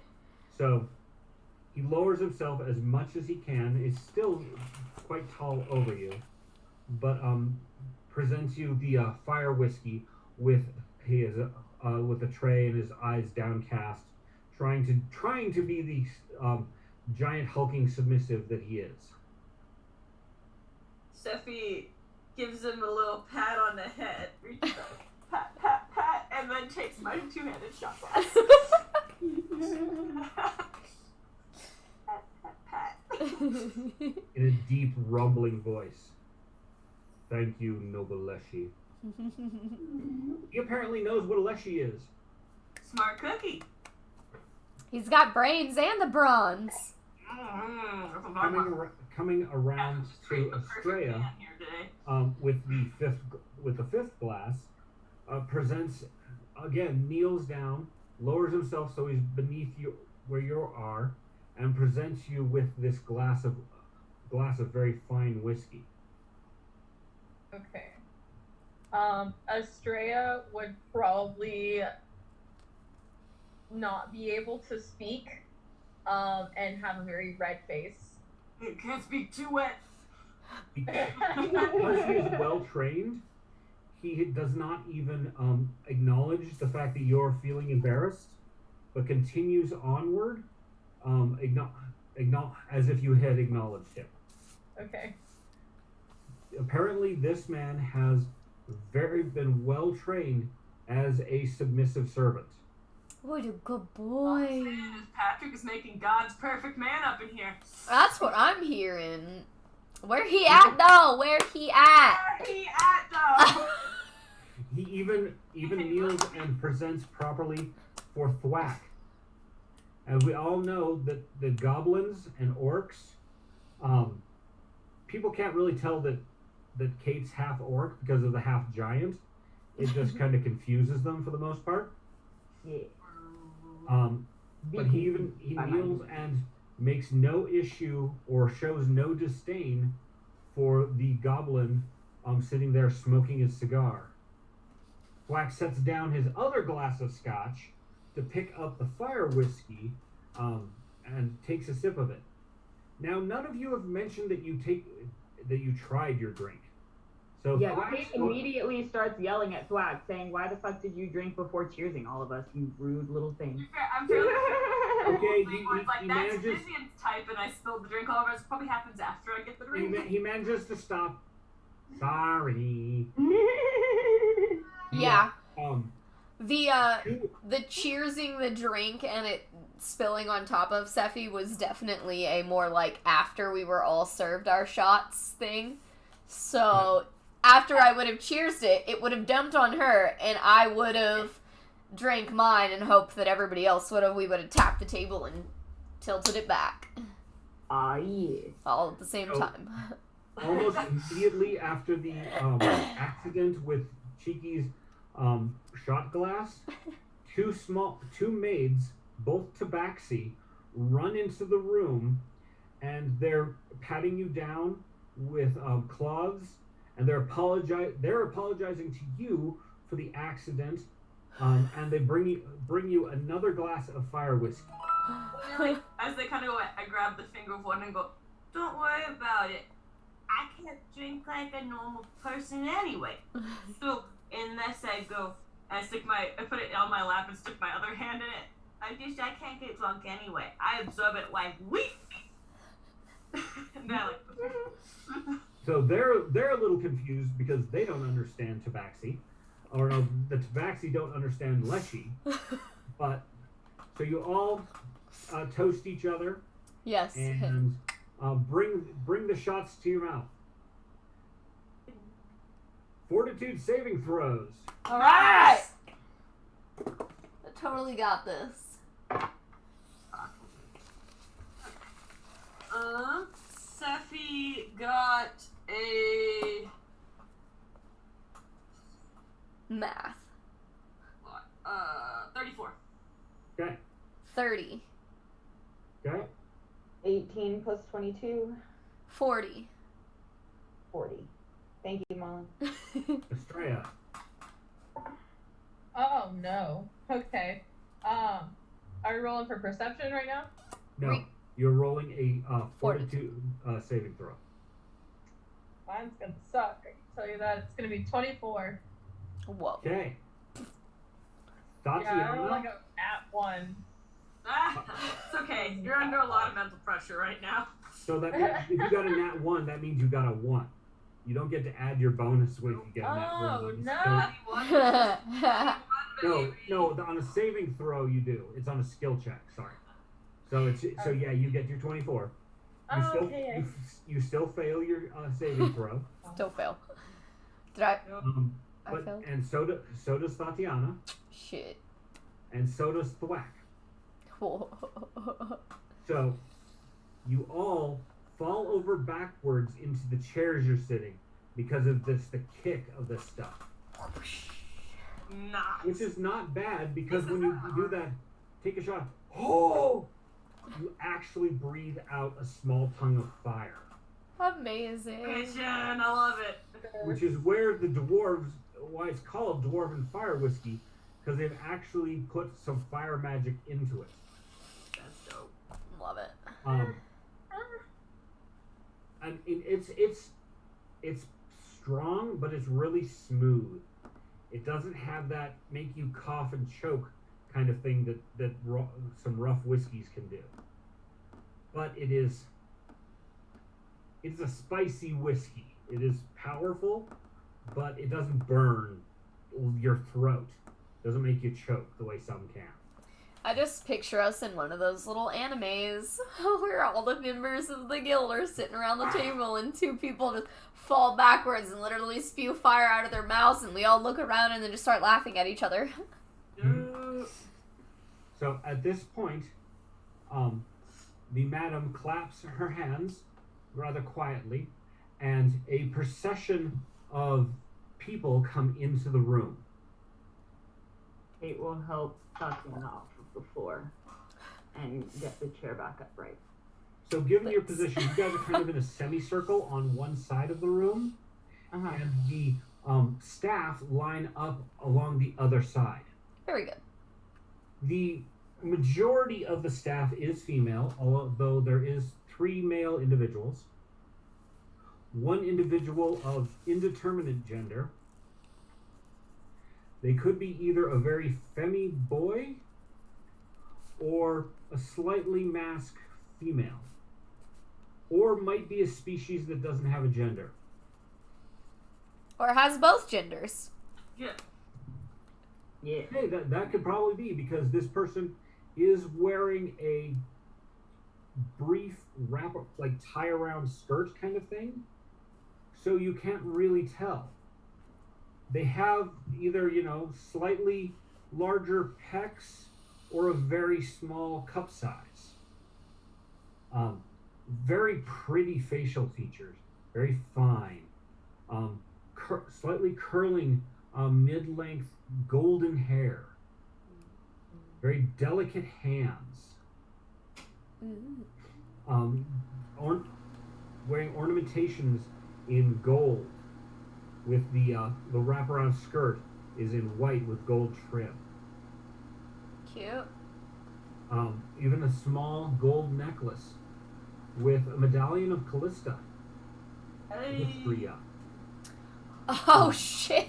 So he lowers himself as much as he can. It's still quite tall over you, but presents you the fire whiskey with with a tray and his eyes downcast, trying to be the giant hulking submissive that he is. Steffi gives him a little pat on the head, reaches out, pat, pat, pat, and then takes my 2-handed shot glass. Pat, pat, pat. In a deep, rumbling voice. Thank you, noble Leshy. He apparently knows what a Leshy is. Smart cookie. He's got brains and the bronze. Coming around to Estrella, with the fifth glass, presents again, kneels down, lowers himself so he's beneath you where you are, and presents you with this glass of very fine whiskey. Okay. Estrella would probably not be able to speak, and have a very red face. It can't speak too wet. Because he is well trained, he does not even acknowledge the fact that you're feeling embarrassed, but continues onward, as if you had acknowledged him. Okay. Apparently, this man has been well trained as a submissive servant. What a good All I'm boy. saying is Patrick is making God's perfect man up in here. That's what I'm hearing. Where he at though? Where he at? Where he at though? He even kneels and presents properly for thwack. As we all know that the goblins and orcs, people can't really tell that Kate's half orc because of the half giant. It just kind of confuses them for the most part. Yeah. But he kneels and makes no issue or shows no disdain for the goblin sitting there smoking his cigar. Thwack sets down his other glass of scotch to pick up the fire whiskey and takes a sip of it. Now, none of you have mentioned that you tried your drink. So Yeah, Thwack Kate immediately starts yelling at Thwack, saying, "Why the fuck did you drink before cheersing all of us, you rude little thing?" I'm feeling Okay, it's like he that's manages. Vivian's type, and I spilled the drink all over. It probably happens after I get the drink. He manages to stop Sorry. Yeah. Um. The Two, the cheersing the drink and it spilling on top of Sephi was definitely a more like after we were all served our shots thing. So after I would have cheersed it, it would have dumped on her and I would have drank mine and hoped that everybody else we would have tapped the table and tilted it back. Yeah. All at the same time. almost immediately after the accident with Cheeky's shot glass, two maids, both tabaxi, run into the room, and they're patting you down with cloths, and they're apologizing to you for the accident, and they bring you another glass of fire whiskey. As they kind of go, I grab the finger of one and go, "Don't worry about it. I can't drink like a normal person anyway." So unless I go, I put it on my lap and stick my other hand in it. I can't get drunk anyway. I absorb it like weed. And they're like, So they're a little confused because they don't understand tabaxi, or no, the tabaxi don't understand leshy. But so you all toast each other. Yes. And bring the shots to your mouth. Fortitude saving throws. All right. I totally got this. Sephi got a Math. 34. Okay. 30. Okay. 18 plus 22, 40. 40. Thank you, Molly. Estrella. Oh no. Okay. Are we rolling for perception right now? No, you're rolling a fortitude saving throw. Mine's gonna suck. I can tell you that. It's gonna be 24. Whoa. Okay. Yeah, I Tatiana. rolled like a at 1. It's okay. You're under a lot of mental pressure right now. So that means if you got a nat 1, that means you got a 1. You don't get to add your bonus when you get a nat 1. Oh, So, no, on a saving throw you do. It's on a skill check. Sorry. So yeah, you get your 24. You still fail your saving throw. Still fail. Did I? I But failed. and so does Tatiana, Shit. and so does Thwack. So you all fall over backwards into the chairs you're sitting because of the kick of this stuff. Nice. Which is not bad because when you do that, take a shot. Oh! You actually breathe out a small tongue of fire. Amazing. Christian, I love it. Which is where the dwarves, why it's called Dwarven Fire Whiskey, because they've actually put some fire magic into it. That's dope. Love it. And it's strong, but it's really smooth. It doesn't have that make you cough and choke kind of thing that some rough whiskeys can do. But it is a spicy whiskey. It is powerful, but it doesn't burn your throat. It doesn't make you choke the way some can. I just picture us in one of those little animes where all the members of the guild are sitting around the table and two people just fall backwards and literally spew fire out of their mouths and we all look around and then just start laughing at each other. So at this point, the madam claps her hands rather quietly, and a procession of people come into the room. Kate will help Tatiana off of the floor and get the chair back upright. So given your position, you guys are kind of in a semicircle on one side of the room, and the staff line up along the other side. Very good. The majority of the staff is female, although there is 3 male individuals, 1 individual of indeterminate gender. They could be either a very femmy boy or a slightly masked female, or might be a species that doesn't have a gender. Or has both genders. Yeah. Yeah. Hey, that could probably be because this person is wearing a brief wrap, like tie around skirt kind of thing. So you can't really tell. They have either, slightly larger pecs or a very small cup size. Very pretty facial features, very fine. Slightly curling mid-length golden hair. Very delicate hands. Wearing ornamentations in gold, with the wraparound skirt is in white with gold trim. Cute. Even a small gold necklace with a medallion of Callista. Hey. Oh, shit.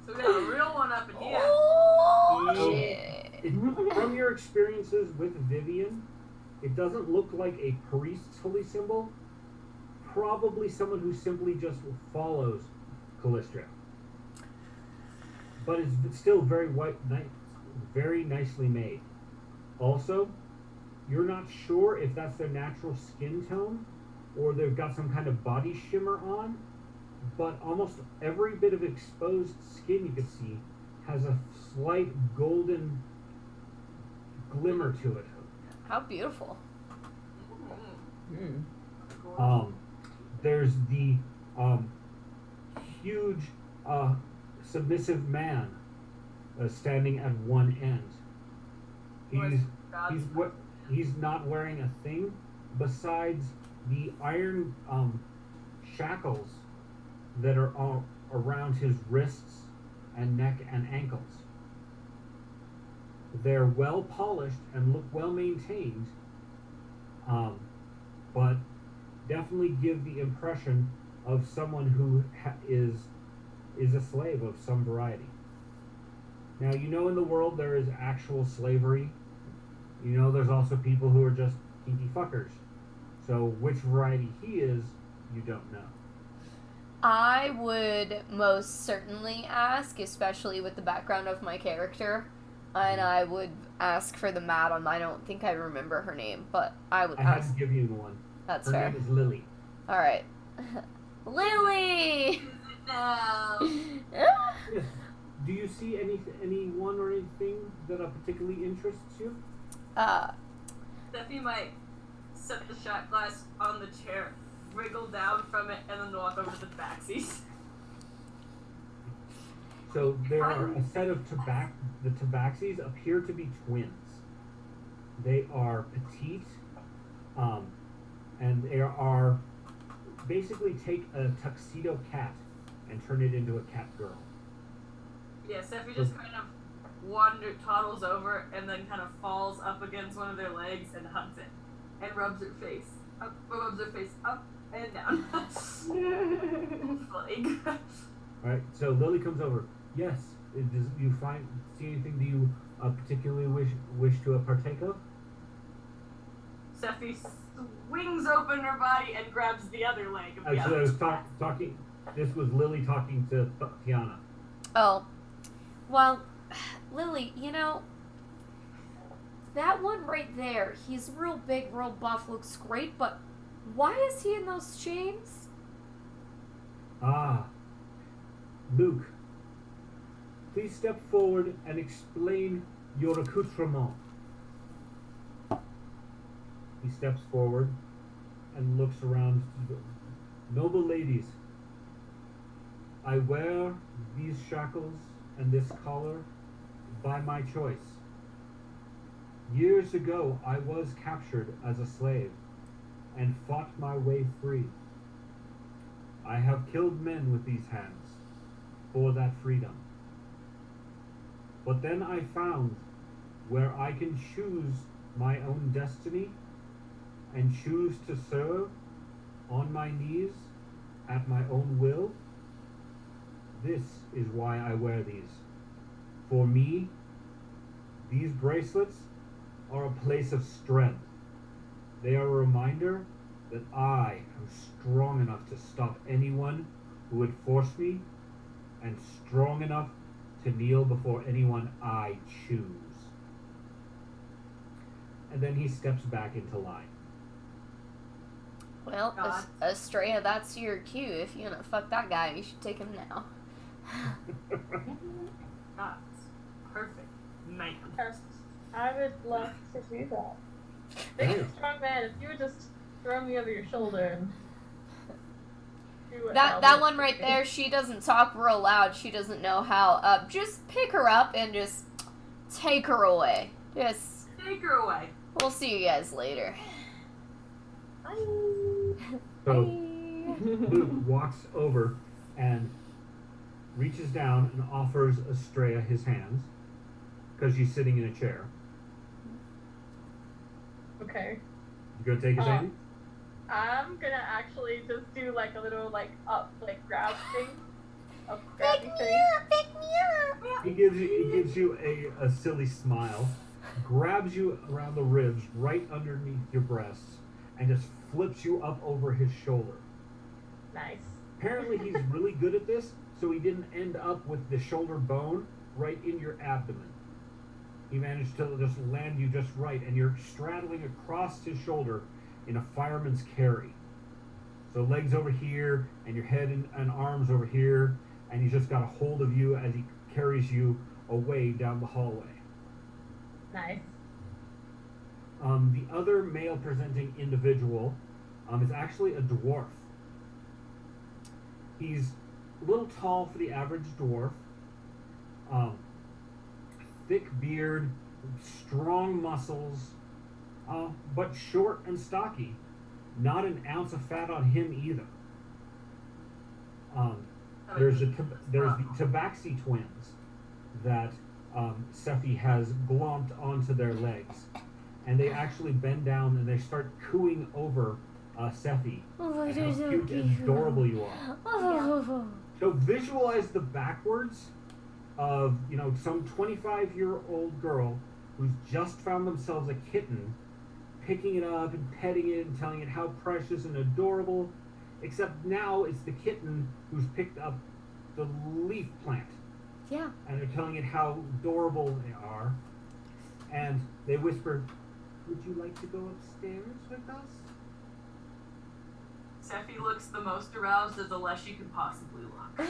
So we got a real one up in here. Oh, Um, shit. From your experiences with Vivian, it doesn't look like a priest's holy symbol. Probably someone who simply just follows Callista. But it's still very very nicely made. Also, you're not sure if that's their natural skin tone or they've got some kind of body shimmer on, but almost every bit of exposed skin you can see has a slight golden glimmer to it. How beautiful. There's the huge submissive man standing at one end. He's not wearing a thing besides the iron shackles that are all around his wrists and neck and ankles. They're well polished and look well maintained, but definitely give the impression of someone who is a slave of some variety. Now, in the world there is actual slavery. There's also people who are just kinky fuckers. So which variety he is, you don't know. I would most certainly ask, especially with the background of my character, and I would ask for the madam. I don't think I remember her name, but I would I ask. had to give you one. That's Her fair. name is Lily. All right. Lily! No. Yes. Do you see anyone or anything that particularly interests you? Steffi might set the shot glass on the chair, wriggle down from it, and then walk over to the backsies. So there are a set of the tabaxis appear to be twins. They are petite, and they are basically take a tuxedo cat and turn it into a cat girl. Yeah, Steffi just kind of toddles over and then kind of falls up against one of their legs and hugs it. And rubs her face up and down. Alright, so Lily comes over. Yes, do you see anything that you particularly wish to partake of? Steffi swings open her body and grabs the other leg of the Actually, I other. was talking. This was Lily talking to Tiana. Oh. Well, Lily, that one right there, he's real big, real buff, looks great, but why is he in those chains? Ah, Luke, please step forward and explain your accoutrement. He steps forward and looks around. Noble ladies, I wear these shackles and this collar by my choice. Years ago, I was captured as a slave and fought my way free. I have killed men with these hands for that freedom. But then I found where I can choose my own destiny and choose to serve on my knees at my own will. This is why I wear these. For me, these bracelets are a place of strength. They are a reminder that I am strong enough to stop anyone who would force me and strong enough to kneel before anyone I choose. And then he steps back into line. Well, God. Estrella, that's your cue. If you're gonna fuck that guy, you should take him now. That's perfect, man. I would love to do that. Big and strong man, if you would just throw me over your shoulder and do what That one right there, she doesn't talk real loud. She doesn't know how. Just pick her up and just take her away. Just Take her away. we'll see you guys later. So Bye. Luke walks over and reaches down and offers Estrella his hands because she's sitting in a chair. Okay. You gonna take his hand? I'm gonna actually just do like a little grab thing. A grabby thing. Pick me up. He gives you a silly smile, grabs you around the ribs right underneath your breasts, and just flips you up over his shoulder. Nice. Apparently he's really good at this, so he didn't end up with the shoulder bone right in your abdomen. He managed to just land you just right, and you're straddling across his shoulder in a fireman's carry. So legs over here, and your head and arms over here, and he's just got a hold of you as he carries you away down the hallway. Nice. The other male-presenting individual is actually a dwarf. He's a little tall for the average dwarf. Thick beard, strong muscles, but short and stocky. Not an ounce of fat on him either. There's the Tabaxi twins that Sephi has glomped onto their legs. And they actually bend down and they start cooing over Sephi. Oh, And they're how so cute and adorable you are. Oh. So visualize the backwards of, some 25-year-old girl who's just found themselves a kitten, picking it up and petting it and telling it how precious and adorable, except now it's the kitten who's picked up the leaf plant. Yeah. And they're telling it how adorable they are. And they whisper, "Would you like to go upstairs with us?" Sephi looks the most aroused as the less she could possibly look.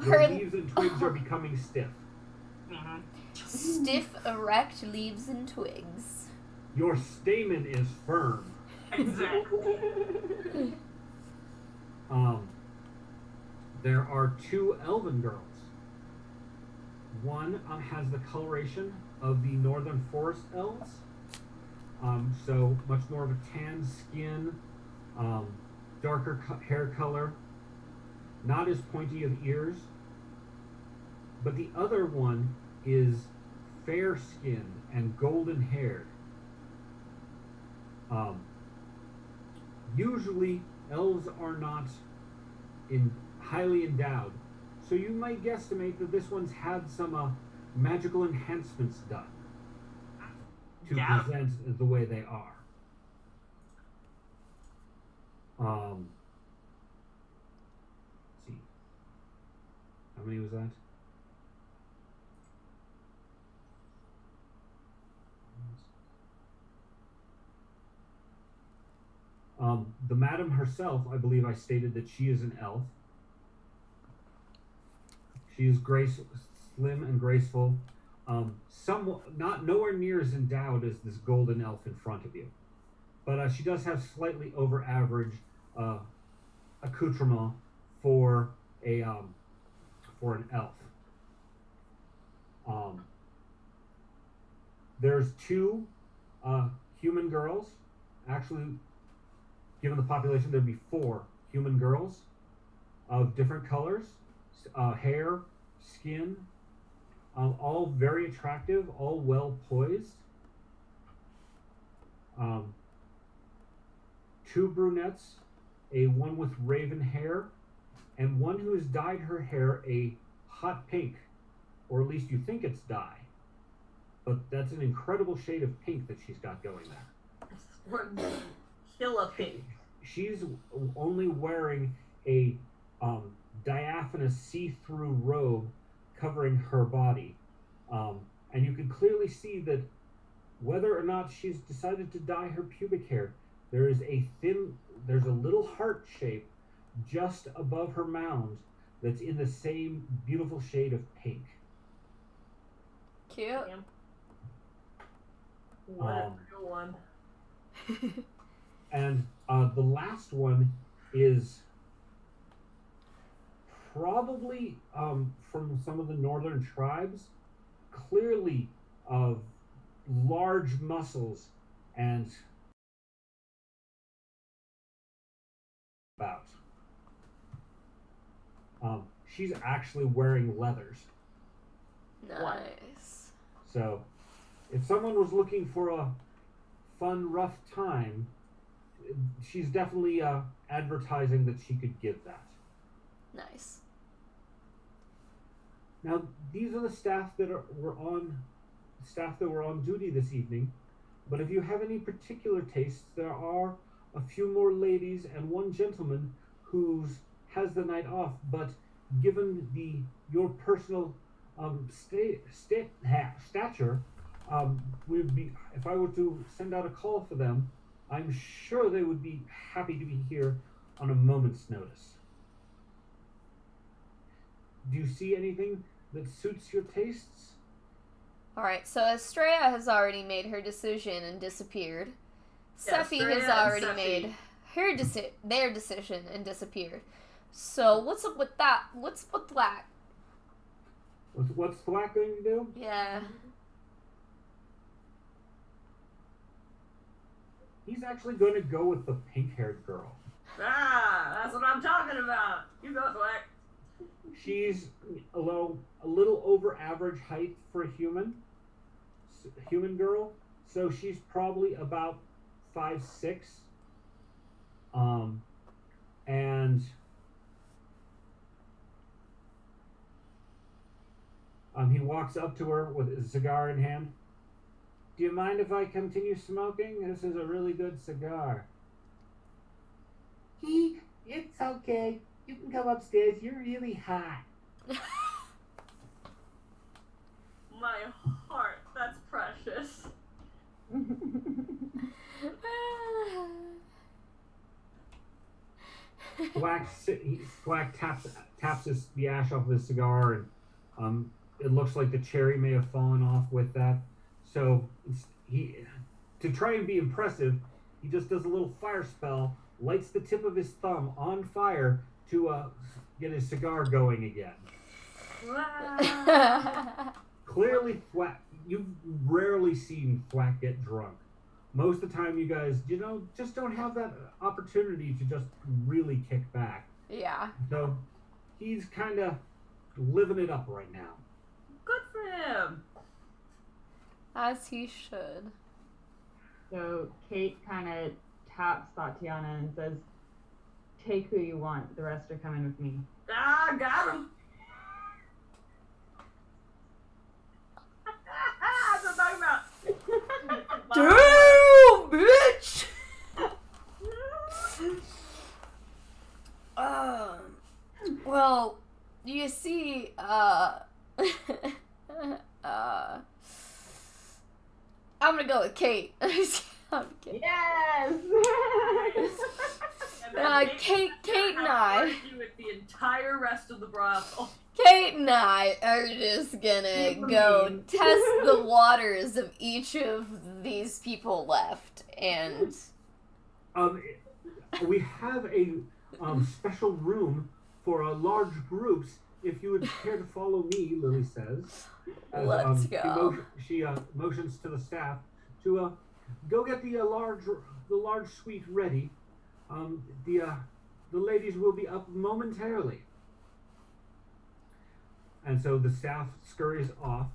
Your leaves and twigs are becoming stiff. Mm-hmm. Stiff, erect leaves and twigs. Your stamen is firm. Exactly. There are two elven girls. One has the coloration of the northern forest elves. So much more of a tan skin, darker hair color, not as pointy of ears. But the other one is fair skinned and golden haired. Usually elves are not highly endowed, so you might guesstimate that this one's had some magical enhancements done to present the way they are. Let's see. How many was that? The madam herself, I believe I stated that she is an elf. She is slim and graceful. Not nowhere near as endowed as this golden elf in front of you. But she does have slightly over average accoutrement for an elf. There's two human girls. Actually, given the population, there'd be 4 human girls of different colors, hair, skin, all very attractive, all well poised. 2 brunettes, one with raven hair, and one who has dyed her hair a hot pink, or at least you think it's dye. But that's an incredible shade of pink that she's got going there. Or Killa pink. she's only wearing a diaphanous see-through robe covering her body. And you can clearly see that whether or not she's decided to dye her pubic hair, there's a little heart shape just above her mound that's in the same beautiful shade of pink. Cute. Damn. What a real one. And the last one is probably from some of the northern tribes, clearly of large muscles and about. She's actually wearing leathers. Nice. So, if someone was looking for a fun, rough time, she's definitely advertising that she could give that. Nice. Now, these are the staff that were on duty this evening. But if you have any particular tastes, there are a few more ladies and one gentleman who has the night off. But given your personal stature, would be, if I were to send out a call for them, I'm sure they would be happy to be here on a moment's notice. Do you see anything that suits your tastes? Alright, so Estrella has already made her decision and disappeared. Yeah, Sephi Estrella has and already Sephi. made their decision and disappeared. So what's up with that? What's with Black? What's Thwack going to do? Yeah. He's actually going to go with the pink-haired girl. Ah, that's what I'm talking about. You go, Thwack. She's a little over average height for a human girl, so she's probably about 5'6". And he walks up to her with a cigar in hand. Do you mind if I continue smoking? This is a really good cigar. It's okay. You can come upstairs. You're really hot. My heart, that's precious. Thwack taps the ash off of his cigar, and it looks like the cherry may have fallen off with that. So to try and be impressive, he just does a little fire spell, lights the tip of his thumb on fire to get his cigar going again. Clearly, you've rarely seen Thwack get drunk. Most of the time, you guys, just don't have that opportunity to just really kick back. Yeah. So he's kind of living it up right now. Good for him. As he should. So Kate kind of taps Tatiana and says, "Take who you want. The rest are coming with me." Ah, got him. That's what I'm talking about. Damn, bitch! Well, you see, I'm gonna go with Kate. I'm kidding. Yes. And then Kate and I. argue with the entire rest of the brothel. Kate and I are just gonna go test the waters of each of these people left, and We have a special room for large groups. If you would care to follow me, Lily says. Let's go. She motions to the staff to go get the large suite ready. The ladies will be up momentarily. And so the staff scurries off.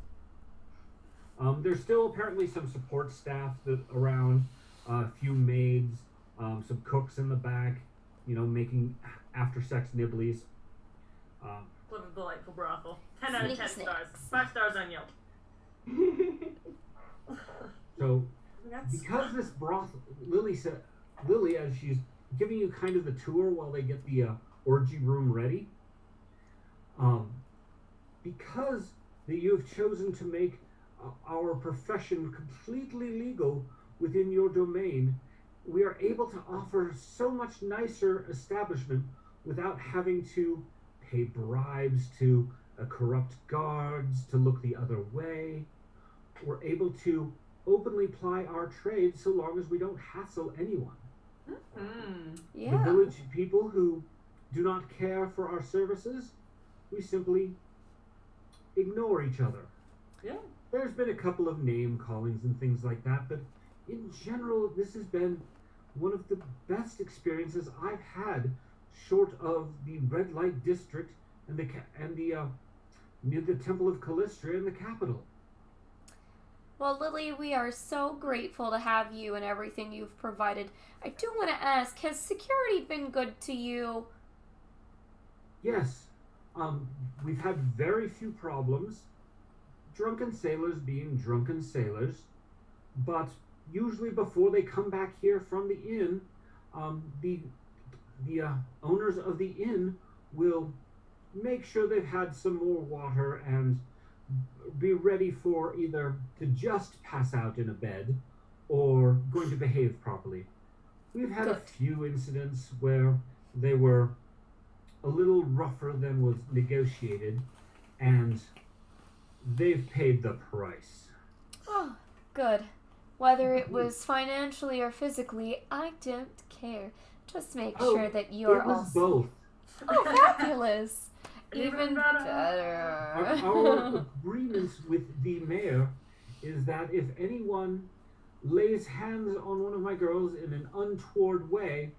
There's still apparently some support staff around, a few maids, some cooks in the back, making after-sex nibblies. What a delightful brothel. 10 out of 10 Sneaky stars. snakes. 5 stars on Yelp. So because this brothel, Lily, as she's giving you kind of the tour while they get the orgy room ready. Because that you have chosen to make our profession completely legal within your domain, we are able to offer so much nicer establishment without having to pay bribes to corrupt guards to look the other way. We're able to openly ply our trade so long as we don't hassle anyone. Yeah. The village people who do not care for our services, we simply ignore each other. Yeah. There's been a couple of name callings and things like that, but in general, this has been one of the best experiences I've had, short of the red light district and near the Temple of Calistria in the capital. Well, Lily, we are so grateful to have you and everything you've provided. I do want to ask, has security been good to you? Yes, we've had very few problems. Drunken sailors being drunken sailors, but usually before they come back here from the inn, the owners of the inn will make sure they've had some more water and be ready for either to just pass out in a bed or going to behave properly. We've had a few incidents where they were a little rougher than was negotiated, and they've paid the price. Oh, good. Whether it was financially or physically, I don't care. Just make sure that you're it was also... both. Oh, fabulous. Even better. better. Our agreement with the mayor is that if anyone lays hands on one of my girls in an untoward way,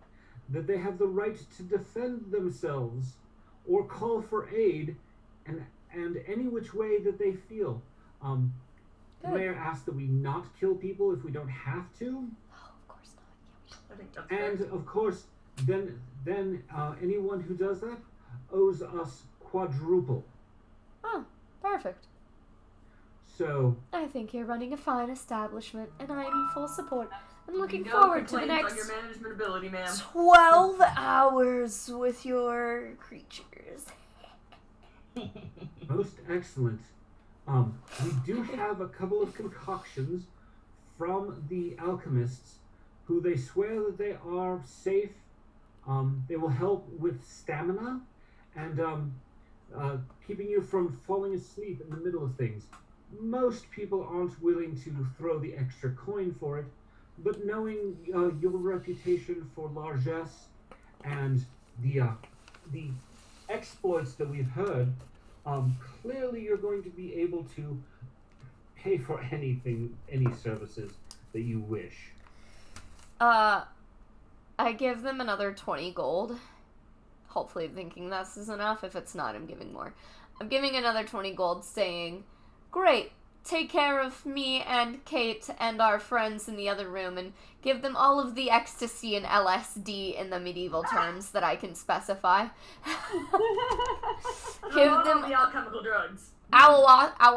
that they have the right to defend themselves or call for aid and any which way that they feel. The mayor asked that we not kill people if we don't have to. Oh, of course not. I think that's And fair. of course, then anyone who does that owes us quadruple. Oh, perfect. So I think you're running a fine establishment, and I'm in full support. I'm looking No forward to the complaints next on your management ability, ma'am. 12 hours with your creatures. most excellent. We do have a couple of concoctions from the alchemists who they swear that they are safe. They will help with stamina and keeping you from falling asleep in the middle of things. Most people aren't willing to throw the extra coin for it, but knowing your reputation for largesse and the exploits that we've heard, clearly you're going to be able to pay for anything, any services that you wish. I give them another 20 gold. Hopefully thinking this is enough. If it's not, I'm giving more. I'm giving another 20 gold saying, great, take care of me and Kate and our friends in the other room and give them all of the ecstasy and LSD in the medieval terms that I can specify. Give them the alchemical drugs. ayahuasca,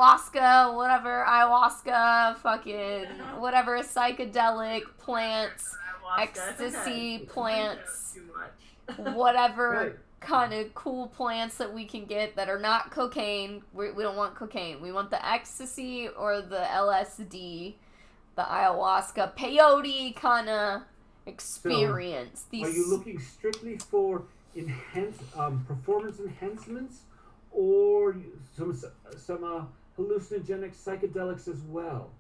fucking whatever, psychedelic plants, ecstasy plants, whatever Right. kind of cool plants that we can get that are not cocaine. We don't want cocaine. We want the ecstasy or the LSD, the ayahuasca, peyote kind of experience. Are you looking strictly for performance enhancements, or some hallucinogenic psychedelics as well?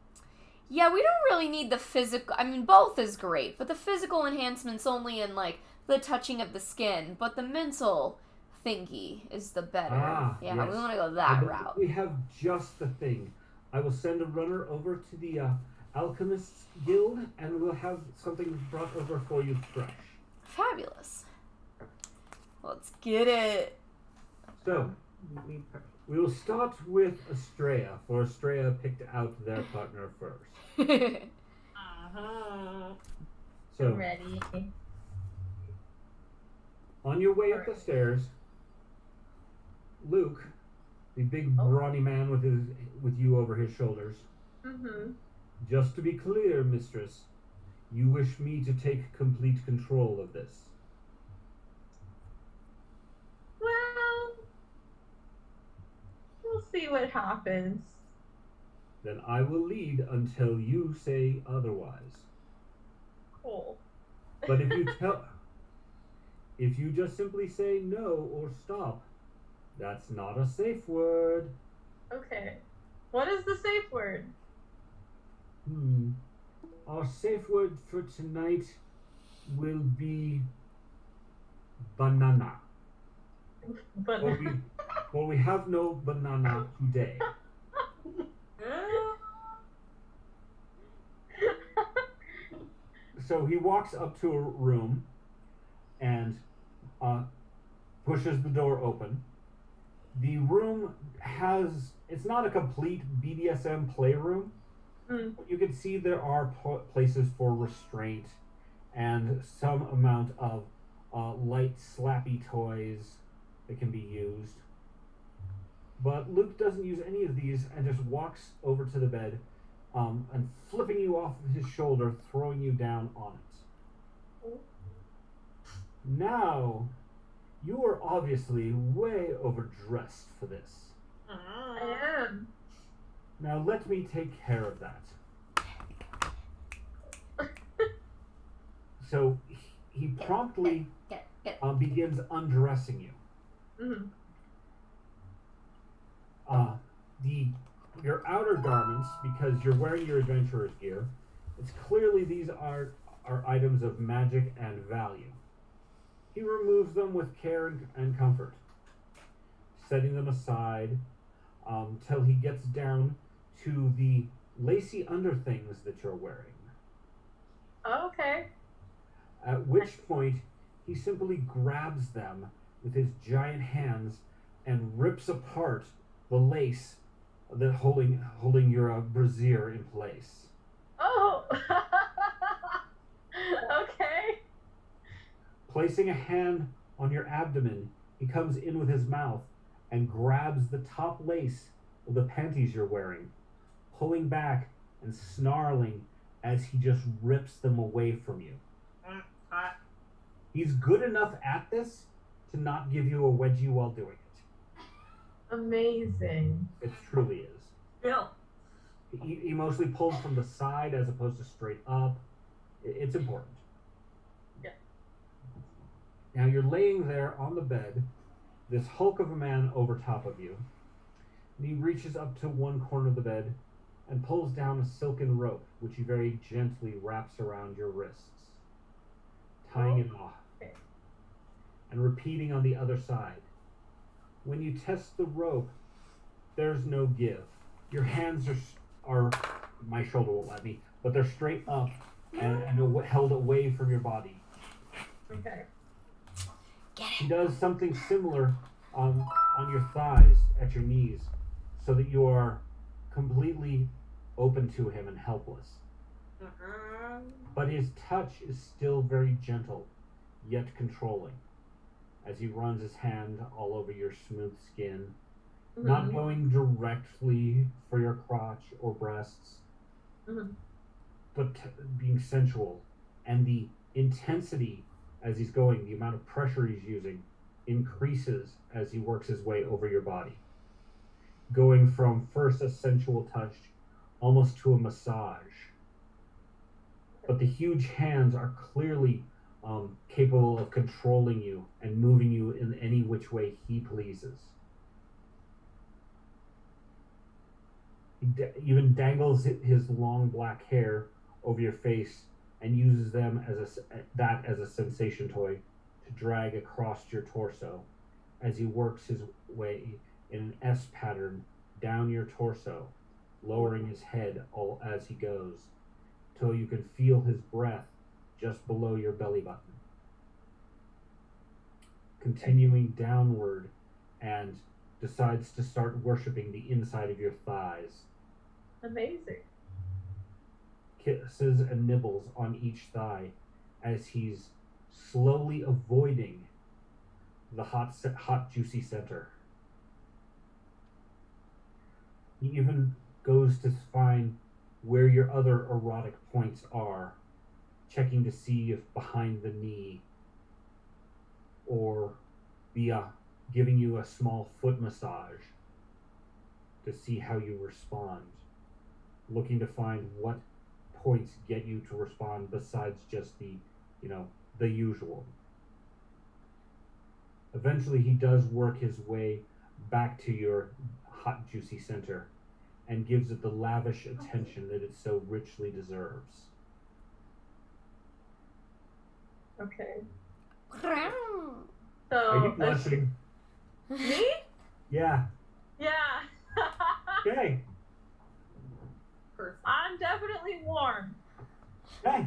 Yeah, we don't really need the physical. I mean, both is great, but the physical enhancement's only in like the touching of the skin. But the mental thingy is the better. Yes. We want to go that route. We have just the thing. I will send a runner over to the Alchemists Guild, and we'll have something brought over for you fresh. Fabulous. Let's get it. So, we will start with Estrella, for Estrella picked out their partner first. So, Ready. on your way up the stairs, Luke, the big brawny man with you over his shoulders. Mm-hmm. Just to be clear, mistress, You wish me to take complete control of this? Well, we'll see what happens. Then I will lead until you say otherwise. Cool. But if you just simply say no or stop, that's not a safe word. Okay. What is the safe word? Our safe word for tonight will be banana. But For we have no banana today. So he walks up to a room and pushes the door open. The room it's not a complete BDSM playroom. You can see there are places for restraint and some amount of light slappy toys that can be used. But Luke doesn't use any of these and just walks over to the bed and flipping you off of his shoulder, throwing you down on it. Now, you are obviously way overdressed for this. I am. Now let me take care of that. So he promptly begins undressing you. Your outer garments, because you're wearing your adventurer's gear, it's clearly these are items of magic and value. He removes them with care and comfort, setting them aside till he gets down to the lacy underthings that you're wearing. Okay. At which point, he simply grabs them with his giant hands and rips apart the lace that holding your brassiere in place. Oh. Okay. Placing a hand on your abdomen, he comes in with his mouth and grabs the top lace of the panties you're wearing, pulling back and snarling as he just rips them away from you. He's good enough at this to not give you a wedgie while doing it. Amazing. It truly is. Bill. He mostly pulls from the side as opposed to straight up. It's important. Yeah. Now you're laying there on the bed, this hulk of a man over top of you, and he reaches up to one corner of the bed and pulls down a silken rope, which he very gently wraps around your wrists, tying it off, and repeating on the other side. When you test the rope, there's no give. Your hands are my shoulder won't let me, but they're straight up and held away from your body. Okay. He does something similar on your thighs at your knees so that you are completely open to him and helpless. But his touch is still very gentle, yet controlling, as he runs his hand all over your smooth skin, not going directly for your crotch or breasts, but being sensual. And the intensity as he's going, the amount of pressure he's using, increases as he works his way over your body, going from first a sensual touch almost to a massage. But the huge hands are clearly capable of controlling you and moving you in any which way he pleases. He even dangles his long black hair over your face and uses them as a sensation toy to drag across your torso as he works his way in an S pattern down your torso, lowering his head all as he goes, till you can feel his breath just below your belly button. Continuing downward, and decides to start worshiping the inside of your thighs. Amazing. Kisses and nibbles on each thigh as he's slowly avoiding the hot juicy center. He even goes to find where your other erotic points are, checking to see if behind the knee, or via giving you a small foot massage to see how you respond, looking to find what points get you to respond besides just the usual. Eventually he does work his way back to your hot juicy center and gives it the lavish attention that it so richly deserves. Okay. Are you So blushing? me? Yeah. Yeah. Okay. Perfect. I'm definitely warm. Okay.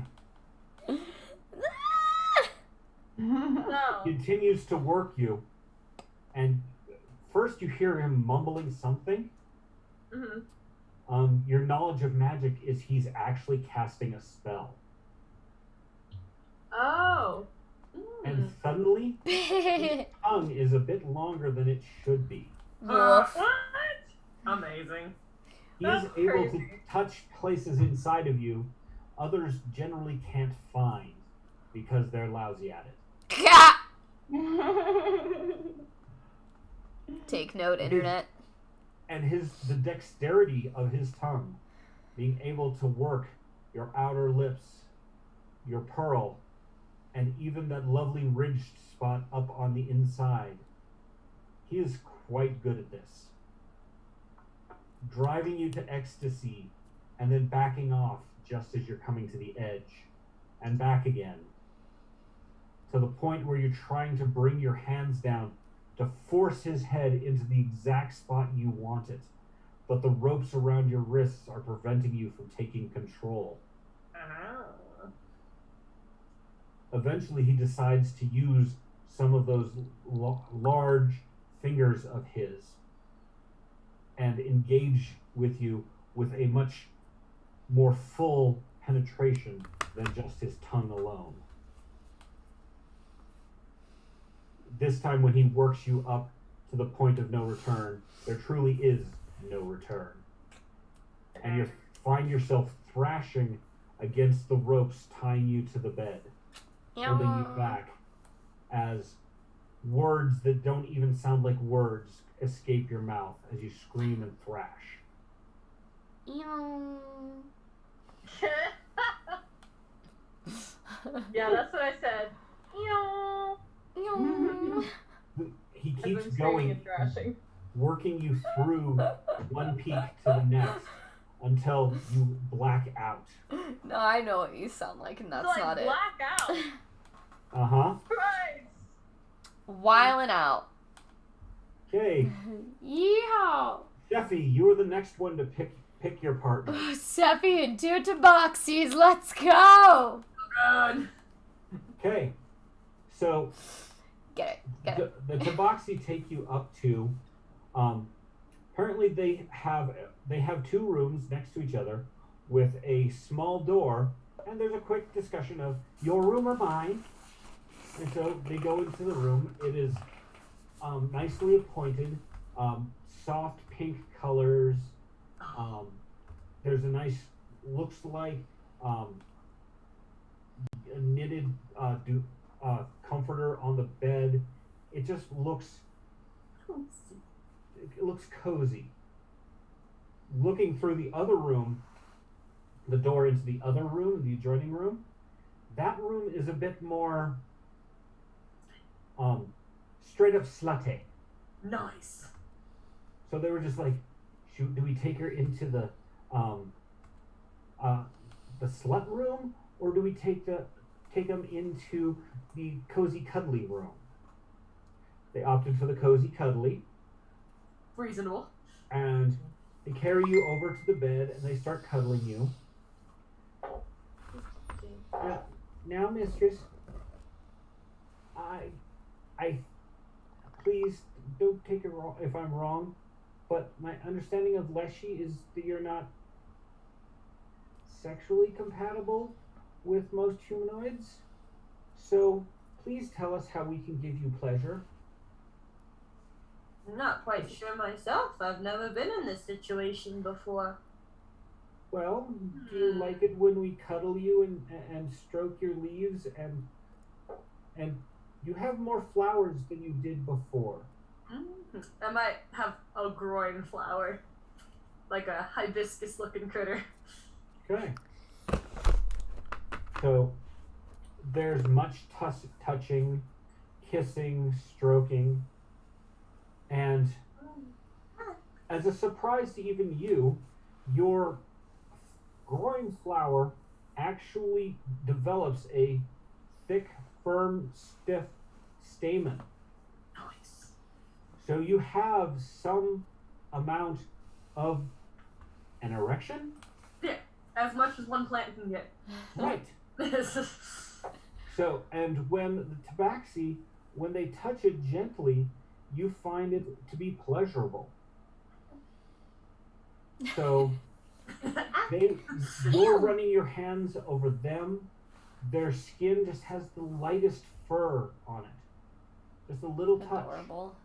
So Continues to work you, and first you hear him mumbling something. mhm. Your knowledge of magic is he's actually casting a spell, Oh. and suddenly his tongue is a bit longer than it should be. Woof. What? Amazing. He is That's able to crazy. touch places inside of you others generally can't find because they're lousy at it. Take note, internet. And the dexterity of his tongue, being able to work your outer lips, your pearl, and even that lovely ridged spot up on the inside. He is quite good at this. Driving you to ecstasy and then backing off just as you're coming to the edge, and back again, to the point where you're trying to bring your hands down to force his head into the exact spot you want it, but the ropes around your wrists are preventing you from taking control. Eventually he decides to use some of those large fingers of his and engage with you with a much more full penetration than just his tongue alone. This time when he works you up to the point of no return, there truly is no return. And you find yourself thrashing against the ropes tying you to the bed, holding you back as words that don't even sound like words escape your mouth as you scream and thrash. Yeah, that's what I said. He As keeps I'm screaming going, and thrashing. working you through one peak to the next until you black out. No, I know what you sound like, and that's So, not it. black out. Uh-huh. Christ. Whiling out. Okay. Yeehaw! Jeffy, you are the next one to pick your partner. Seppi and two tabaxis, let's go! God. Okay. So Get it. the tabaxi take you up to apparently they have two rooms next to each other with a small door, and there's a quick discussion of your room or mine. And so they go into the room. It is nicely appointed, soft pink colors. There's a nice, looks like a knitted comforter on the bed. It just looks cozy. Looking through the other room, the door into the other room, the adjoining room, that room is a bit more straight up slutty. Nice. So they were just like, do we take her into the slut room, or do we take them into the cozy cuddly room? They opted for the cozy cuddly, Reasonable. and they carry you over to the bed and they start cuddling you. Now, mistress, I please don't take it wrong if I'm wrong, but my understanding of Leshy is that you're not sexually compatible with most humanoids. So please tell us how we can give you pleasure. I'm not quite sure myself. I've never been in this situation before. Well, do you like it when we cuddle you and stroke your leaves and you have more flowers than you did before? I might have a groin flower, like a hibiscus-looking critter. Okay. So there's much touching, kissing, stroking, and as a surprise to even you, your groin flower actually develops a thick, firm, stiff stamen. Nice. So you have some amount of an erection? Yeah, as much as one plant can get. Right. So, and when the tabaxi, when they touch it gently, you find it to be pleasurable. So, you're running your hands over them. Their skin just has the lightest fur on it. Just a little touch. Adorable.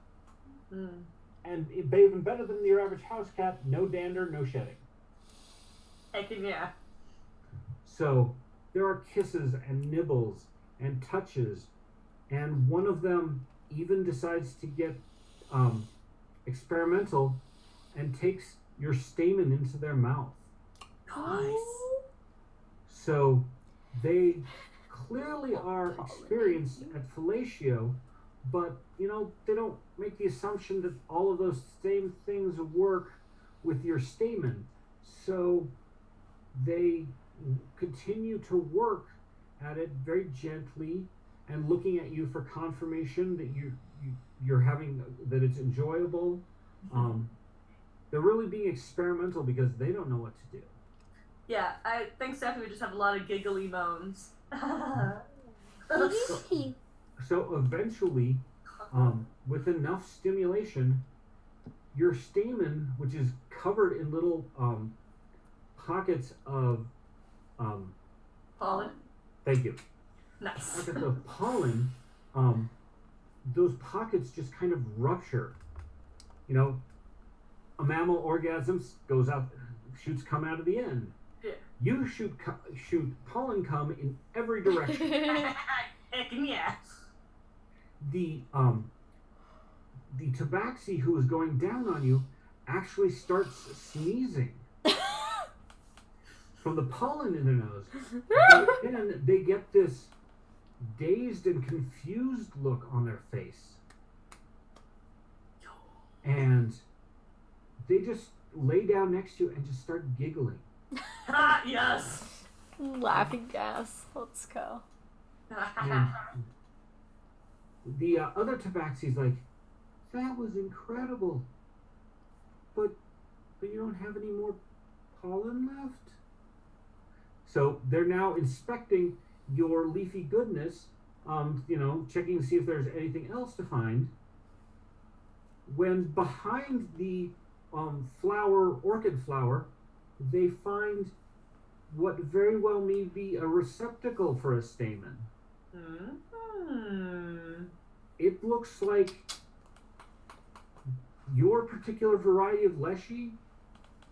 And even better than your average house cat, no dander, no shedding. Heck yeah. So, there are kisses and nibbles and touches, and one of them even decides to get experimental and takes your stamen into their mouth. Nice. So they clearly are experienced at fellatio, but they don't make the assumption that all of those same things work with your stamen. So they continue to work at it very gently and looking at you for confirmation that you're having, that it's enjoyable. They're really being experimental because they don't know what to do. Yeah, I think Stephanie would just have a lot of giggly moans. So eventually, with enough stimulation, your stamen, which is covered in little pockets of Pollen. thank you. Nice. Pockets of pollen, those pockets just kind of rupture. A mammal orgasms, goes out, shoots come out of the end. Yeah. You shoot pollen come in every direction. Heck yeah. The tabaxi who is going down on you actually starts sneezing from the pollen in their nose. But then they get this dazed and confused look on their face. And they just lay down next to you and just start giggling. Ah, yes. Laughing gas. Let's go. And the other tabaxi's like, that was incredible. But you don't have any more pollen left? So they're now inspecting your leafy goodness, checking to see if there's anything else to find. When behind the orchid flower, they find what very well may be a receptacle for a stamen. It looks like your particular variety of leshy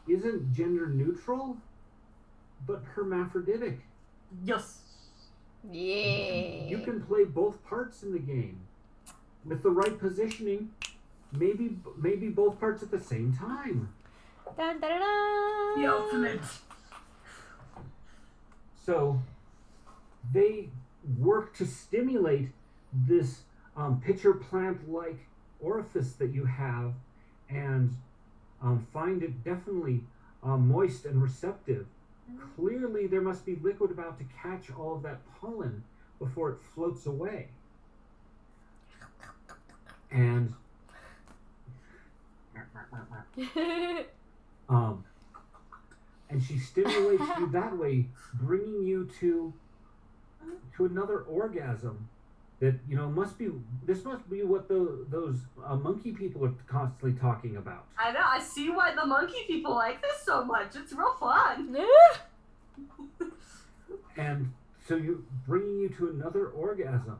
isn't gender neutral, but hermaphroditic. Yes. Yeah. You can play both parts in the game. With the right positioning, maybe both parts at the same time. Dun, dun, dun, dun. The ultimate. So they work to stimulate this pitcher plant-like orifice that you have, and find it definitely moist and receptive. Clearly, there must be liquid about to catch all of that pollen before it floats away. And and she stimulates you that way, bringing you to another orgasm that must be what those monkey people are constantly talking about. I know. I see why the monkey people like this so much. It's real fun. And so you're bringing you to another orgasm.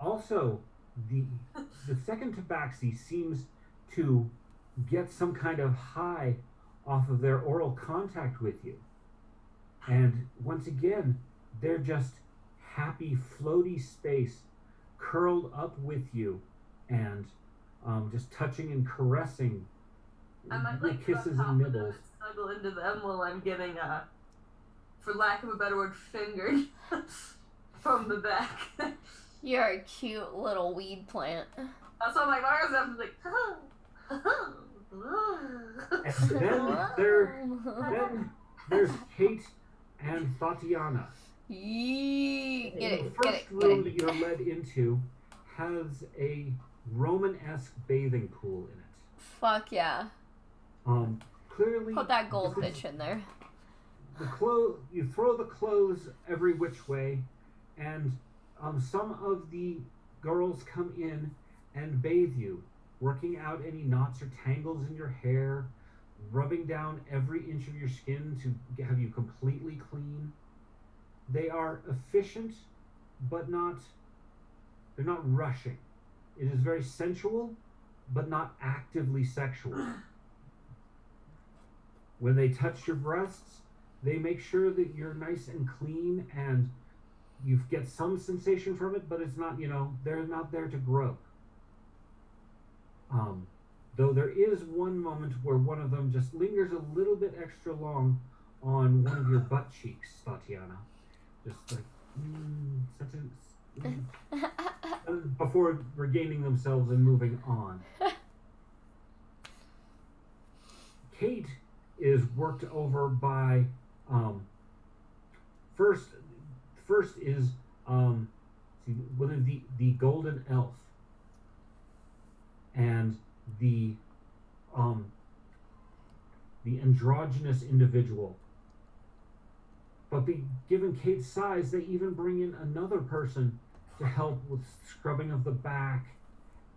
Also, the second tabaxi seems to get some kind of high off of their oral contact with you. And once again, they're just happy, floaty space, curled up with you, and just touching and caressing, I might with like get kisses on top and of them nibbles. and snuggle into them while I'm getting, for lack of a better word, fingered from the back. You're a cute little weed plant. That's why my arms have to like. And then there's Kate and Tatiana. Yee. Get The it, first get it, room get that you're led into has a Roman-esque bathing pool in it. Fuck yeah. Clearly, Put that this is- goldfish in there. you throw the clothes every which way, and some of the girls come in and bathe you, working out any knots or tangles in your hair, rubbing down every inch of your skin to have you completely clean. They are efficient, but they're not rushing. It is very sensual, but not actively sexual. When they touch your breasts, they make sure that you're nice and clean and you get some sensation from it, but it's not, they're not there to grope. Though there is one moment where one of them just lingers a little bit extra long on one of your butt cheeks, Tatiana. Just like, before regaining themselves and moving on. Kate is worked over by first is one of the golden elf and the androgynous individual. But given Kate's size, they even bring in another person to help with scrubbing of the back,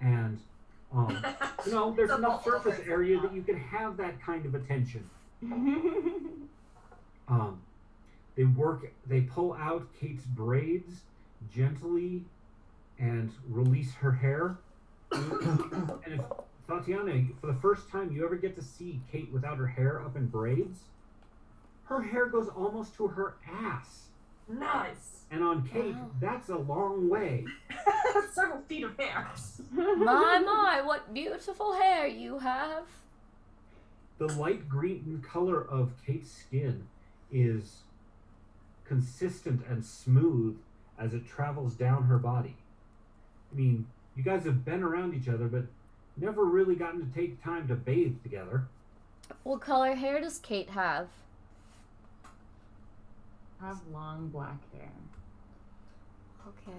and there's It's a enough multiple surface person area job. that you can have that kind of attention. They pull out Kate's braids gently and release her hair. And if Tatiana, for the first time you ever get to see Kate without her hair up in braids, her hair goes almost to her ass. Nice. And on Kate, Wow. that's a long way. Several feet of hair. My, what beautiful hair you have. The light green color of Kate's skin is consistent and smooth as it travels down her body. I mean, you guys have been around each other, but never really gotten to take time to bathe together. What color hair does Kate have? I have long black hair. Okay.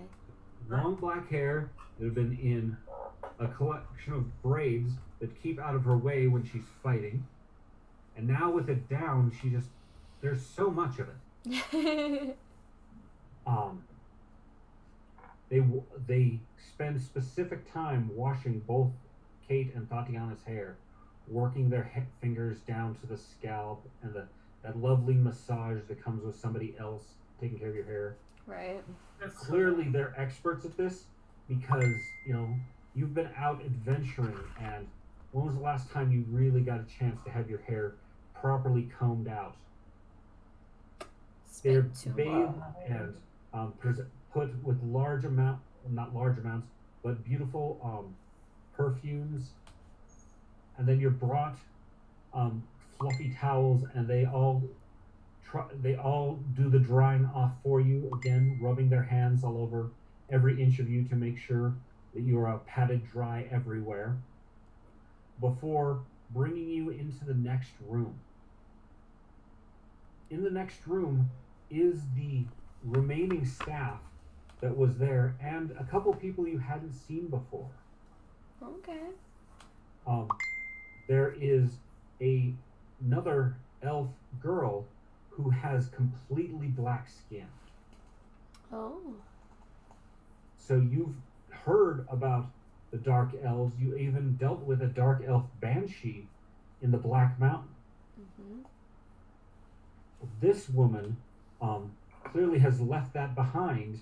Long black hair that have been in a collection of braids that keep out of her way when she's fighting. And now with it down, there's so much of it. They spend specific time washing both Kate and Tatiana's hair, working their fingers down to the scalp and that lovely massage that comes with somebody else taking care of your hair. Right. Clearly they're experts at this because, you've been out adventuring, and when was the last time you really got a chance to have your hair properly combed out? They're Spent too bathed long. and put with not large amounts, but beautiful perfumes. And then you're brought fluffy towels, and they all do the drying off for you, again, rubbing their hands all over every inch of you to make sure that you are padded dry everywhere, before bringing you into the next room. In the next room is the remaining staff that was there, and a couple people you hadn't seen before. Okay. There is another elf girl who has completely black skin. Oh. So you've heard about the dark elves. You even dealt with a dark elf banshee in the Black Mountain. Mm-hmm. This woman clearly has left that behind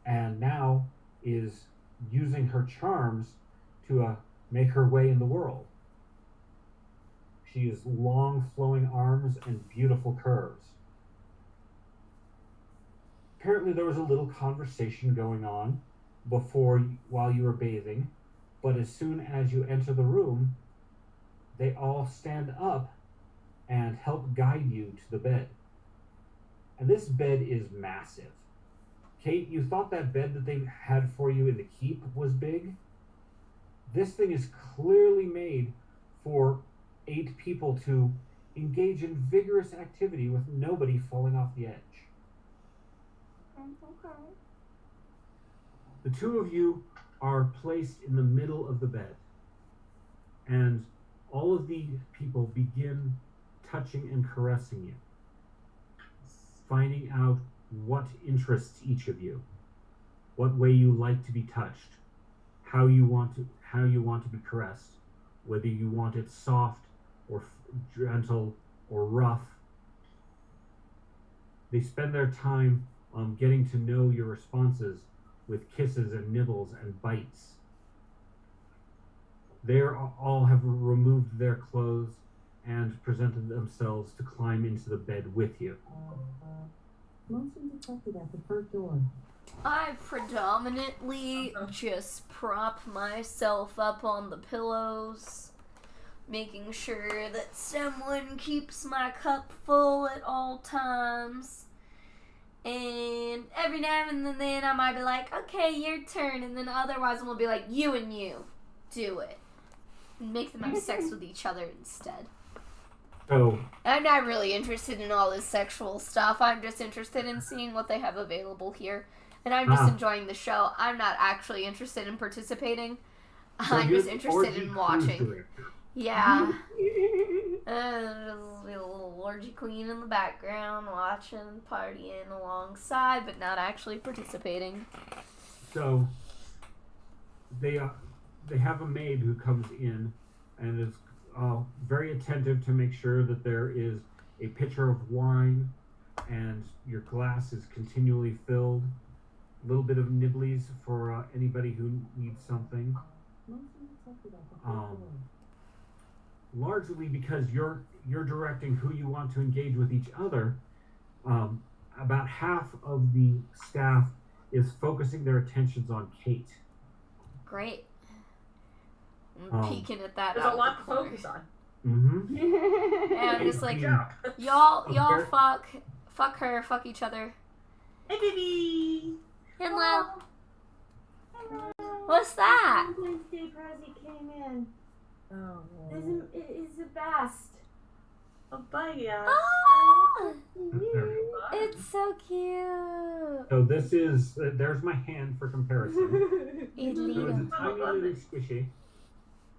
and now is using her charms to make her way in the world. She has long, flowing arms and beautiful curves. Apparently, there was a little conversation going on while you were bathing, but as soon as you enter the room, they all stand up and help guide you to the bed. And this bed is massive. Kate, you thought that bed that they had for you in the keep was big? This thing is clearly made for 8 people to engage in vigorous activity with nobody falling off the edge. Okay. The 2 of you are placed in the middle of the bed, and all of the people begin touching and caressing you, finding out what interests each of you, what way you like to be touched, how you want to be caressed, whether you want it soft or gentle or rough. They spend their time getting to know your responses with kisses and nibbles and bites. They all have removed their clothes and presented themselves to climb into the bed with you. Motion detected at the front door. I predominantly just prop myself up on the pillows, making sure that someone keeps my cup full at all times. And every now and then I might be like, okay, your turn. And then otherwise we'll be like, you and you, do it. And make them have sex with each other instead. So, I'm not really interested in all this sexual stuff. I'm just interested in seeing what they have available here. And I'm just enjoying the show. I'm not actually interested in participating. I'm just interested in watching. Yeah. Just be a little orgy queen in the background, watching, partying alongside, but not actually participating. So they have a maid who comes in and is very attentive to make sure that there is a pitcher of wine and your glass is continually filled. A little bit of nibblies for anybody who needs something. Largely because you're directing who you want to engage with each other. About half of the staff is focusing their attentions on Kate. Great. I'm peeking at that. There's a lot to focus on. Mm-hmm. And I'm just like, y'all fuck her, fuck each other. Hey, baby. Hello. What's that? Valentine's Day present came in. Oh, It is the best. bye, Oh, it's so cute. So this is there's my hand for comparison. So it's Elita. a tiny little squishy.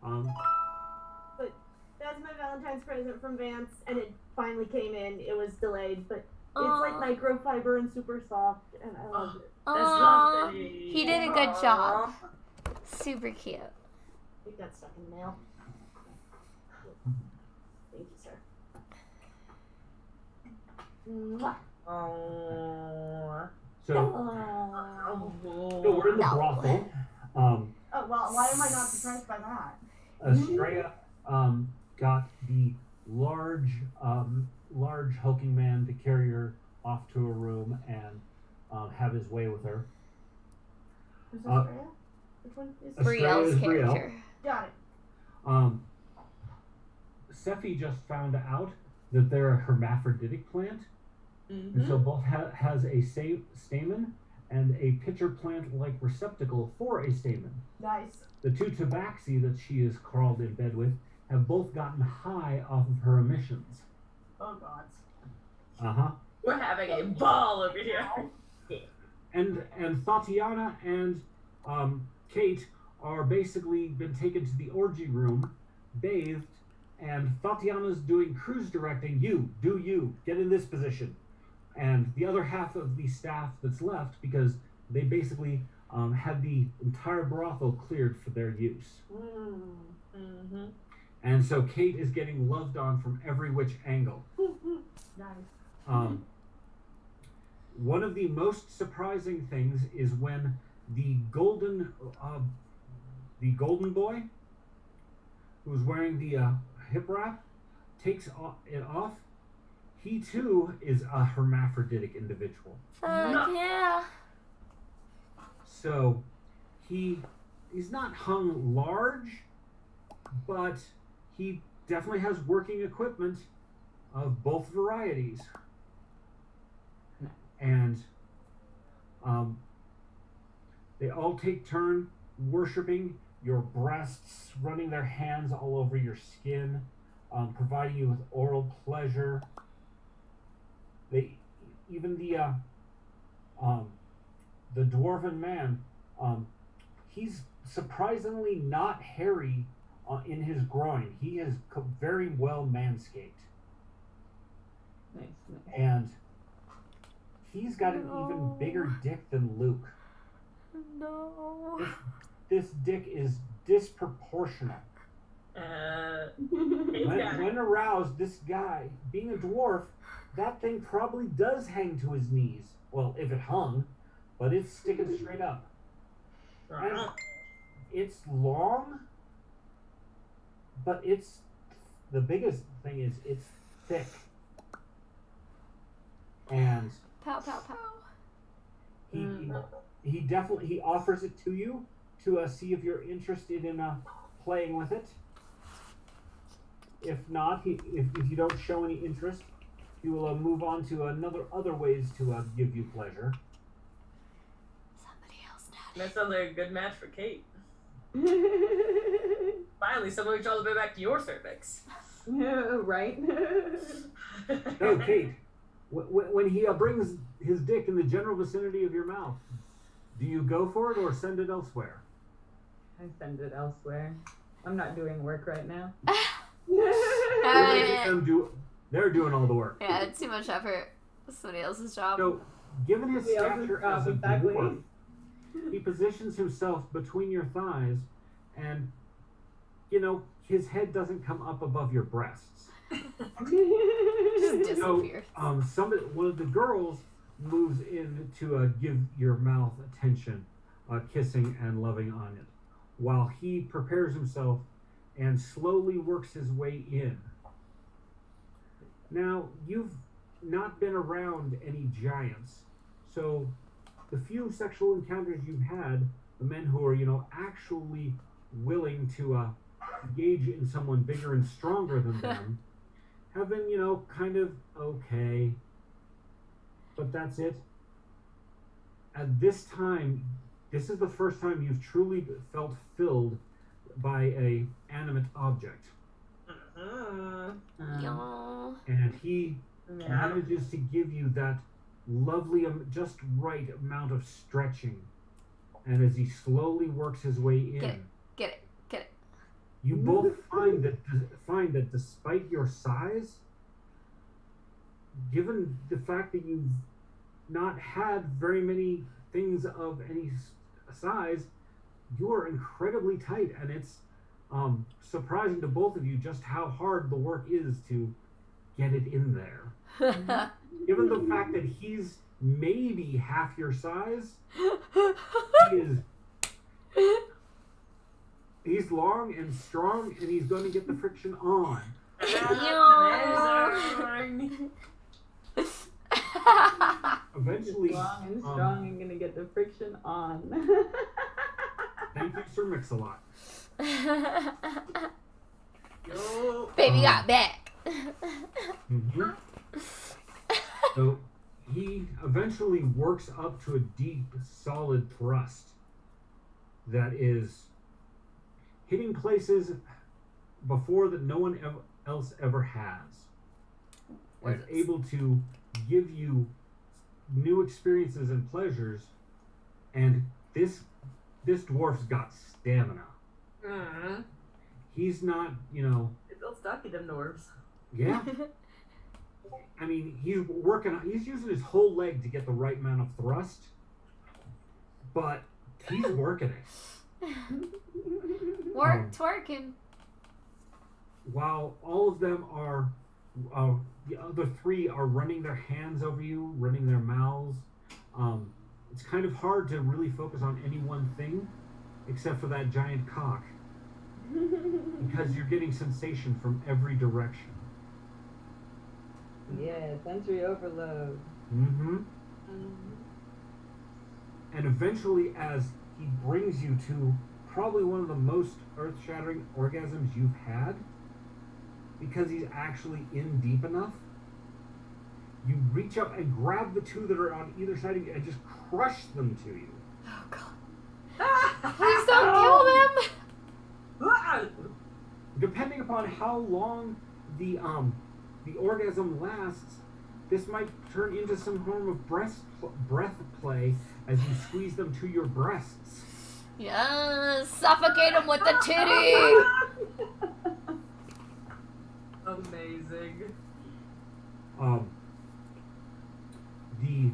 But that's my Valentine's present from Vance, and it finally came in. It was delayed, but it's like microfiber and super soft, and I love it. Aw, lovely. he did a good job. Super cute. I think that's stuck in the mail. Thank you, sir. Mwah. Oh. So we're in the No. brothel. Oh, well, why am I not surprised by that? Estrella got the large hulking man to carry her off to a room and have his way with her. Who's Estrella? Which one is Estrella Brielle's is Brielle. character. Got it. Sephi just found out that they're a hermaphroditic plant, and so both has a stamen and a pitcher plant-like receptacle for a stamen. Nice. The 2 tabaxi that she is crawled in bed with have both gotten high off of her emissions. Oh, gods. We're having a ball over here. And Tatiana and Kate are basically been taken to the orgy room, bathed, and Tatiana's doing cruise directing. You get in this position, and the other half of the staff that's left, because they basically had the entire brothel cleared for their use. Mm-hmm. And so Kate is getting loved on from every which angle. Nice. One of the most surprising things is when the golden boy, who's wearing the hip wrap, takes it off, he too is a hermaphroditic individual. Fuck yeah. So he's not hung large, but he definitely has working equipment of both varieties. And they all take turn worshiping your breasts, running their hands all over your skin, providing you with oral pleasure. Even the dwarven man, he's surprisingly not hairy in his groin. He is very well manscaped. Nice. And he's got an even bigger dick than Luke. No. This dick is disproportionate. When aroused, this guy, being a dwarf, that thing probably does hang to his knees. Well, if it hung, but it's sticking straight up. And it's long, but the biggest thing is it's thick. And Pow, pow, pow. he definitely offers it to you to see if you're interested in playing with it. If not, if you don't show any interest, he will move on to other ways to give you pleasure. Somebody else now. That sounds like a good match for Kate. Finally, someone reached all the way back to your cervix. Right? No, Kate. When he brings his dick in the general vicinity of your mouth, do you go for it or send it elsewhere? I send it elsewhere. I'm not doing work right now. They're doing all the work. Yeah, too much effort. Somebody else's job. So, given his Somebody else's stature job, as a exactly. dwarf, he positions himself between your thighs, and his head doesn't come up above your breasts. Just disappear. So, one of the girls moves in to give your mouth attention, kissing and loving on it, while he prepares himself and slowly works his way in. Now, you've not been around any giants, so the few sexual encounters you've had, the men who are, actually willing to engage in someone bigger and stronger than them, have been, kind of okay. But that's it. At this time, this is the first time you've truly felt filled by a animate object. Y'all. And he manages to give you that lovely, just right amount of stretching. And as he slowly works his way in, Get it. you both find that despite your size, given the fact that you've not had very many things of any size, you are incredibly tight, and it's surprising to both of you just how hard the work is to get it in there. Given the fact that he's maybe half your size, he's long and strong, and he's going to get the friction on. Eventually, Long and strong and gonna get the friction on. thank you, Sir Mix-a-Lot. Baby got back. Mm-hmm. So he eventually works up to a deep, solid thrust that is hitting places before that no one else ever has. Is able to give you new experiences and pleasures, and this dwarf's got stamina. He's not, They'll stocky them dwarves. yeah. I mean, he's using his whole leg to get the right amount of thrust, but he's working it. Twerking. While all of them are, the other three are running their hands over you, running their mouths. It's kind of hard to really focus on any one thing, except for that giant cock, because you're getting sensation from every direction. Yeah, sensory overload. Mm-hmm. And eventually, as he brings you to probably one of the most earth-shattering orgasms you've had, because he's actually in deep enough, you reach up and grab the two that are on either side of you and just crush them to you. Oh god. Please don't kill them! Depending upon how long the orgasm lasts, this might turn into some form of breath play as you squeeze them to your breasts. Yes, suffocate them with the titty! Amazing. The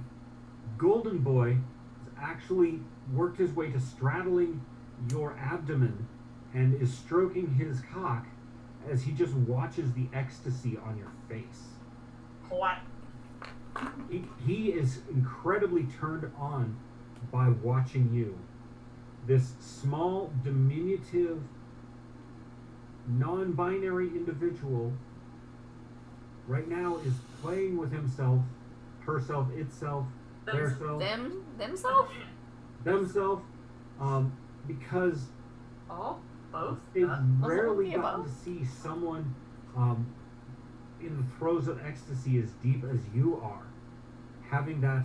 golden boy has actually worked his way to straddling your abdomen and is stroking his cock as he just watches the ecstasy on your face. What? He is incredibly turned on by watching you. This small, diminutive, non-binary individual right now is playing with himself, herself, itself, theirself, Themself? themself, because Oh, both? they've Was it rarely only gotten above? to see someone in the throes of ecstasy as deep as you are, having that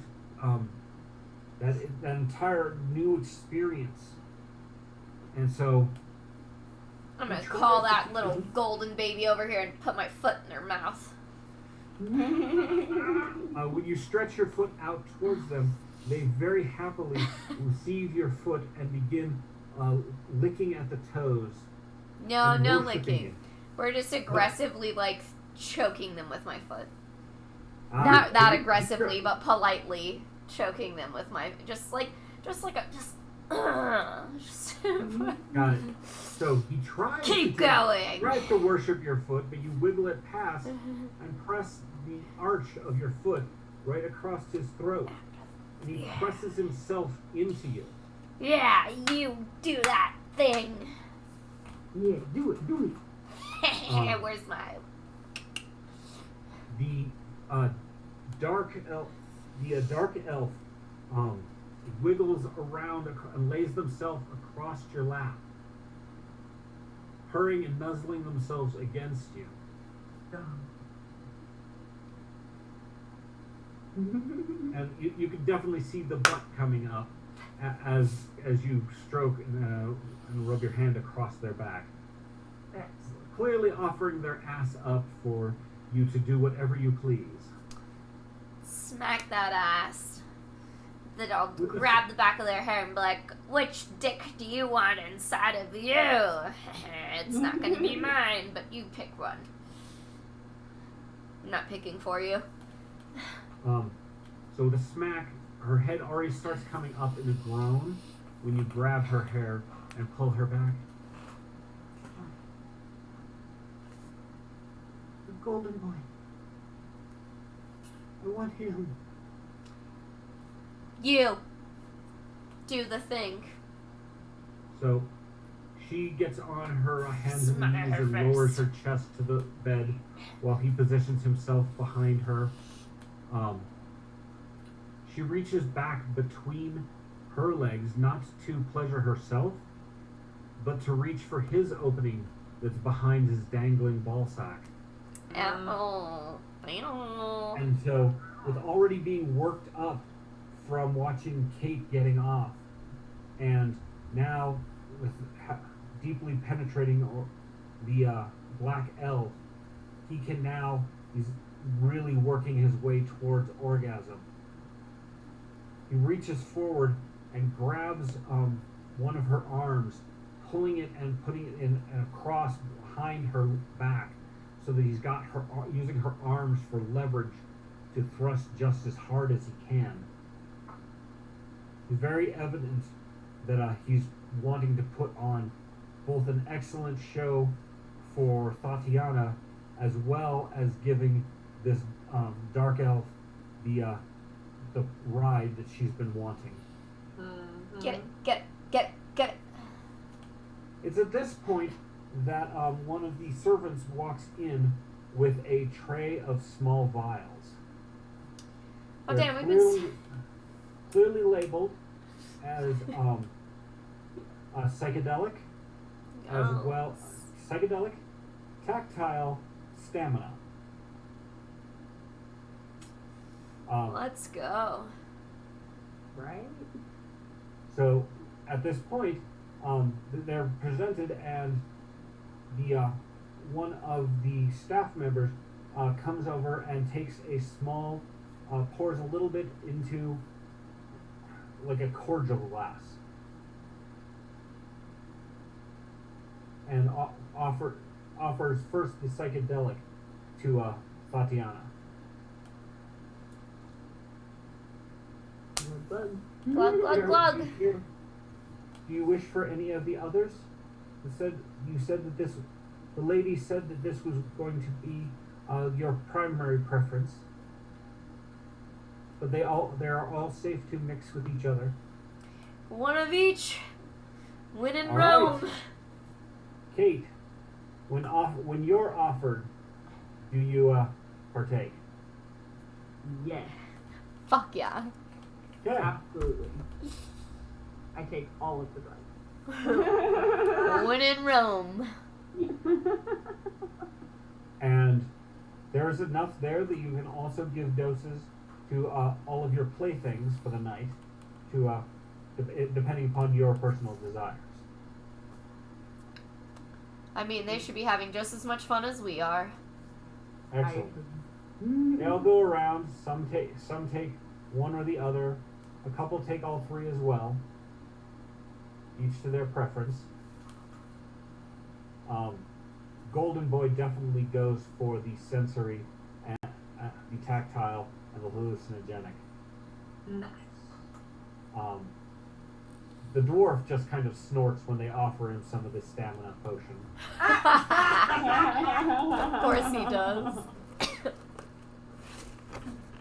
that entire new experience. And so I'm gonna call that little golden baby over here and put my foot in her mouth. when you stretch your foot out towards them, they very happily receive your foot and begin licking at the toes. No, and no worshiping licking. you. We're just aggressively, like, choking them with my foot. Ah, Not that you- aggressively, but politely choking them with my, just like Got it. So he tries keep to going. tries to worship your foot, but you wiggle it past and press the arch of your foot right across his throat. And he Yeah. presses himself into you. Yeah, you do that thing. Yeah, do it. Where's my... The dark elf wiggles around and lays themselves across your lap, purring and nuzzling themselves against you. And you can definitely see the butt coming up as you stroke and rub your hand across their back, clearly offering their ass up for you to do whatever you please. Smack that ass. Then I'll grab the back of their hair and be like, which dick do you want inside of you? It's not gonna be mine, but you pick one. I'm not picking for you. So the smack, her head already starts coming up in a groan when you grab her hair and pull her back. The golden boy. I want him. You. Do the thing. So she gets on her hands and Smother knees her and face. lowers her chest to the bed while he positions himself behind her. She reaches back between her legs, not to pleasure herself, but to reach for his opening that's behind his dangling ball sack. Oh. And so, with already being worked up from watching Kate getting off, and now with deeply penetrating the black elf, he's really working his way towards orgasm. He reaches forward and grabs one of her arms, pulling it and putting it in across behind her back, so that he's got her using her arms for leverage to thrust just as hard as he can. It's very evident that he's wanting to put on both an excellent show for Tatiana, as well as giving this dark elf the ride that she's been wanting. Get it. It's at this point that one of the servants walks in with a tray of small vials. Oh, They're damn, we've been. clearly labeled as psychedelic, as well psychedelic, tactile, stamina. Let's go. Right? So at this point, they're presented, and the one of the staff members comes over and takes a small, pours a little bit into like a cordial glass, and offers first the psychedelic to Tatiana. Glug, glug, glug. Here. Do you wish for any of the others? You said that the lady said that this was going to be your primary preference, but they are all safe to mix with each other. One of each. When in All Rome. right. Kate, when you're offered, do you partake? Yes, Fuck yeah. Okay. absolutely. I take all of the drugs. When in Rome. And there's enough there that you can also give doses to all of your playthings for the night, to depending upon your personal desires. I mean, they should be having just as much fun as we are. Excellent. I They all go around. Some take one or the other. A couple take all three as well, each to their preference. Golden Boy definitely goes for the sensory and the tactile and the hallucinogenic. Nice. The dwarf just kind of snorts when they offer him some of the stamina potion. Of course he does.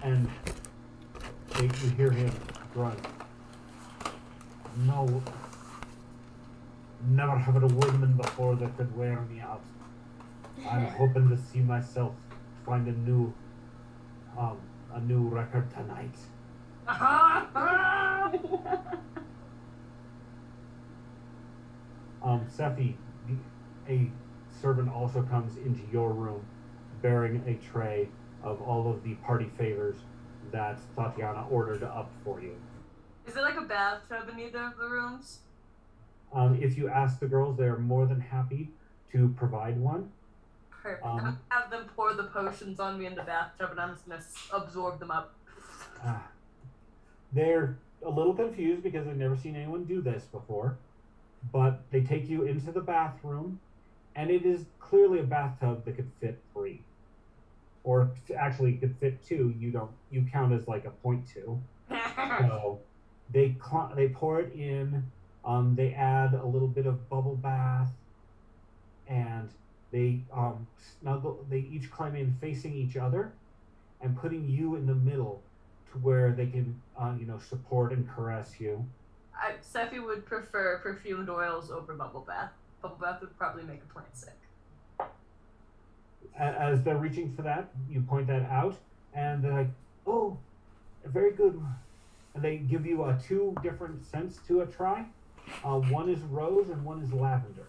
And you hear him grunt. No, never had a woman before that could wear me out. I'm hoping to see myself find a new record tonight. Sephi, a servant also comes into your room bearing a tray of all of the party favors that Tatiana ordered up for you. Is there like a bathtub in either of the rooms? If you ask the girls, they are more than happy to provide one. Perfect. I'm gonna have them pour the potions on me in the bathtub, and I'm just gonna absorb them up. They're a little confused because they've never seen anyone do this before, but they take you into the bathroom, and it is clearly a bathtub that could fit 3, or actually could fit 2. You count as like a 0.2. So they pour it in. They add a little bit of bubble bath, and they snuggle. They each climb in facing each other, and putting you in the middle to where they can, support and caress you. Sephi would prefer perfumed oils over bubble bath. Bubble bath would probably make a plant sick. As they're reaching for that, you point that out, and they're like, "Oh, very good." And they give you 2 different scents to try. One is rose and one is lavender.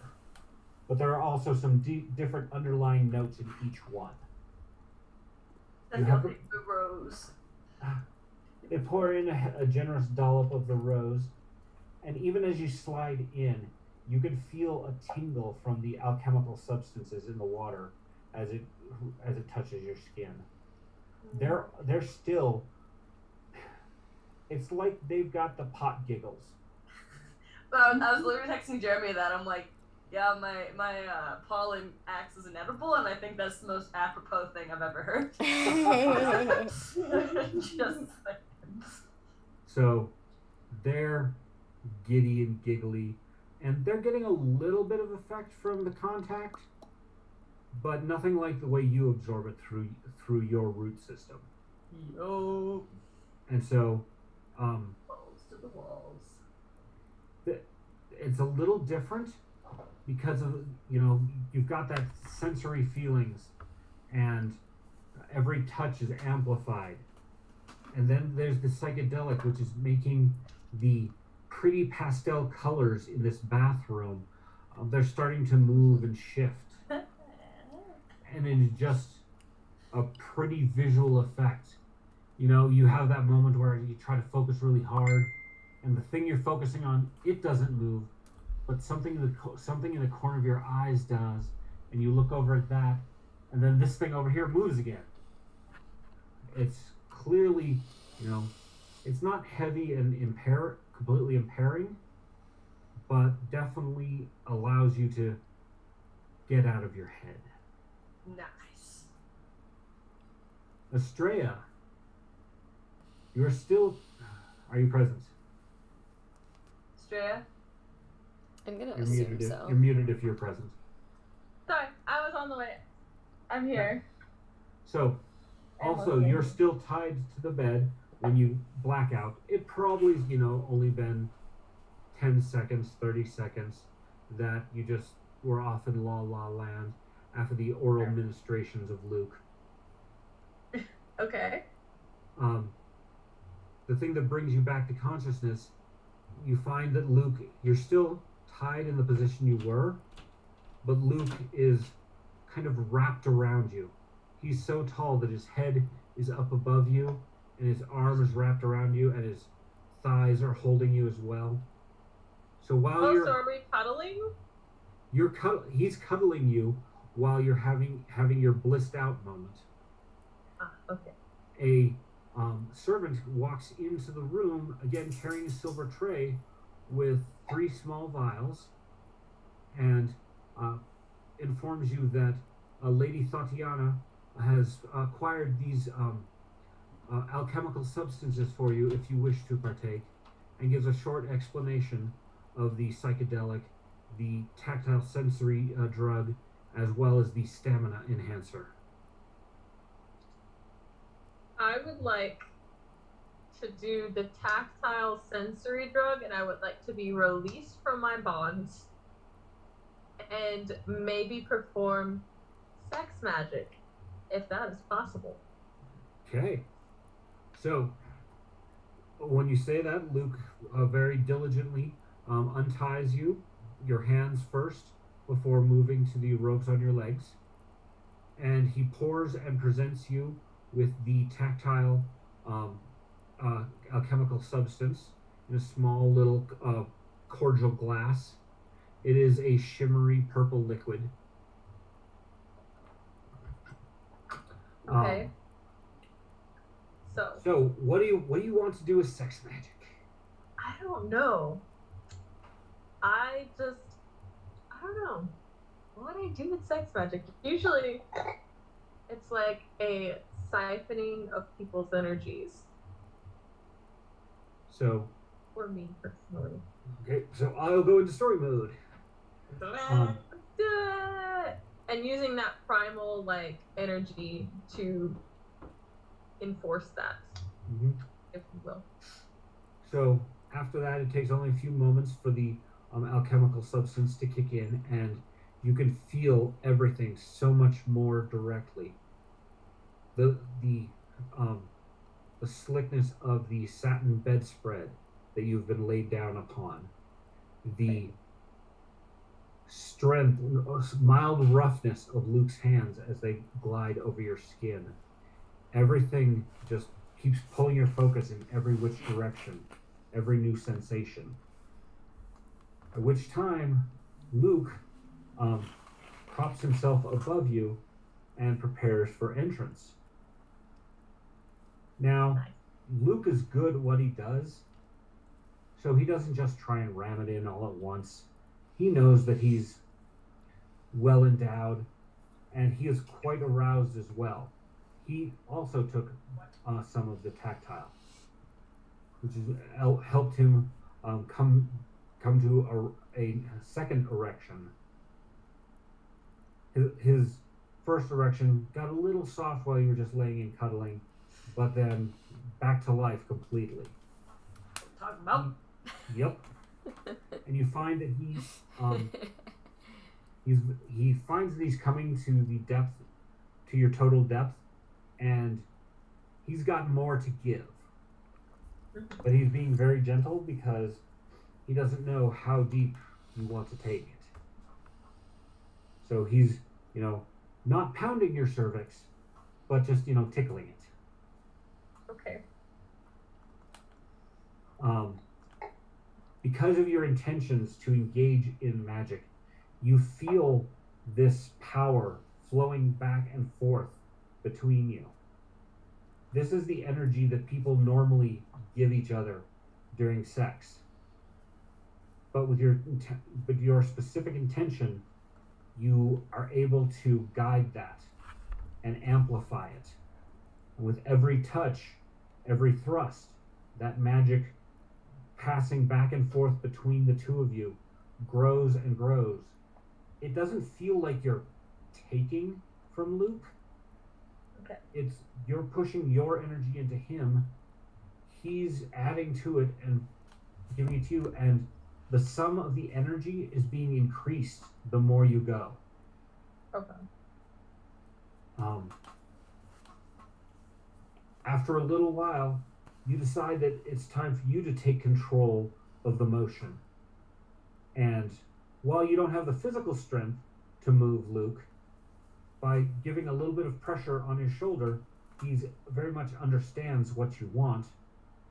But there are also some different underlying notes in each one. Sephi will take the rose. They pour in a generous dollop of the rose, and even as you slide in, you can feel a tingle from the alchemical substances in the water as it touches your skin. They're still. It's like they've got the pot giggles. I was literally texting Jeremy that I'm like, yeah, my pollen acts as an edible, and I think that's the most apropos thing I've ever heard. Just saying. So they're giddy and giggly, and they're getting a little bit of effect from the contact, but nothing like the way you absorb it through your root system. Yo. And so, Balls to the walls. it's a little different because of you've got that sensory feelings, and every touch is amplified. And then there's the psychedelic, which is making the pretty pastel colors in this bathroom. They're starting to move and shift. And it is just a pretty visual effect. You know, you have that moment where you try to focus really hard, and the thing you're focusing on, it doesn't move, but something in the corner of your eyes does, and you look over at that, and then this thing over here moves again. It's clearly, you know, it's not heavy and completely impairing, but definitely allows you to get out of your head. Nice. Estrella, you're still. Are you present? Estrella? I'm gonna You're assume muted. so. You're muted if you're present. Sorry, I was on the way. I'm here. So, also, you're still tied to the bed when you black out. It probably's, you know, only been 10 seconds, 30 seconds that you just were off in La La Land after the oral ministrations of Luke. Okay. The thing that brings you back to consciousness, you find that Luke, you're still tied in the position you were, but Luke is kind of wrapped around you. He's so tall that his head is up above you, and his arm is wrapped around you, and his thighs are holding you as well. So while So are we cuddling? he's cuddling you while you're having your blissed out moment. Ah, okay. A servant walks into the room, again carrying a silver tray with 3 small vials, and informs you that Lady Tatiana has acquired these alchemical substances for you if you wish to partake, and gives a short explanation of the psychedelic, the tactile sensory drug, as well as the stamina enhancer. I would like to do the tactile sensory drug, and I would like to be released from my bonds and maybe perform sex magic, if that is possible. Okay. So, when you say that, Luke very diligently unties your hands first, before moving to the ropes on your legs. And he pours and presents you with the tactile alchemical substance in a small little cordial glass. It is a shimmery purple liquid. Okay. So what do you want to do with sex magic? I don't know. I don't know. What do I do with sex magic? Usually, it's like a siphoning of people's energies. So. For me personally. Okay, so I'll go into story mode. And using that primal energy to enforce that, if you will. So after that, it takes only a few moments for the alchemical substance to kick in, and you can feel everything so much more directly. The slickness of the satin bedspread that you've been laid down upon, the strength, mild roughness of Luke's hands as they glide over your skin. Everything just keeps pulling your focus in every which direction, every new sensation. At which time, Luke props himself above you and prepares for entrance. Now, Luke is good at what he does, so he doesn't just try and ram it in all at once. He knows that he's well endowed, and he is quite aroused as well. He also took some of the tactile, which has helped him come to a second erection. His first erection got a little soft while you were just laying and cuddling, but then back to life completely. Talking about. Yep. And you find that he finds that he's coming to the depth to your total depth, and he's got more to give. But he's being very gentle because he doesn't know how deep you want to take it. So he's, not pounding your cervix, but just, tickling it. Okay. Because of your intentions to engage in magic, you feel this power flowing back and forth between you. This is the energy that people normally give each other during sex. But with your specific intention, you are able to guide that and amplify it. And with every touch, every thrust, that magic passing back and forth between the two of you grows and grows. It doesn't feel like you're taking from Luke. Okay. It's you're pushing your energy into him. He's adding to it and giving it to you, and the sum of the energy is being increased the more you go. Okay. After a little while, you decide that it's time for you to take control of the motion. And while you don't have the physical strength to move Luke, by giving a little bit of pressure on his shoulder, he very much understands what you want,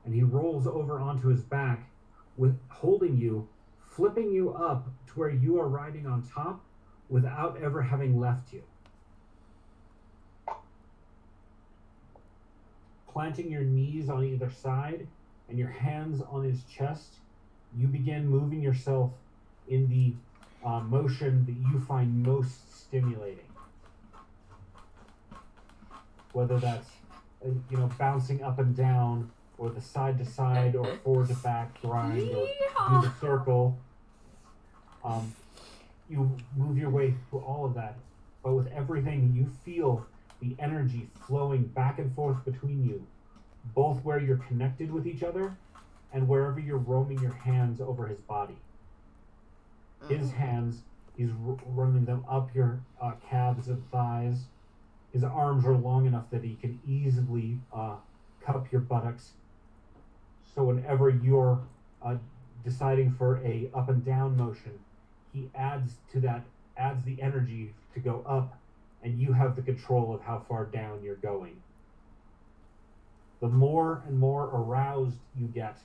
and he rolls over onto his back with holding you, flipping you up to where you are riding on top without ever having left you. Planting your knees on either side and your hands on his chest, you begin moving yourself in the motion that you find most stimulating. Whether that's, bouncing up and down, or the side to side, or forward to back grind, or do the circle. You move your way through all of that, but with everything, you feel the energy flowing back and forth between you, both where you're connected with each other and wherever you're roaming your hands over his body. His hands, he's running them up your calves and thighs. His arms are long enough that he can easily cup your buttocks. So whenever you're deciding for a up and down motion, he adds the energy to go up, and you have the control of how far down you're going. The more and more aroused you get,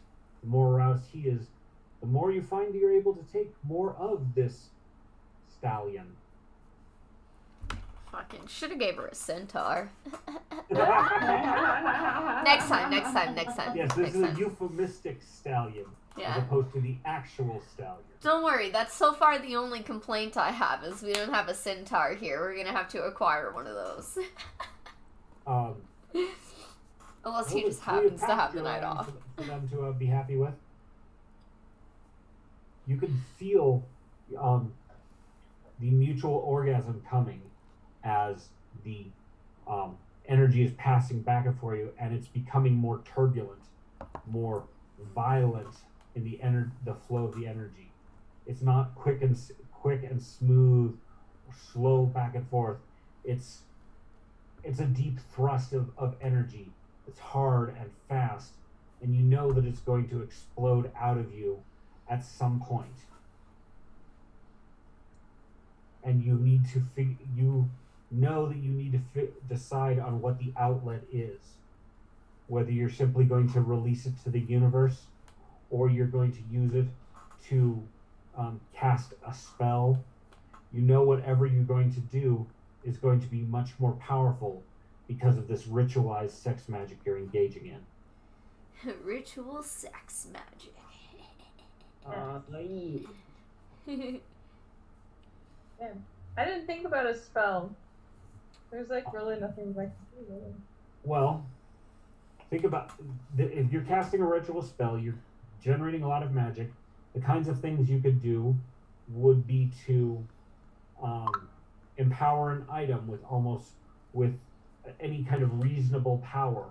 the more aroused he is, the more you find you're able to take more of this stallion. Fucking should have gave her a centaur. Next time. Yes, this is a euphemistic stallion, Yeah. as opposed to the actual stallion. Don't worry, that's so far the only complaint I have is we don't have a centaur here. We're gonna have to acquire one of those. Unless he just happens to have the night off. For them to be happy with. You can feel the mutual orgasm coming as the energy is passing back and forth you, and it's becoming more turbulent, more violent in the flow of the energy. It's not quick and smooth, or slow back and forth. It's a deep thrust of energy. It's hard and fast, and you know that it's going to explode out of you at some point. And you need to decide on what the outlet is. Whether you're simply going to release it to the universe, or you're going to use it to cast a spell. You know whatever you're going to do is going to be much more powerful because of this ritualized sex magic you're engaging in. Ritual sex magic. Yeah. I didn't think about a spell. There's really nothing I can do. Really. Well, think about if you're casting a ritual spell, you're generating a lot of magic. The kinds of things you could do would be to empower an item with any kind of reasonable power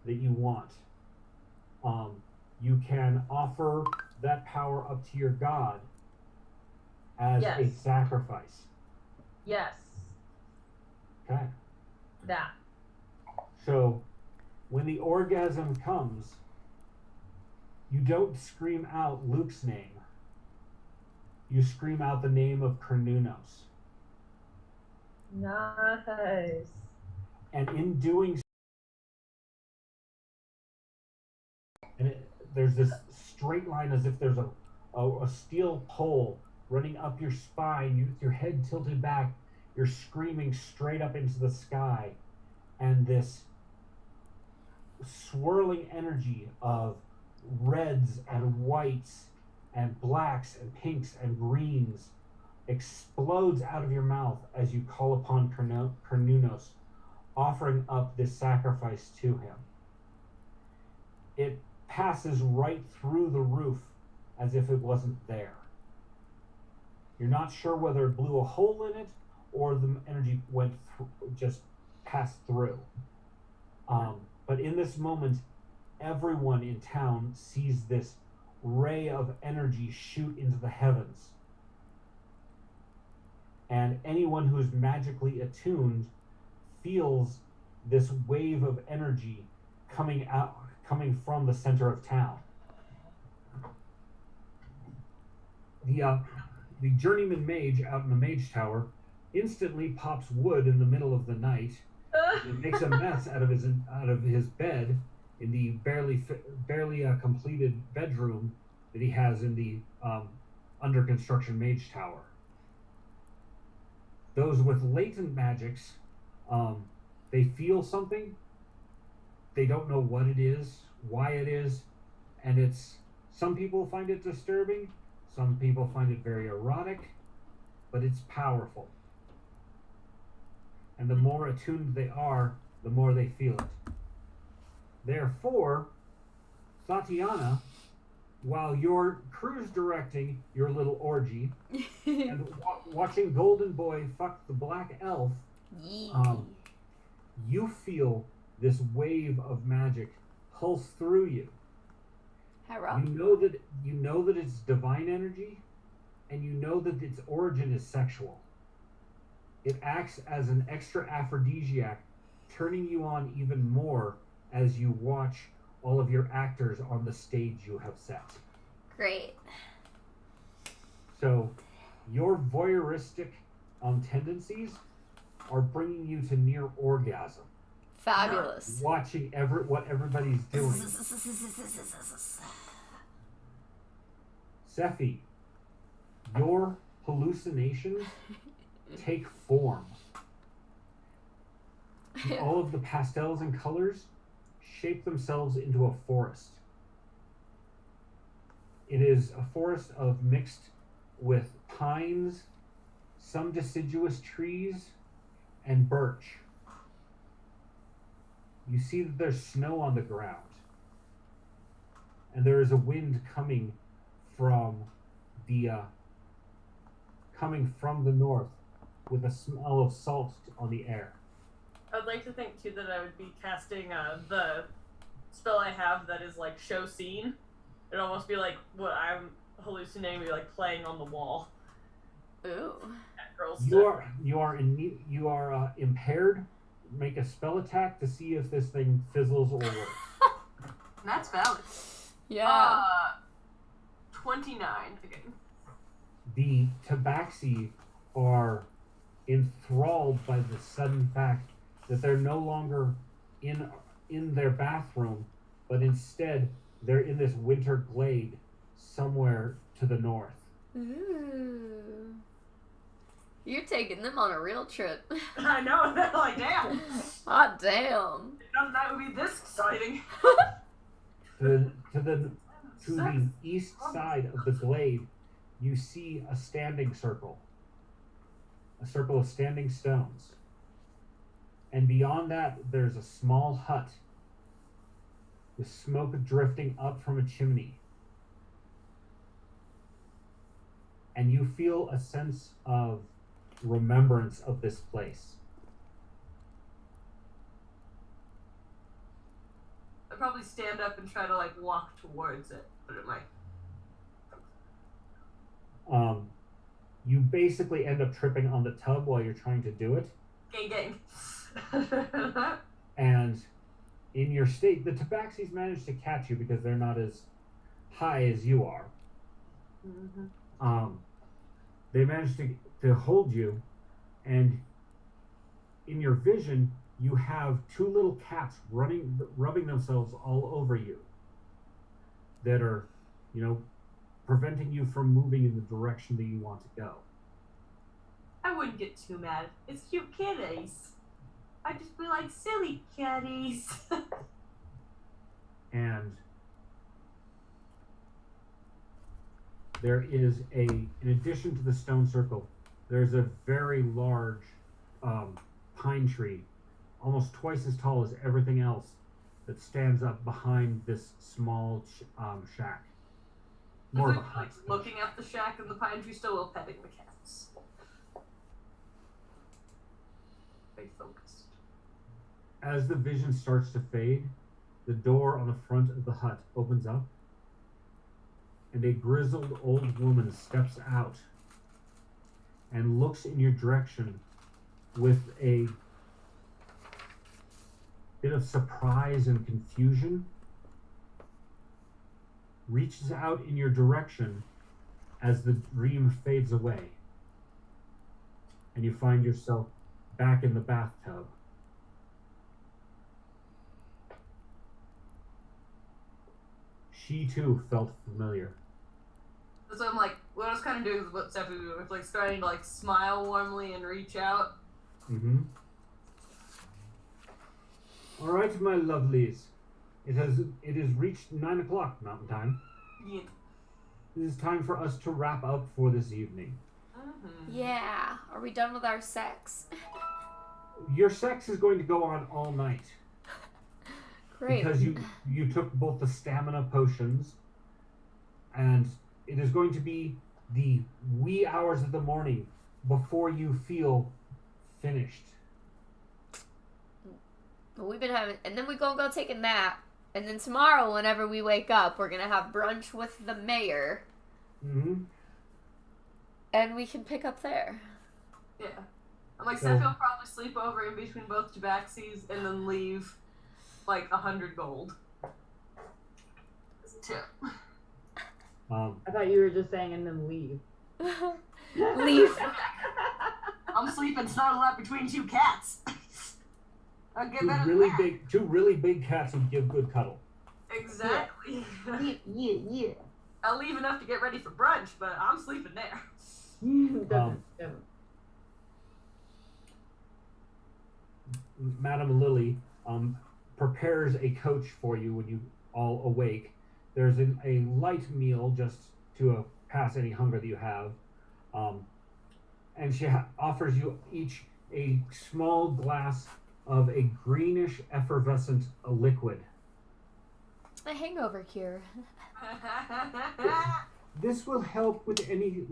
that you want. You can offer that power up to your god as a Yes. sacrifice. Yes. Okay. That. So, when the orgasm comes, you don't scream out Luke's name. You scream out the name of Cornunos. Nice. And in doing so, there's this straight line as if there's a steel pole running up your spine. With your head tilted back, you're screaming straight up into the sky. And this swirling energy of reds and whites and blacks and pinks and greens explodes out of your mouth as you call upon Cornunos, offering up this sacrifice to him. It passes right through the roof as if it wasn't there. You're not sure whether it blew a hole in it or the energy went just passed through. But in this moment, everyone in town sees this ray of energy shoot into the heavens. And anyone who's magically attuned feels this wave of energy coming from the center of town. The journeyman mage out in the mage tower instantly pops wood in the middle of the night and makes a mess out of his bed in the barely completed bedroom that he has in the under construction mage tower. Those with latent magics, they feel something. They don't know what it is, why it is, and some people find it disturbing, some people find it very erotic, but it's powerful. And the more attuned they are, the more they feel it. Therefore, Tatiana, while you're cruise directing your little orgy and watching Golden Boy fuck the black elf, you feel this wave of magic pulse through you. You know that it's divine energy, and you know that its origin is sexual. It acts as an extra aphrodisiac, turning you on even more as you watch all of your actors on the stage you have set. Great. So, your voyeuristic tendencies are bringing you to near orgasm. Fabulous. Watching what everybody's doing. Sephi, your hallucinations take form. All of the pastels and colors shape themselves into a forest. It is a forest of mixed with pines, some deciduous trees, and birch. You see that there's snow on the ground, and there is a wind coming from the north with a smell of salt on the air. I'd like to think too that I would be casting the spell I have that is like show scene. It'd almost be like what I'm hallucinating, be like playing on the wall. Ooh. You are impaired. Make a spell attack to see if this thing fizzles or works. That's valid. Yeah. 29 again. The tabaxi are enthralled by the sudden fact that they're no longer in their bathroom, but instead they're in this winter glade somewhere to the north. Ooh. You're taking them on a real trip. I know, they're like, damn. Hot damn. None of that would be this exciting. To the east side of the glade, you see a standing circle. A circle of standing stones. And beyond that, there's a small hut with smoke drifting up from a chimney. And you feel a sense of remembrance of this place. I'd probably stand up and try to like walk towards it, but it might. You basically end up tripping on the tub while you're trying to do it. Gang gang. And in your state, the tabaxis manage to catch you because they're not as high as you are. They manage to hold you, and in your vision, you have two little cats rubbing themselves all over you that are, preventing you from moving in the direction that you want to go. I wouldn't get too mad. It's cute kitties. I'd just be like, silly kitties. And there is in addition to the stone circle, there's a very large pine tree, almost twice as tall as everything else, that stands up behind this small shack. More of a hut. Looking at the shack and the pine tree still while petting the cats. Very focused. As the vision starts to fade, the door on the front of the hut opens up, and a grizzled old woman steps out and looks in your direction with a bit of surprise and confusion, reaches out in your direction as the dream fades away, and you find yourself back in the bathtub. She too felt familiar. So I'm like, what I was kind of doing is what Stephanie was doing, like starting to like smile warmly and reach out. Mm-hmm. All right, my lovelies. It has reached 9 o'clock Mountain Time. Yeah. It is time for us to wrap up for this evening. Yeah. Are we done with our sex? Your sex is going to go on all night. Great. Because you took both the stamina potions, and it is going to be the wee hours of the morning before you feel finished. We've been having, and then we gonna go take a nap, and then tomorrow, whenever we wake up, we're gonna have brunch with the mayor. Mm-hmm. And we can pick up there. Yeah. I'm like, Steph will probably sleep over in between both tabaxis and then leave like 100 gold. As a tip. I thought you were just saying and then leave. Leave. I'm sleeping snuggled up between two cats. I'll get better than that. Two really big cats would give good cuddle. Exactly. Yeah. I'll leave enough to get ready for brunch, but I'm sleeping there. Doesn't. Madam Lily prepares a coach for you when you all awake. There's a light meal just to pass any hunger that you have. And she offers you each a small glass of a greenish effervescent liquid. A hangover cure. This will help with any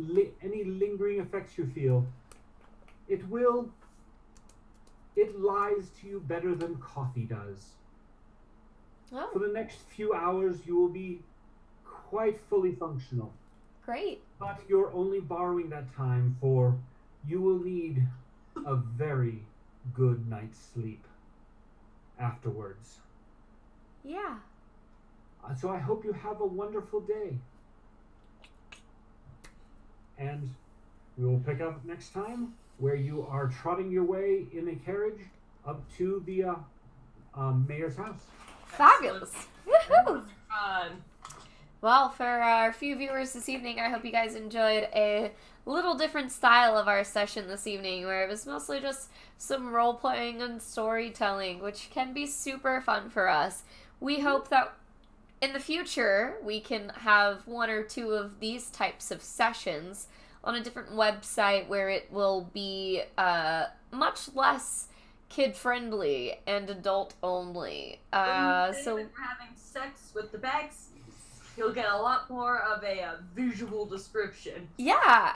lingering effects you feel. It lies to you better than coffee does. Oh, For the next few hours, you will be quite fully functional. great. But you're only borrowing that time for you will need a very good night's sleep afterwards. Yeah. So I hope you have a wonderful day. And we will pick up next time where you are trotting your way in a carriage up to the mayor's house. Fabulous. Woohoo! Fun. Well, for our few viewers this evening, I hope you guys enjoyed a little different style of our session this evening, where it was mostly just some role-playing and storytelling, which can be super fun for us. We hope that in the future, we can have one or two of these types of sessions on a different website where it will be much less kid-friendly and adult-only. So We're having sex with the bags. You'll get a lot more of a visual description. yeah,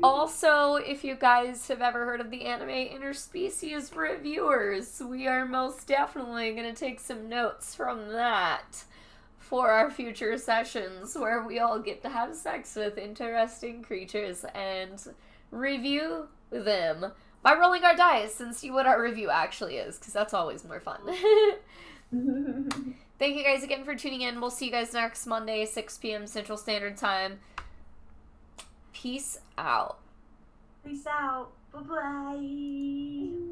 also, if you guys have ever heard of the anime interspecies reviewers, we are most definitely going to take some notes from that for our future sessions where we all get to have sex with interesting creatures and review them by rolling our dice and see what our review actually is, because that's always more fun. Thank you guys again for tuning in. We'll see you guys next Monday, 6 p.m. Central Standard Time. Peace out. Peace out. Bye-bye.